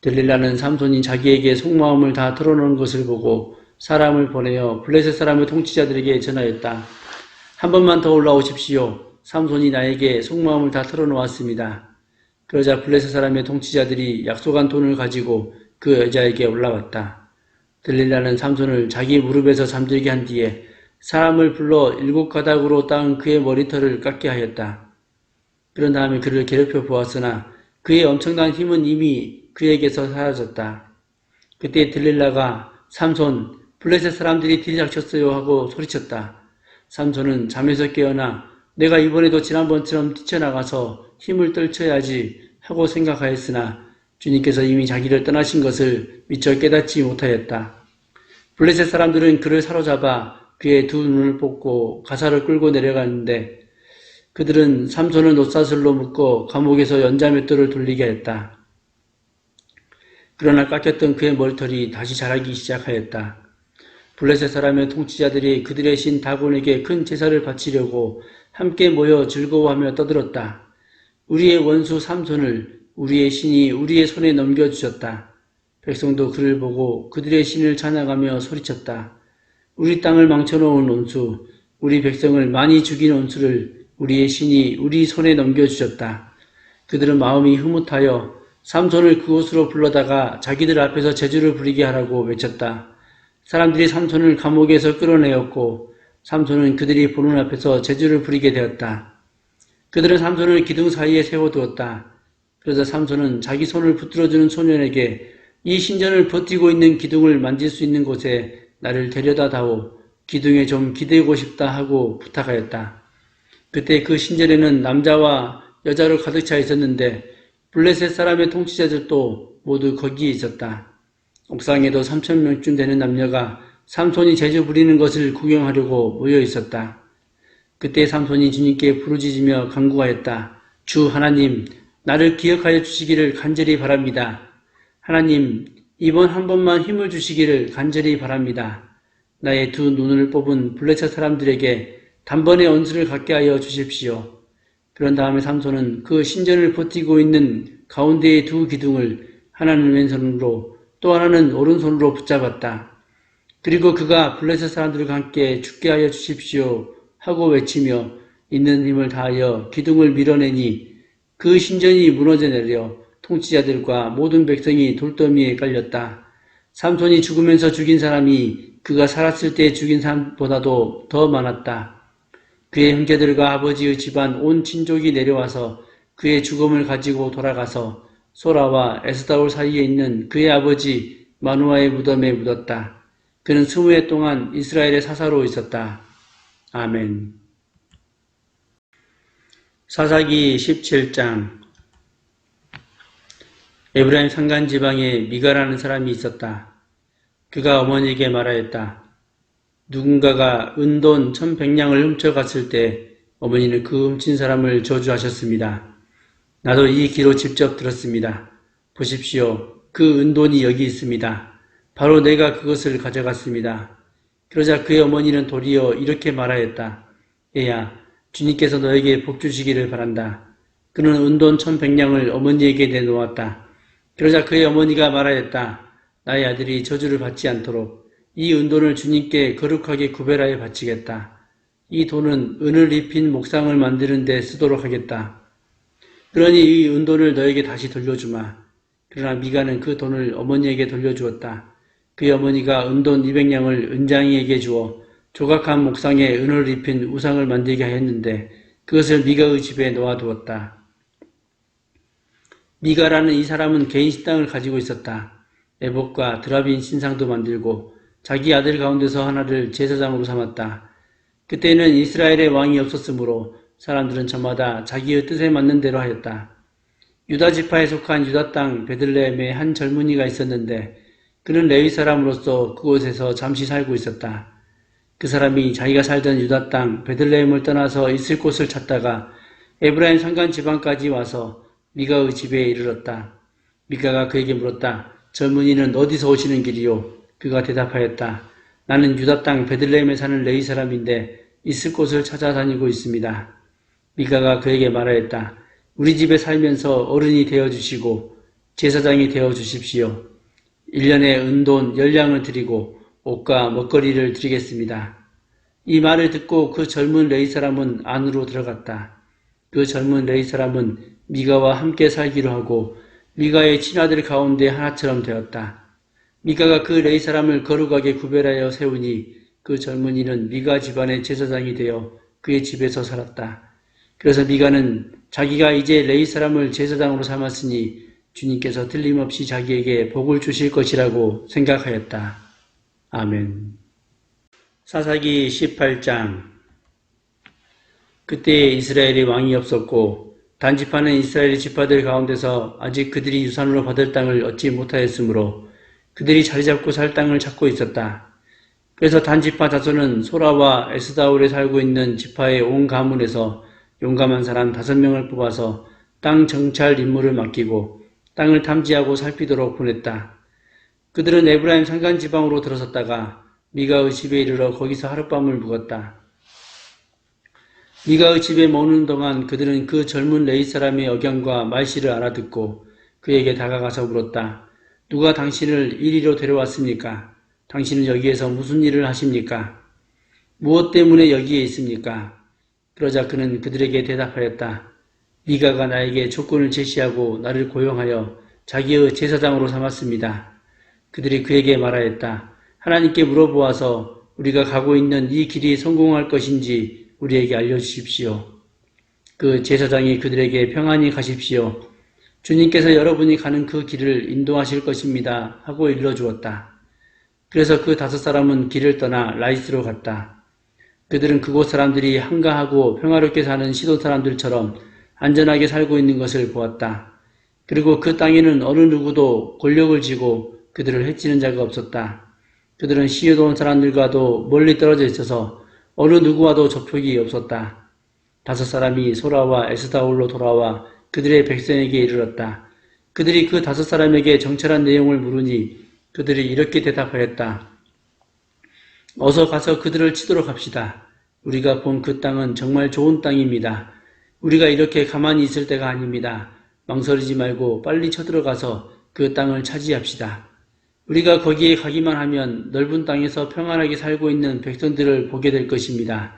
들릴라는 삼손이 자기에게 속마음을 다 털어놓은 것을 보고 사람을 보내어 블레셋 사람의 통치자들에게 전하였다. 한 번만 더 올라오십시오. 삼손이 나에게 속마음을 다 털어놓았습니다. 그러자 블레셋 사람의 통치자들이 약속한 돈을 가지고 그 여자에게 올라왔다. 들릴라는 삼손을 자기 무릎에서 잠들게 한 뒤에 사람을 불러 7가닥으로 따은 그의 머리털을 깎게 하였다. 그런 다음에 그를 괴롭혀 보았으나 그의 엄청난 힘은 이미 그에게서 사라졌다. 그때 들릴라가 삼손, 블레셋 사람들이 들이닥쳤어요 하고 소리쳤다. 삼손은 잠에서 깨어나 내가 이번에도 지난번처럼 뛰쳐나가서 힘을 떨쳐야지 하고 생각하였으나 주님께서 이미 자기를 떠나신 것을 미처 깨닫지 못하였다. 블레셋 사람들은 그를 사로잡아 그의 2눈을 뽑고 가사를 끌고 내려갔는데 그들은 삼손을 놋사슬로 묶어 감옥에서 연자맷돌을 돌리게 했다. 그러나 깎였던 그의 머리털이 다시 자라기 시작하였다. 블레셋 사람의 통치자들이 그들의 신 다곤에게 큰 제사를 바치려고 함께 모여 즐거워하며 떠들었다. 우리의 원수 삼손을 우리의 신이 우리의 손에 넘겨주셨다. 백성도 그를 보고 그들의 신을 찬양하며 소리쳤다. 우리 땅을 망쳐놓은 원수, 우리 백성을 많이 죽인 원수를 우리의 신이 우리 손에 넘겨주셨다. 그들은 마음이 흐뭇하여 삼손을 그곳으로 불러다가 자기들 앞에서 제주를 부리게 하라고 외쳤다. 사람들이 삼손을 감옥에서 끌어내었고 삼손은 그들이 보는 앞에서 제주를 부리게 되었다. 그들은 삼손을 기둥 사이에 세워두었다. 그러자 삼손은 자기 손을 붙들어주는 소년에게 이 신전을 버티고 있는 기둥을 만질 수 있는 곳에 나를 데려다 다오. 기둥에 좀 기대고 싶다 하고 부탁하였다. 그때 그 신전에는 남자와 여자로 가득 차 있었는데 블레셋 사람의 통치자들도 모두 거기에 있었다. 옥상에도 3,000명쯤 되는 남녀가 삼손이 재주 부리는 것을 구경하려고 모여 있었다. 그때 삼손이 주님께 부르짖으며 간구하였다. 주 하나님, 나를 기억하여 주시기를 간절히 바랍니다. 하나님, 이번 한 번만 힘을 주시기를 간절히 바랍니다. 나의 두 눈을 뽑은 블레셋 사람들에게 단번에 언수를 갖게 하여 주십시오. 그런 다음에 삼손은 그 신전을 버티고 있는 가운데의 두 기둥을 하나는 왼손으로 또 하나는 오른손으로 붙잡았다. 그리고 그가 블레셋 사람들과 함께 죽게 하여 주십시오 하고 외치며 있는 힘을 다하여 기둥을 밀어내니 그 신전이 무너져 내려 통치자들과 모든 백성이 돌더미에 깔렸다. 삼손이 죽으면서 죽인 사람이 그가 살았을 때 죽인 사람보다도 더 많았다. 그의 형제들과 아버지의 집안 온 친족이 내려와서 그의 죽음을 가지고 돌아가서 소라와 에스다올 사이에 있는 그의 아버지 마누아의 무덤에 묻었다. 그는 20해 동안 이스라엘의 사사로 있었다. 아멘. 사사기 17장. 에브라임 산간 지방에 미가라는 사람이 있었다. 그가 어머니에게 말하였다. 누군가가 은돈 1,100냥을 훔쳐갔을 때 어머니는 그 훔친 사람을 저주하셨습니다. 나도 이 귀로 직접 들었습니다. 보십시오. 그 은돈이 여기 있습니다. 바로 내가 그것을 가져갔습니다. 그러자 그의 어머니는 도리어 이렇게 말하였다. 얘야, 주님께서 너에게 복 주시기를 바란다. 그는 은돈 1,100냥을 어머니에게 내놓았다. 그러자 그의 어머니가 말하였다. 나의 아들이 저주를 받지 않도록 이 은돈을 주님께 거룩하게 구별하여 바치겠다. 이 돈은 은을 입힌 목상을 만드는 데 쓰도록 하겠다. 그러니 이 은돈을 너에게 다시 돌려주마. 그러나 미가는 그 돈을 어머니에게 돌려주었다. 그의 어머니가 은돈 200냥을 은장이에게 주어 조각한 목상에 은을 입힌 우상을 만들게 하였는데 그것을 미가의 집에 놓아두었다. 미가라는 이 사람은 개인 식당을 가지고 있었다. 에봇과 드라빈 신상도 만들고 자기 아들 가운데서 하나를 제사장으로 삼았다. 그때는 이스라엘의 왕이 없었으므로 사람들은 저마다 자기의 뜻에 맞는 대로 하였다. 유다 지파에 속한 유다 땅 베들레헴에 한 젊은이가 있었는데 그는 레위 사람으로서 그곳에서 잠시 살고 있었다. 그 사람이 자기가 살던 유다 땅 베들레헴을 떠나서 있을 곳을 찾다가 에브라임 산간 지방까지 와서 미가의 집에 이르렀다. 미가가 그에게 물었다. 젊은이는 어디서 오시는 길이요? 그가 대답하였다. 나는 유다 땅 베들레헴에 사는 레위 사람인데 있을 곳을 찾아다니고 있습니다. 미가가 그에게 말하였다. 우리 집에 살면서 어른이 되어주시고 제사장이 되어주십시오. 1년에 은돈 10냥을 드리고 옷과 먹거리를 드리겠습니다. 이 말을 듣고 그 젊은 레위 사람은 안으로 들어갔다. 그 젊은 레위 사람은 미가와 함께 살기로 하고 미가의 친아들 가운데 하나처럼 되었다. 미가가 그 레위 사람을 거룩하게 구별하여 세우니 그 젊은이는 미가 집안의 제사장이 되어 그의 집에서 살았다. 그래서 미가는 자기가 이제 레위 사람을 제사장으로 삼았으니 주님께서 틀림없이 자기에게 복을 주실 것이라고 생각하였다. 아멘. 사사기 18장. 그때 이스라엘의 왕이 없었고 단지파는 이스라엘의 지파들 가운데서 아직 그들이 유산으로 받을 땅을 얻지 못하였으므로 그들이 자리 잡고 살 땅을 찾고 있었다. 그래서 단지파 자손은 소라와 에스다올에 살고 있는 지파의 온 가문에서 용감한 사람 5명을 뽑아서 땅 정찰 임무를 맡기고 땅을 탐지하고 살피도록 보냈다. 그들은 에브라임 산간 지방으로 들어섰다가 미가의 집에 이르러 거기서 하룻밤을 묵었다. 미가의 집에 머무는 동안 그들은 그 젊은 레위 사람의 억양과 말씨를 알아듣고 그에게 다가가서 물었다. 누가 당신을 이리로 데려왔습니까? 당신은 여기에서 무슨 일을 하십니까? 무엇 때문에 여기에 있습니까? 그러자 그는 그들에게 대답하였다. 미가가 나에게 조건을 제시하고 나를 고용하여 자기의 제사장으로 삼았습니다. 그들이 그에게 말하였다. 하나님께 물어보아서 우리가 가고 있는 이 길이 성공할 것인지 우리에게 알려주십시오. 그 제사장이 그들에게 평안히 가십시오. 주님께서 여러분이 가는 그 길을 인도하실 것입니다. 하고 일러주었다. 그래서 그 5 사람은 길을 떠나 라이스로 갔다. 그들은 그곳 사람들이 한가하고 평화롭게 사는 시돈 사람들처럼 안전하게 살고 있는 것을 보았다. 그리고 그 땅에는 어느 누구도 권력을 쥐고 그들을 해치는 자가 없었다. 그들은 시돈 사람들과도 멀리 떨어져 있어서 어느 누구와도 접촉이 없었다. 5 사람이 소라와 에스다올로 돌아와 그들의 백성에게 이르렀다. 그들이 그 5 사람에게 정찰한 내용을 물으니 그들이 이렇게 대답하였다. 어서 가서 그들을 치도록 합시다. 우리가 본 그 땅은 정말 좋은 땅입니다. 우리가 이렇게 가만히 있을 때가 아닙니다. 망설이지 말고 빨리 쳐들어가서 그 땅을 차지합시다. 우리가 거기에 가기만 하면 넓은 땅에서 평안하게 살고 있는 백성들을 보게 될 것입니다.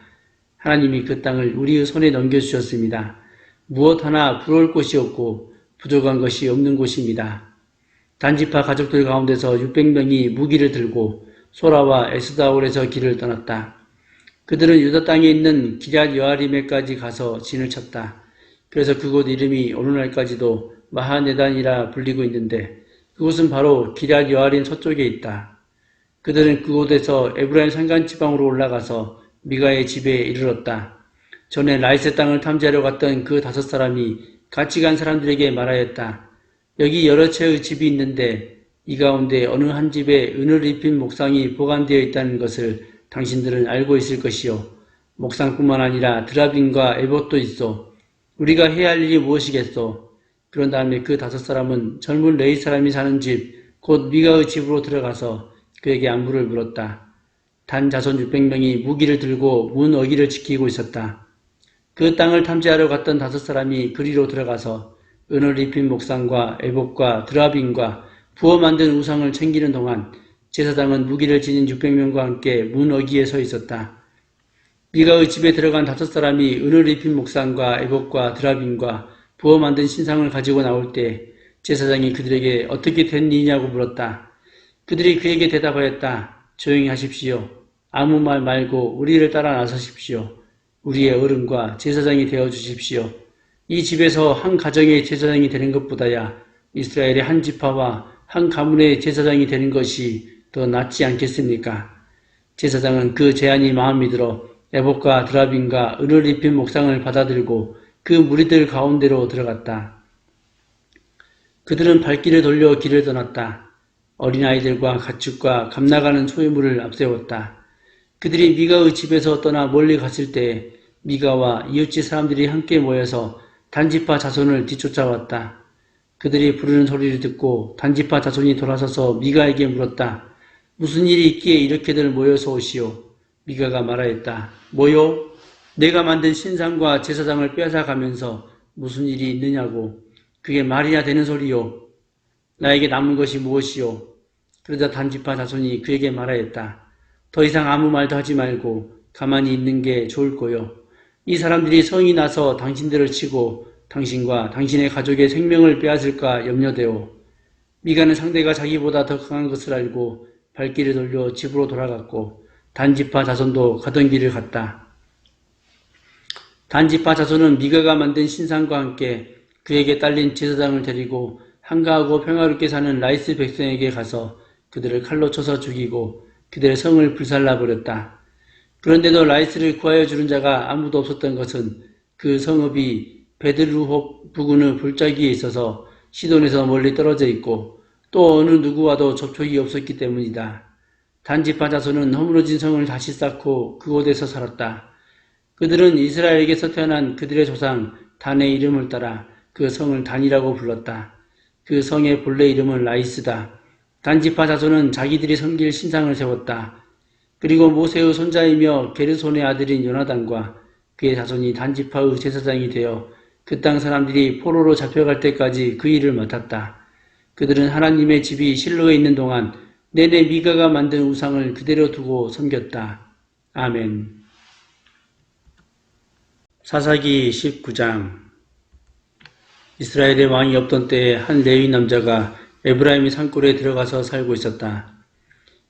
하나님이 그 땅을 우리의 손에 넘겨주셨습니다. 무엇 하나 부러울 곳이 없고 부족한 것이 없는 곳입니다. 단지파 가족들 가운데서 600명이 무기를 들고 소라와 에스다올에서 길을 떠났다. 그들은 유다 땅에 있는 기럇 여아림에까지 가서 진을 쳤다. 그래서 그곳 이름이 오늘날까지도 마하네단이라 불리고 있는데 그곳은 바로 기럇 여아림 서쪽에 있다. 그들은 그곳에서 에브라임 산간지방으로 올라가서 미가의 집에 이르렀다. 전에 라이스 땅을 탐지하러 갔던 그 5 사람이 같이 간 사람들에게 말하였다. 여기 여러 채의 집이 있는데 이 가운데 어느 한 집에 은을 입힌 목상이 보관되어 있다는 것을 당신들은 알고 있을 것이요. 목상뿐만 아니라 드라빔과 에봇도 있어. 우리가 해야 할 일이 무엇이겠소? 그런 다음에 그 5 사람은 젊은 레위 사람이 사는 집, 곧 미가의 집으로 들어가서 그에게 안부를 물었다. 단 자손 600명이 무기를 들고 문 어기를 지키고 있었다. 그 땅을 탐지하러 갔던 5 사람이 그리로 들어가서 은을 입힌 목상과 에봇과 드라빔과 부어 만든 우상을 챙기는 동안 제사장은 무기를 지닌 600명과 함께 문 어기에 서 있었다. 미가의 집에 들어간 5 사람이 은을 입힌 목상과 에봇과 드라빔과 부어 만든 신상을 가지고 나올 때 제사장이 그들에게 어떻게 된 일이냐고 물었다. 그들이 그에게 대답하였다. 조용히 하십시오. 아무 말 말고 우리를 따라 나서십시오. 우리의 어른과 제사장이 되어 주십시오. 이 집에서 한 가정의 제사장이 되는 것보다야 이스라엘의 한 지파와 한 가문의 제사장이 되는 것이 더 낫지 않겠습니까? 제사장은 그 제안이 마음에 들어 에봇과 드라빔과 은을 입힌 목상을 받아들고 그 무리들 가운데로 들어갔다. 그들은 발길을 돌려 길을 떠났다. 어린아이들과 가축과 감나가는 소유물을 앞세웠다. 그들이 미가의 집에서 떠나 멀리 갔을 때 미가와 이웃집 사람들이 함께 모여서 단지파 자손을 뒤쫓아왔다. 그들이 부르는 소리를 듣고 단지파 자손이 돌아서서 미가에게 물었다. 무슨 일이 있기에 이렇게들 모여서 오시오? 미가가 말하였다. 뭐요? 내가 만든 신상과 제사장을 빼앗아가면서 무슨 일이 있느냐고. 그게 말이나 되는 소리요. 나에게 남은 것이 무엇이요? 그러자 단지파 자손이 그에게 말하였다. 더 이상 아무 말도 하지 말고 가만히 있는 게 좋을 거요. 이 사람들이 성이 나서 당신들을 치고 당신과 당신의 가족의 생명을 빼앗을까 염려되오. 미가는 상대가 자기보다 더 강한 것을 알고 발길을 돌려 집으로 돌아갔고 단지파 자손도 가던 길을 갔다. 단지파 자손은 미가가 만든 신상과 함께 그에게 딸린 제사장을 데리고 한가하고 평화롭게 사는 라이스 백성에게 가서 그들을 칼로 쳐서 죽이고 그들의 성을 불살라버렸다. 그런데도 라이스를 구하여 주는 자가 아무도 없었던 것은 그 성읍이 베들루홉 부근의 골짜기에 있어서 시돈에서 멀리 떨어져 있고 또 어느 누구와도 접촉이 없었기 때문이다. 단지파 자손은 허물어진 성을 다시 쌓고 그곳에서 살았다. 그들은 이스라엘에게서 태어난 그들의 조상 단의 이름을 따라 그 성을 단이라고 불렀다. 그 성의 본래 이름은 라이스다. 단지파 자손은 자기들이 섬길 신상을 세웠다. 그리고 모세의 손자이며 게르손의 아들인 요나단과 그의 자손이 단지파의 제사장이 되어 그 땅 사람들이 포로로 잡혀갈 때까지 그 일을 맡았다. 그들은 하나님의 집이 실로에 있는 동안 내내 미가가 만든 우상을 그대로 두고 섬겼다. 아멘. 사사기 19장. 이스라엘의 왕이 없던 때에 한 레위 남자가 에브라임의 산골에 들어가서 살고 있었다.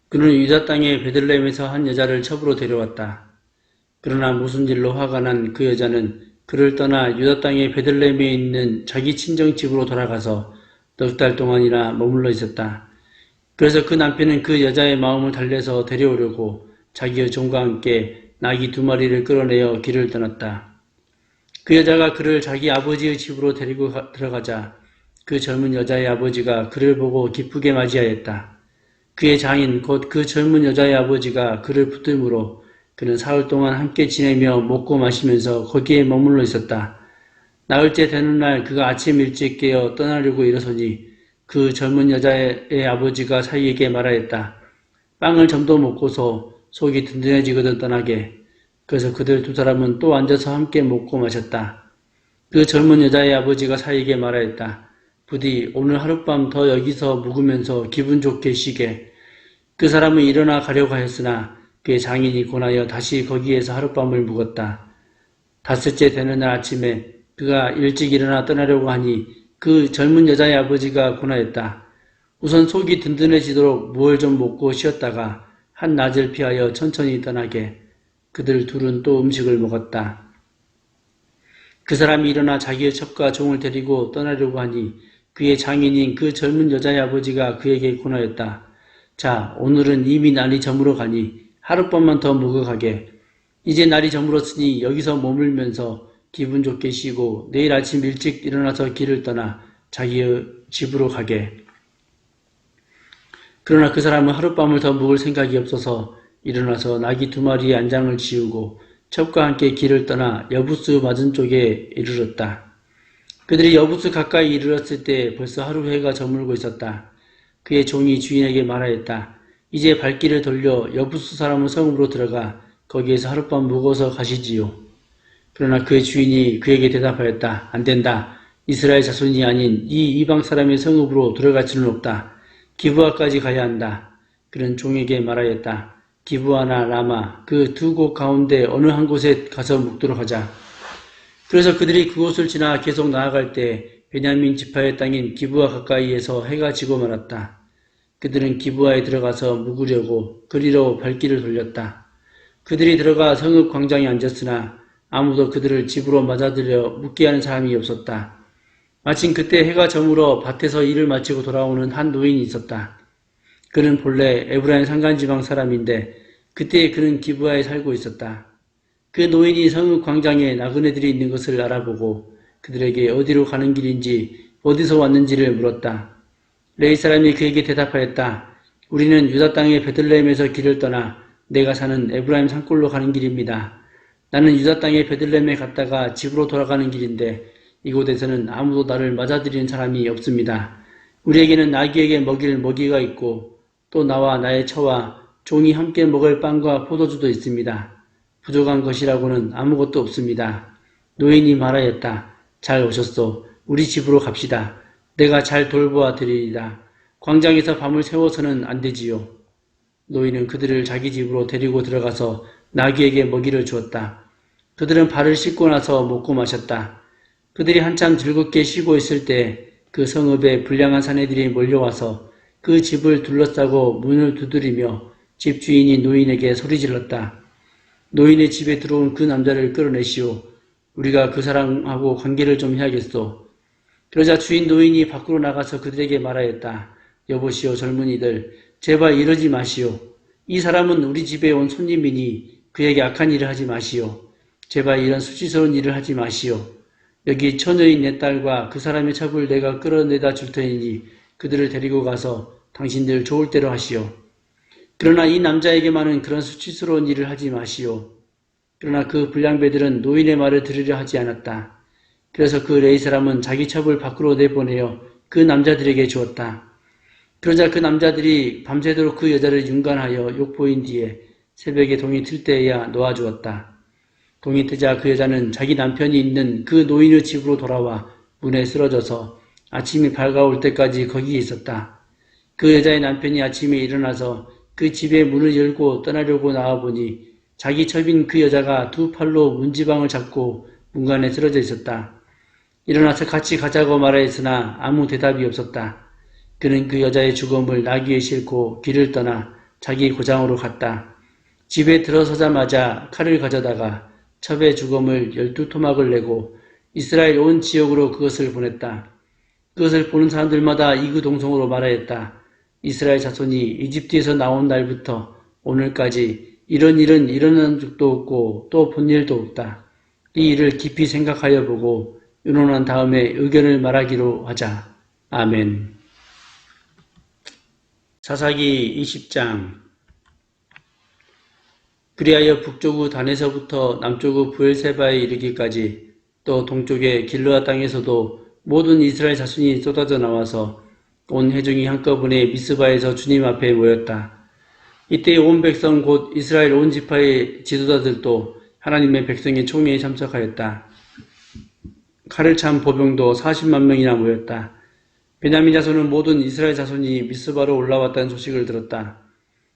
그는 유다 땅의 베들레헴에서 한 여자를 첩으로 데려왔다. 그러나 무슨 일로 화가 난 그 여자는 그를 떠나 유다 땅의 베들레헴에 있는 자기 친정집으로 돌아가서 넉 달 동안이나 머물러 있었다. 그래서 그 남편은 그 여자의 마음을 달래서 데려오려고 자기의 종과 함께 나귀 2마리를 끌어내어 길을 떠났다. 그 여자가 그를 자기 아버지의 집으로 데리고 들어가자 그 젊은 여자의 아버지가 그를 보고 기쁘게 맞이하였다. 그의 장인 곧 그 젊은 여자의 아버지가 그를 붙들므로 그는 사흘 동안 함께 지내며 먹고 마시면서 거기에 머물러 있었다. 나흘째 되는 날 그가 아침 일찍 깨어 떠나려고 일어서니 그 젊은 여자의 아버지가 사위에게 말하였다. 빵을 좀 더 먹고서 속이 든든해지거든 떠나게. 그래서 그들 두 사람은 또 앉아서 함께 먹고 마셨다. 그 젊은 여자의 아버지가 사위에게 말하였다. 부디 오늘 하룻밤 더 여기서 묵으면서 기분 좋게 쉬게. 그 사람은 일어나 가려고 하였으나 그의 장인이 권하여 다시 거기에서 하룻밤을 묵었다. 닷새째 되는 날 아침에 그가 일찍 일어나 떠나려고 하니 그 젊은 여자의 아버지가 권하였다. 우선 속이 든든해지도록 무얼 좀 먹고 쉬었다가 한낮을 피하여 천천히 떠나게. 그들 둘은 또 음식을 먹었다. 그 사람이 일어나 자기의 첩과 종을 데리고 떠나려고 하니 그의 장인인 그 젊은 여자의 아버지가 그에게 권하였다. 자, 오늘은 이미 날이 저물어 가니 하룻밤만 더 묵어가게. 이제 날이 저물었으니 여기서 머물면서 기분 좋게 쉬고 내일 아침 일찍 일어나서 길을 떠나 자기의 집으로 가게. 그러나 그 사람은 하룻밤을 더 묵을 생각이 없어서 일어나서 나귀 2마리의 안장을 지우고 첩과 함께 길을 떠나 여부스 맞은쪽에 이르렀다. 그들이 여부스 가까이 이르렀을 때 벌써 하루 해가 저물고 있었다. 그의 종이 주인에게 말하였다. 이제 발길을 돌려 여부스 사람의 성읍으로 들어가 거기에서 하룻밤 묵어서 가시지요. 그러나 그의 주인이 그에게 대답하였다. 안 된다. 이스라엘 자손이 아닌 이 이방 사람의 성읍으로 들어갈 수는 없다. 기브아까지 가야 한다. 그는 종에게 말하였다. 기브아나 라마 그 두 곳 가운데 어느 한 곳에 가서 묵도록 하자. 그래서 그들이 그곳을 지나 계속 나아갈 때 베냐민 지파의 땅인 기브아 가까이에서 해가 지고 말았다. 그들은 기브아에 들어가서 묵으려고 그리로 발길을 돌렸다. 그들이 들어가 성읍 광장에 앉았으나 아무도 그들을 집으로 맞아들여 묵게 하는 사람이 없었다. 마침 그때 해가 저물어 밭에서 일을 마치고 돌아오는 한 노인이 있었다. 그는 본래 에브라임 산간지방 사람인데 그때 그는 기브아에 살고 있었다. 그 노인이 성읍 광장에 나그네들이 있는 것을 알아보고 그들에게 어디로 가는 길인지 어디서 왔는지를 물었다. 레위 사람이 그에게 대답하였다. 우리는 유다 땅의 베들레헴에서 길을 떠나 내가 사는 에브라임 산골로 가는 길입니다. 나는 유다 땅의 베들레헴에 갔다가 집으로 돌아가는 길인데 이곳에서는 아무도 나를 맞아들이는 사람이 없습니다. 우리에게는 나귀에게 먹일 먹이가 있고 또 나와 나의 처와 종이 함께 먹을 빵과 포도주도 있습니다. 부족한 것이라고는 아무것도 없습니다. 노인이 말하였다. 잘 오셨소. 우리 집으로 갑시다. 내가 잘 돌보아 드리리다. 광장에서 밤을 새워서는 안 되지요. 노인은 그들을 자기 집으로 데리고 들어가서 나귀에게 먹이를 주었다. 그들은 발을 씻고 나서 먹고 마셨다. 그들이 한참 즐겁게 쉬고 있을 때 그 성읍에 불량한 사내들이 몰려와서 그 집을 둘러싸고 문을 두드리며 집주인이 노인에게 소리질렀다. 노인의 집에 들어온 그 남자를 끌어내시오. 우리가 그 사람하고 관계를 좀 해야겠소. 그러자 주인 노인이 밖으로 나가서 그들에게 말하였다. 여보시오 젊은이들 제발 이러지 마시오. 이 사람은 우리 집에 온 손님이니 그에게 악한 일을 하지 마시오. 제발 이런 수치스러운 일을 하지 마시오. 여기 처녀인 내 딸과 그 사람의 첩을 내가 끌어내다 줄 테니 그들을 데리고 가서 당신들 좋을 대로 하시오. 그러나 이 남자에게만은 그런 수치스러운 일을 하지 마시오. 그러나 그 불량배들은 노인의 말을 들으려 하지 않았다. 그래서 그 레위 사람은 자기 첩을 밖으로 내보내어 그 남자들에게 주었다. 그러자 그 남자들이 밤새도록 그 여자를 윤관하여 욕보인 뒤에 새벽에 동이 틀 때에야 놓아주었다. 동이 트자 그 여자는 자기 남편이 있는 그 노인의 집으로 돌아와 문에 쓰러져서 아침이 밝아올 때까지 거기에 있었다. 그 여자의 남편이 아침에 일어나서 그 집의 문을 열고 떠나려고 나와보니 자기 첩인 그 여자가 두 팔로 문지방을 잡고 문간에 쓰러져 있었다. 일어나서 같이 가자고 말하였으나 아무 대답이 없었다. 그는 그 여자의 죽음을 나귀에 싣고 길을 떠나 자기 고장으로 갔다. 집에 들어서자마자 칼을 가져다가 첩의 죽음을 12토막을 내고 이스라엘 온 지역으로 그것을 보냈다. 그것을 보는 사람들마다 이구동성으로 말하였다. 이스라엘 자손이 이집트에서 나온 날부터 오늘까지 이런 일은 일어난 적도 없고 또 본 일도 없다. 이 일을 깊이 생각하여 보고 의논한 다음에 의견을 말하기로 하자. 아멘. 사사기 20장. 그리하여 북쪽의 단에서부터 남쪽의 브엘세바에 이르기까지 또 동쪽의 길르앗 땅에서도 모든 이스라엘 자손이 쏟아져 나와서 온 회중이 한꺼번에 미스바에서 주님 앞에 모였다. 이때 온 백성 곧 이스라엘 온 지파의 지도자들도 하나님의 백성의 총회에 참석하였다. 칼을 찬 보병도 40만 명이나 모였다. 베냐민 자손은 모든 이스라엘 자손이 미스바로 올라왔다는 소식을 들었다.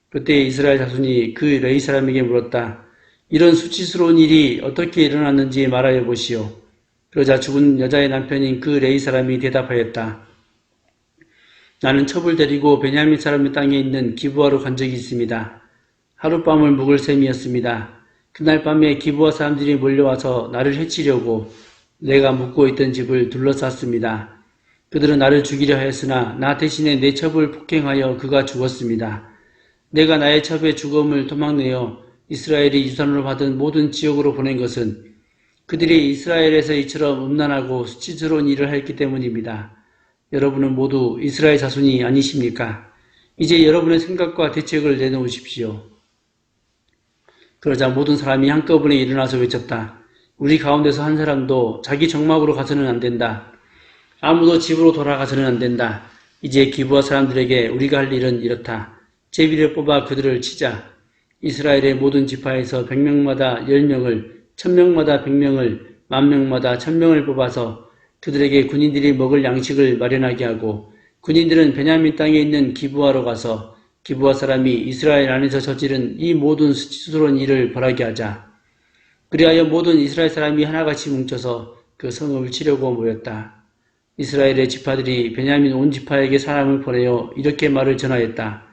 그때 이스라엘 자손이 그 레위 사람에게 물었다. 이런 수치스러운 일이 어떻게 일어났는지 말하여 보시오. 그러자 죽은 여자의 남편인 그 레위 사람이 대답하였다. 나는 첩을 데리고 베냐민 사람의 땅에 있는 기브아로 간 적이 있습니다. 하룻밤을 묵을 셈이었습니다. 그날 밤에 기브아 사람들이 몰려와서 나를 해치려고 내가 묵고 있던 집을 둘러쌌습니다. 그들은 나를 죽이려 하였으나 나 대신에 내 첩을 폭행하여 그가 죽었습니다. 내가 나의 첩의 죽음을 도망내어 이스라엘이 유산으로 받은 모든 지역으로 보낸 것은 그들이 이스라엘에서 이처럼 음란하고 수치스러운 일을 했기 때문입니다. 여러분은 모두 이스라엘 자손이 아니십니까? 이제 여러분의 생각과 대책을 내놓으십시오. 그러자 모든 사람이 한꺼번에 일어나서 외쳤다. 우리 가운데서 한 사람도 자기 정막으로 가서는 안 된다. 아무도 집으로 돌아가서는 안 된다. 이제 기브아 사람들에게 우리가 할 일은 이렇다. 제비를 뽑아 그들을 치자. 이스라엘의 모든 지파에서 100명마다 10명을, 1000명마다 100명을, 10,000명마다 1000명을 뽑아서 그들에게 군인들이 먹을 양식을 마련하게 하고 군인들은 베냐민 땅에 있는 기브아로 가서 기브아 사람이 이스라엘 안에서 저지른 이 모든 수치스러운 일을 벌하게 하자. 그리하여 모든 이스라엘 사람이 하나같이 뭉쳐서 그 성읍을 치려고 모였다. 이스라엘의 지파들이 베냐민 온 지파에게 사람을 보내어 이렇게 말을 전하였다.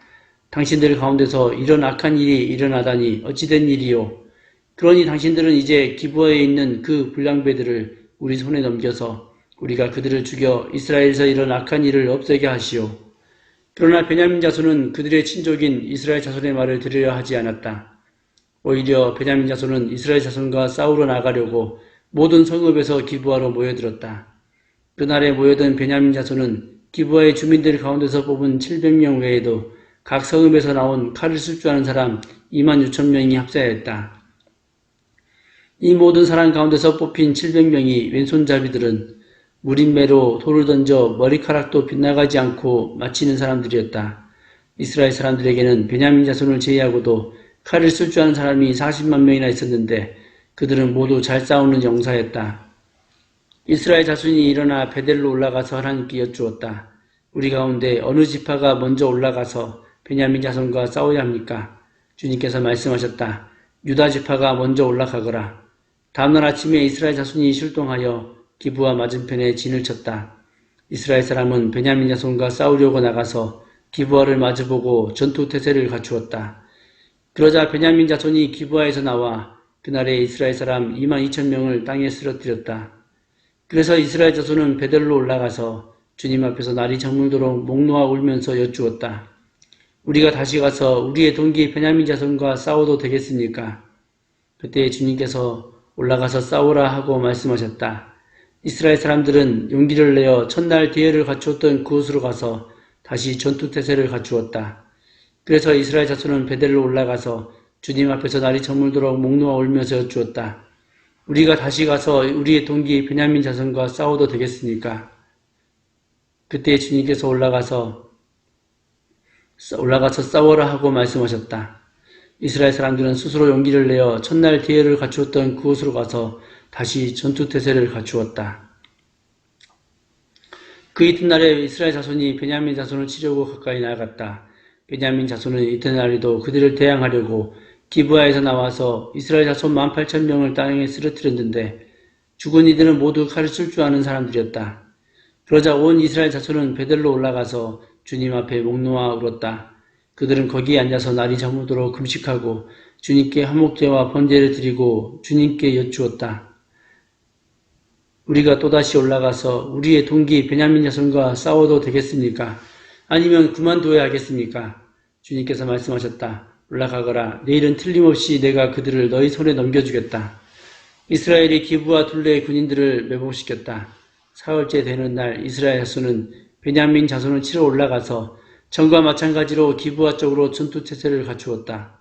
당신들 가운데서 이런 악한 일이 일어나다니 어찌된 일이요. 그러니 당신들은 이제 기브아에 있는 그 불량배들을 우리 손에 넘겨서 우리가 그들을 죽여 이스라엘에서 이런 악한 일을 없애게 하시오. 그러나 베냐민 자손은 그들의 친족인 이스라엘 자손의 말을 들으려 하지 않았다. 오히려 베냐민 자손은 이스라엘 자손과 싸우러 나가려고 모든 성읍에서 기브아로 모여들었다. 그날에 모여든 베냐민 자손은 기브아의 주민들 가운데서 뽑은 700명 외에도 각 성읍에서 나온 칼을 쓸 줄 아는 사람 26,000명이 합세하였다. 이 모든 사람 가운데서 뽑힌 700명이 왼손잡이들은 무림매로 돌을 던져 머리카락도 빗나가지 않고 마치는 사람들이었다. 이스라엘 사람들에게는 베냐민 자손을 제외하고도 칼을 쓸 줄 아는 사람이 40만 명이나 있었는데 그들은 모두 잘 싸우는 용사였다. 이스라엘 자손이 일어나 베델로 올라가서 하나님께 여쭈었다. 우리 가운데 어느 지파가 먼저 올라가서 베냐민 자손과 싸워야 합니까? 주님께서 말씀하셨다. 유다 지파가 먼저 올라가거라. 다음날 아침에 이스라엘 자손이 출동하여 기브아 맞은편에 진을 쳤다. 이스라엘 사람은 베냐민 자손과 싸우려고 나가서 기브아를 마주보고 전투 태세를 갖추었다. 그러자 베냐민 자손이 기브아에서 나와 그날에 이스라엘 사람 22,000명을 땅에 쓰러뜨렸다. 그래서 이스라엘 자손은 베델로 올라가서 주님 앞에서 날이 저물도록 목 놓아 울면서 여쭈었다. 우리가 다시 가서 우리의 동기 베냐민 자손과 싸워도 되겠습니까? 그때 주님께서 올라가서 싸우라 하고 말씀하셨다. 이스라엘 사람들은 용기를 내어 첫날 대열을 갖추었던 그곳으로 가서 다시 전투태세를 갖추었다. 그래서 이스라엘 자손은 베델로 올라가서 주님 앞에서 날이 저물도록 목 놓아 울면서 여쭈었다. 우리가 다시 가서 우리의 동기 베냐민 자손과 싸워도 되겠습니까? 그때 주님께서 올라가서 싸워라 하고 말씀하셨다. 이스라엘 사람들은 스스로 용기를 내어 첫날 대열을 갖추었던 그곳으로 가서 다시 전투태세를 갖추었다. 그 이튿날에 이스라엘 자손이 베냐민 자손을 치려고 가까이 나아갔다. 베냐민 자손은 이튿날에도 그들을 대항하려고 기브아에서 나와서 이스라엘 자손 18,000명을 땅에 쓰러뜨렸는데 죽은 이들은 모두 칼을 쓸 줄 아는 사람들이었다. 그러자 온 이스라엘 자손은 베델로 올라가서 주님 앞에 목 놓아 울었다. 그들은 거기에 앉아서 날이 저물도록 금식하고 주님께 화목제와 번제를 드리고 주님께 여쭈었다. 우리가 또다시 올라가서 우리의 동기 베냐민 자손과 싸워도 되겠습니까? 아니면 그만둬야 하겠습니까? 주님께서 말씀하셨다. 올라가거라. 내일은 틀림없이 내가 그들을 너희 손에 넘겨주겠다. 이스라엘이 기브와 둘레의 군인들을 매복시켰다. 사흘째 되는 날 이스라엘 자손은 베냐민 자손을 치러 올라가서 전과 마찬가지로 기브와 쪽으로 전투체제를 갖추었다.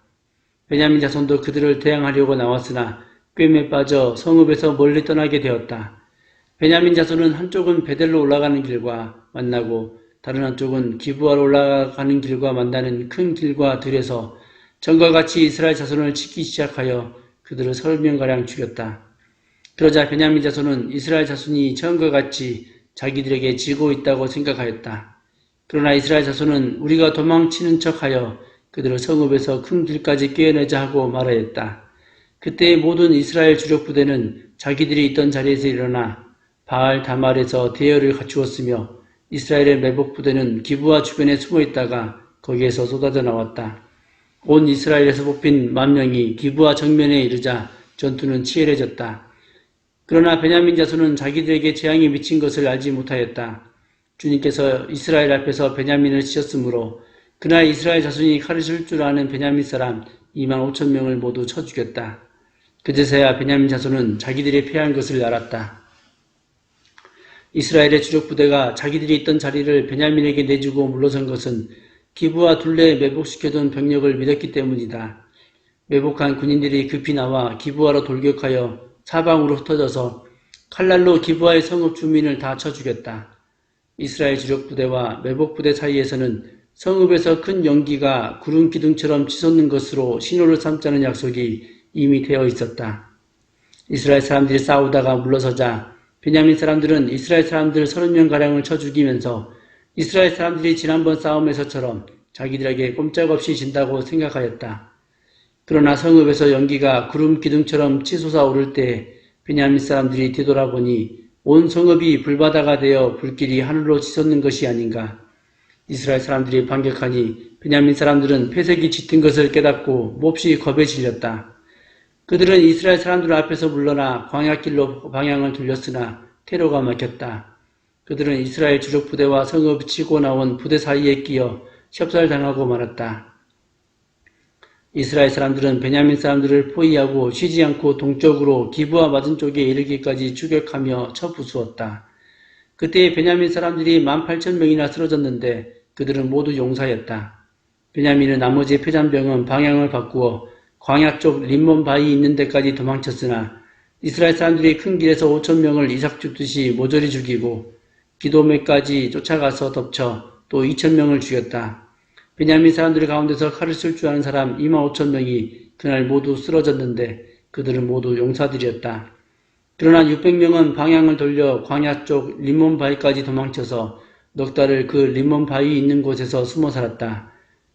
베냐민 자손도 그들을 대항하려고 나왔으나 꿰매 빠져 성읍에서 멀리 떠나게 되었다. 베냐민 자손은 한쪽은 베델로 올라가는 길과 만나고 다른 한쪽은 기브아로 올라가는 길과 만나는 큰 길과 들에서 전과 같이 이스라엘 자손을 치기 시작하여 그들을 30명가량 죽였다. 그러자 베냐민 자손은 이스라엘 자손이 처음과 같이 자기들에게 지고 있다고 생각하였다. 그러나 이스라엘 자손은 우리가 도망치는 척하여 그들을 성읍에서 큰 길까지 꿰어내자 하고 말하였다. 그때 모든 이스라엘 주력 부대는 자기들이 있던 자리에서 일어나 바알 다말에서 대열을 갖추었으며 이스라엘의 매복 부대는 기브아 주변에 숨어 있다가 거기에서 쏟아져 나왔다. 온 이스라엘에서 뽑힌 10,000명이 기브아 정면에 이르자 전투는 치열해졌다. 그러나 베냐민 자손은 자기들에게 재앙이 미친 것을 알지 못하였다. 주님께서 이스라엘 앞에서 베냐민을 치셨으므로 그날 이스라엘 자손이 칼을 쓸 줄 아는 베냐민 사람 25,000명을 모두 쳐 죽였다. 그제서야 베냐민 자손은 자기들이 패한 것을 알았다. 이스라엘의 주력 부대가 자기들이 있던 자리를 베냐민에게 내주고 물러선 것은 기브와 둘레에 매복시켜둔 병력을 믿었기 때문이다. 매복한 군인들이 급히 나와 기브아로 돌격하여 사방으로 흩어져서 칼날로 기브아의 성읍 주민을 다 쳐 죽였다. 이스라엘 주력 부대와 매복 부대 사이에서는 성읍에서 큰 연기가 구름 기둥처럼 치솟는 것으로 신호를 삼자는 약속이 이미 되어 있었다. 이스라엘 사람들이 싸우다가 물러서자 베냐민 사람들은 이스라엘 사람들 30명가량을 쳐 죽이면서 이스라엘 사람들이 지난번 싸움에서처럼 자기들에게 꼼짝없이 진다고 생각하였다. 그러나 성읍에서 연기가 구름 기둥처럼 치솟아 오를 때 베냐민 사람들이 뒤돌아보니 온 성읍이 불바다가 되어 불길이 하늘로 치솟는 것이 아닌가. 이스라엘 사람들이 반격하니 베냐민 사람들은 패색이 짙은 것을 깨닫고 몹시 겁에 질렸다. 그들은 이스라엘 사람들 앞에서 물러나 광야길로 방향을 돌렸으나 퇴로가 막혔다. 그들은 이스라엘 주력 부대와 성읍 치고 나온 부대 사이에 끼어 협살당하고 말았다. 이스라엘 사람들은 베냐민 사람들을 포위하고 쉬지 않고 동쪽으로 기브아 맞은 쪽에 이르기까지 추격하며 쳐부수었다. 그때 베냐민 사람들이 18,000명이나 쓰러졌는데 그들은 모두 용사였다. 베냐민은 나머지 패잔병은 방향을 바꾸어 광야 쪽 림몬 바위 있는 데까지 도망쳤으나 이스라엘 사람들이 큰 길에서 5,000명을 이삭 줍듯이 모조리 죽이고 기도메까지 쫓아가서 덮쳐 또 2,000명을 죽였다. 베냐민 사람들 가운데서 칼을 쓸 줄 아는 사람 25,000명이 그날 모두 쓰러졌는데 그들은 모두 용사들이었다. 그러나 600명은 방향을 돌려 광야 쪽 림몬 바위까지 도망쳐서 넉 달을 그 림몬 바위 있는 곳에서 숨어 살았다.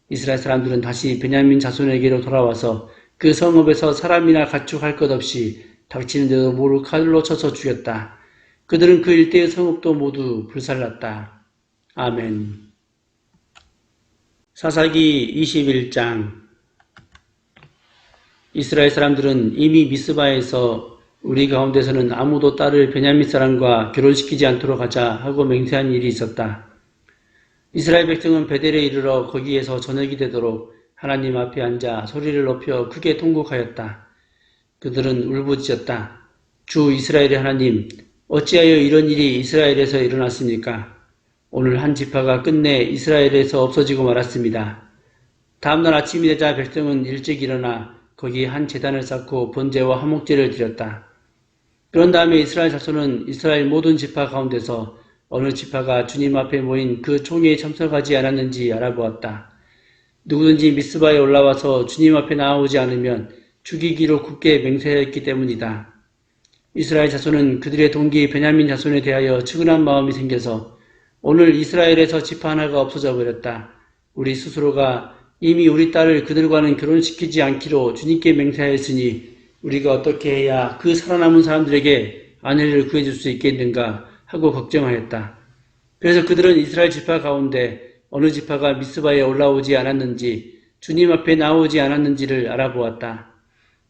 이스라엘 사람들은 다시 베냐민 자손에게로 돌아와서 그 성읍에서 사람이나 가축할 것 없이 닥치는 데도 모두 칼로 쳐서 죽였다. 그들은 그 일대의 성읍도 모두 불살랐다. 아멘. 사사기 21장. 이스라엘 사람들은 이미 미스바에서 우리 가운데서는 아무도 딸을 베냐민 사람과 결혼시키지 않도록 하자 하고 맹세한 일이 있었다. 이스라엘 백성은 베델에 이르러 거기에서 저녁이 되도록 하나님 앞에 앉아 소리를 높여 크게 통곡하였다. 그들은 울부짖었다. 주 이스라엘의 하나님, 어찌하여 이런 일이 이스라엘에서 일어났습니까? 오늘 한 지파가 끝내 이스라엘에서 없어지고 말았습니다. 다음날 아침이 되자 백성은 일찍 일어나 거기에 한 제단을 쌓고 번제와 화목제를 드렸다. 그런 다음에 이스라엘 자손은 이스라엘 모든 지파 가운데서 어느 지파가 주님 앞에 모인 그 총회에 참석하지 않았는지 알아보았다. 누구든지 미스바에 올라와서 주님 앞에 나오지 않으면 죽이기로 굳게 맹세했기 때문이다. 이스라엘 자손은 그들의 동기 베냐민 자손에 대하여 측은한 마음이 생겨서 오늘 이스라엘에서 지파 하나가 없어져 버렸다. 우리 스스로가 이미 우리 딸을 그들과는 결혼시키지 않기로 주님께 맹세하였으니 우리가 어떻게 해야 그 살아남은 사람들에게 아내를 구해줄 수 있겠는가 하고 걱정하였다. 그래서 그들은 이스라엘 지파 가운데 어느 지파가 미스바에 올라오지 않았는지 주님 앞에 나오지 않았는지를 알아보았다.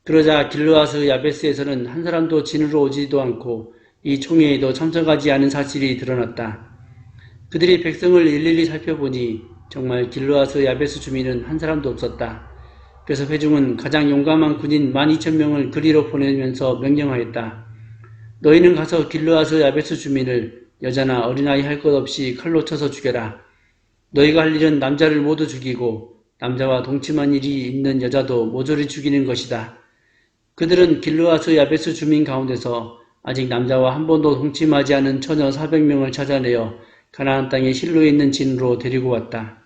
그러자 길르앗의 야베스에서는 한 사람도 진으로 오지도 않고 이 총회에도 참석하지 않은 사실이 드러났다. 그들이 백성을 일일이 살펴보니 정말 길르앗의 야베스 주민은 한 사람도 없었다. 그래서 회중은 가장 용감한 군인 12,000명을 그리로 보내면서 명령하였다. 너희는 가서 길르앗의 야베스 주민을 여자나 어린아이 할 것 없이 칼로 쳐서 죽여라. 너희가 할 일은 남자를 모두 죽이고 남자와 동침한 일이 있는 여자도 모조리 죽이는 것이다. 그들은 길르앗의 야베스 주민 가운데서 아직 남자와 한 번도 동침하지 않은 처녀 400명을 찾아내어 가나안 땅의 실로에 있는 진으로 데리고 왔다.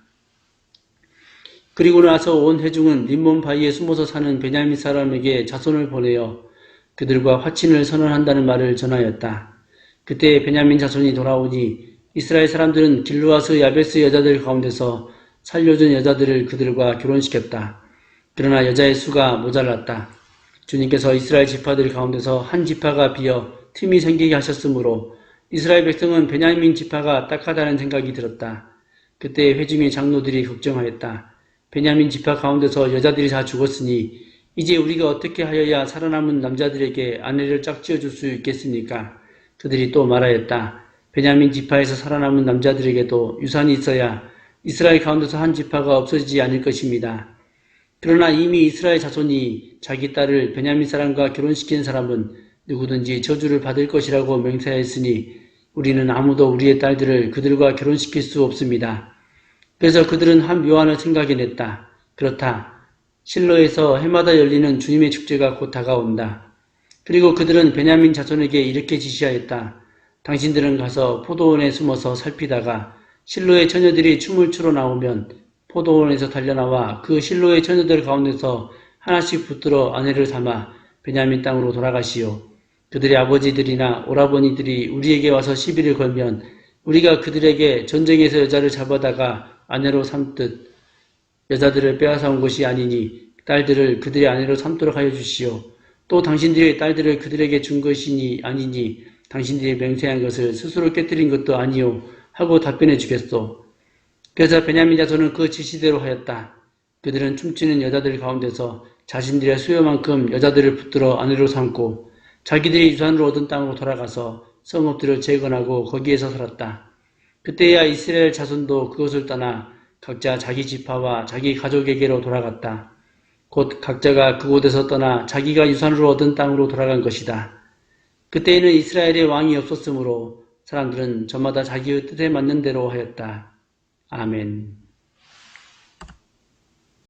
그리고 나서 온 회중은 림몬 바위에 숨어서 사는 베냐민 사람에게 자손을 보내어 그들과 화친을 선언한다는 말을 전하였다. 그때 베냐민 자손이 돌아오니 이스라엘 사람들은 길르앗의 야베스 여자들 가운데서 살려준 여자들을 그들과 결혼시켰다. 그러나 여자의 수가 모자랐다. 주님께서 이스라엘 지파들 가운데서 한 지파가 비어 틈이 생기게 하셨으므로 이스라엘 백성은 베냐민 지파가 딱하다는 생각이 들었다. 그때 회중의 장로들이 걱정하였다. 베냐민 지파 가운데서 여자들이 다 죽었으니 이제 우리가 어떻게 하여야 살아남은 남자들에게 아내를 짝지어 줄 수 있겠습니까? 그들이 또 말하였다. 베냐민 지파에서 살아남은 남자들에게도 유산이 있어야 이스라엘 가운데서 한 지파가 없어지지 않을 것입니다. 그러나 이미 이스라엘 자손이 자기 딸을 베냐민 사람과 결혼시킨 사람은 누구든지 저주를 받을 것이라고 맹세하였으니 우리는 아무도 우리의 딸들을 그들과 결혼시킬 수 없습니다. 그래서 그들은 한 묘안을 생각해냈다. 그렇다. 실로에서 해마다 열리는 주님의 축제가 곧 다가온다. 그리고 그들은 베냐민 자손에게 이렇게 지시하였다. 당신들은 가서 포도원에 숨어서 살피다가 실로의 처녀들이 춤을 추러 나오면 포도원에서 달려나와 그 실로의 처녀들 가운데서 하나씩 붙들어 아내를 삼아 베냐민 땅으로 돌아가시오. 그들의 아버지들이나 오라버니들이 우리에게 와서 시비를 걸면 우리가 그들에게 전쟁에서 여자를 잡아다가 아내로 삼듯 여자들을 빼앗아온 것이 아니니 딸들을 그들의 아내로 삼도록 하여 주시오. 또 당신들의 딸들을 그들에게 준 것이니 아니니 당신들이 맹세한 것을 스스로 깨뜨린 것도 아니오 하고 답변해 주겠소. 그래서 베냐민 자손은 그 지시대로 하였다. 그들은 춤추는 여자들 가운데서 자신들의 수요만큼 여자들을 붙들어 아내로 삼고 자기들이 유산을 얻은 땅으로 돌아가서 성읍들을 재건하고 거기에서 살았다. 그때야 이스라엘 자손도 그것을 떠나 각자 자기 지파와 자기 가족에게로 돌아갔다. 곧 각자가 그곳에서 떠나 자기가 유산으로 얻은 땅으로 돌아간 것이다. 그때에는 이스라엘의 왕이 없었으므로 사람들은 저마다 자기의 뜻에 맞는 대로 하였다. 아멘.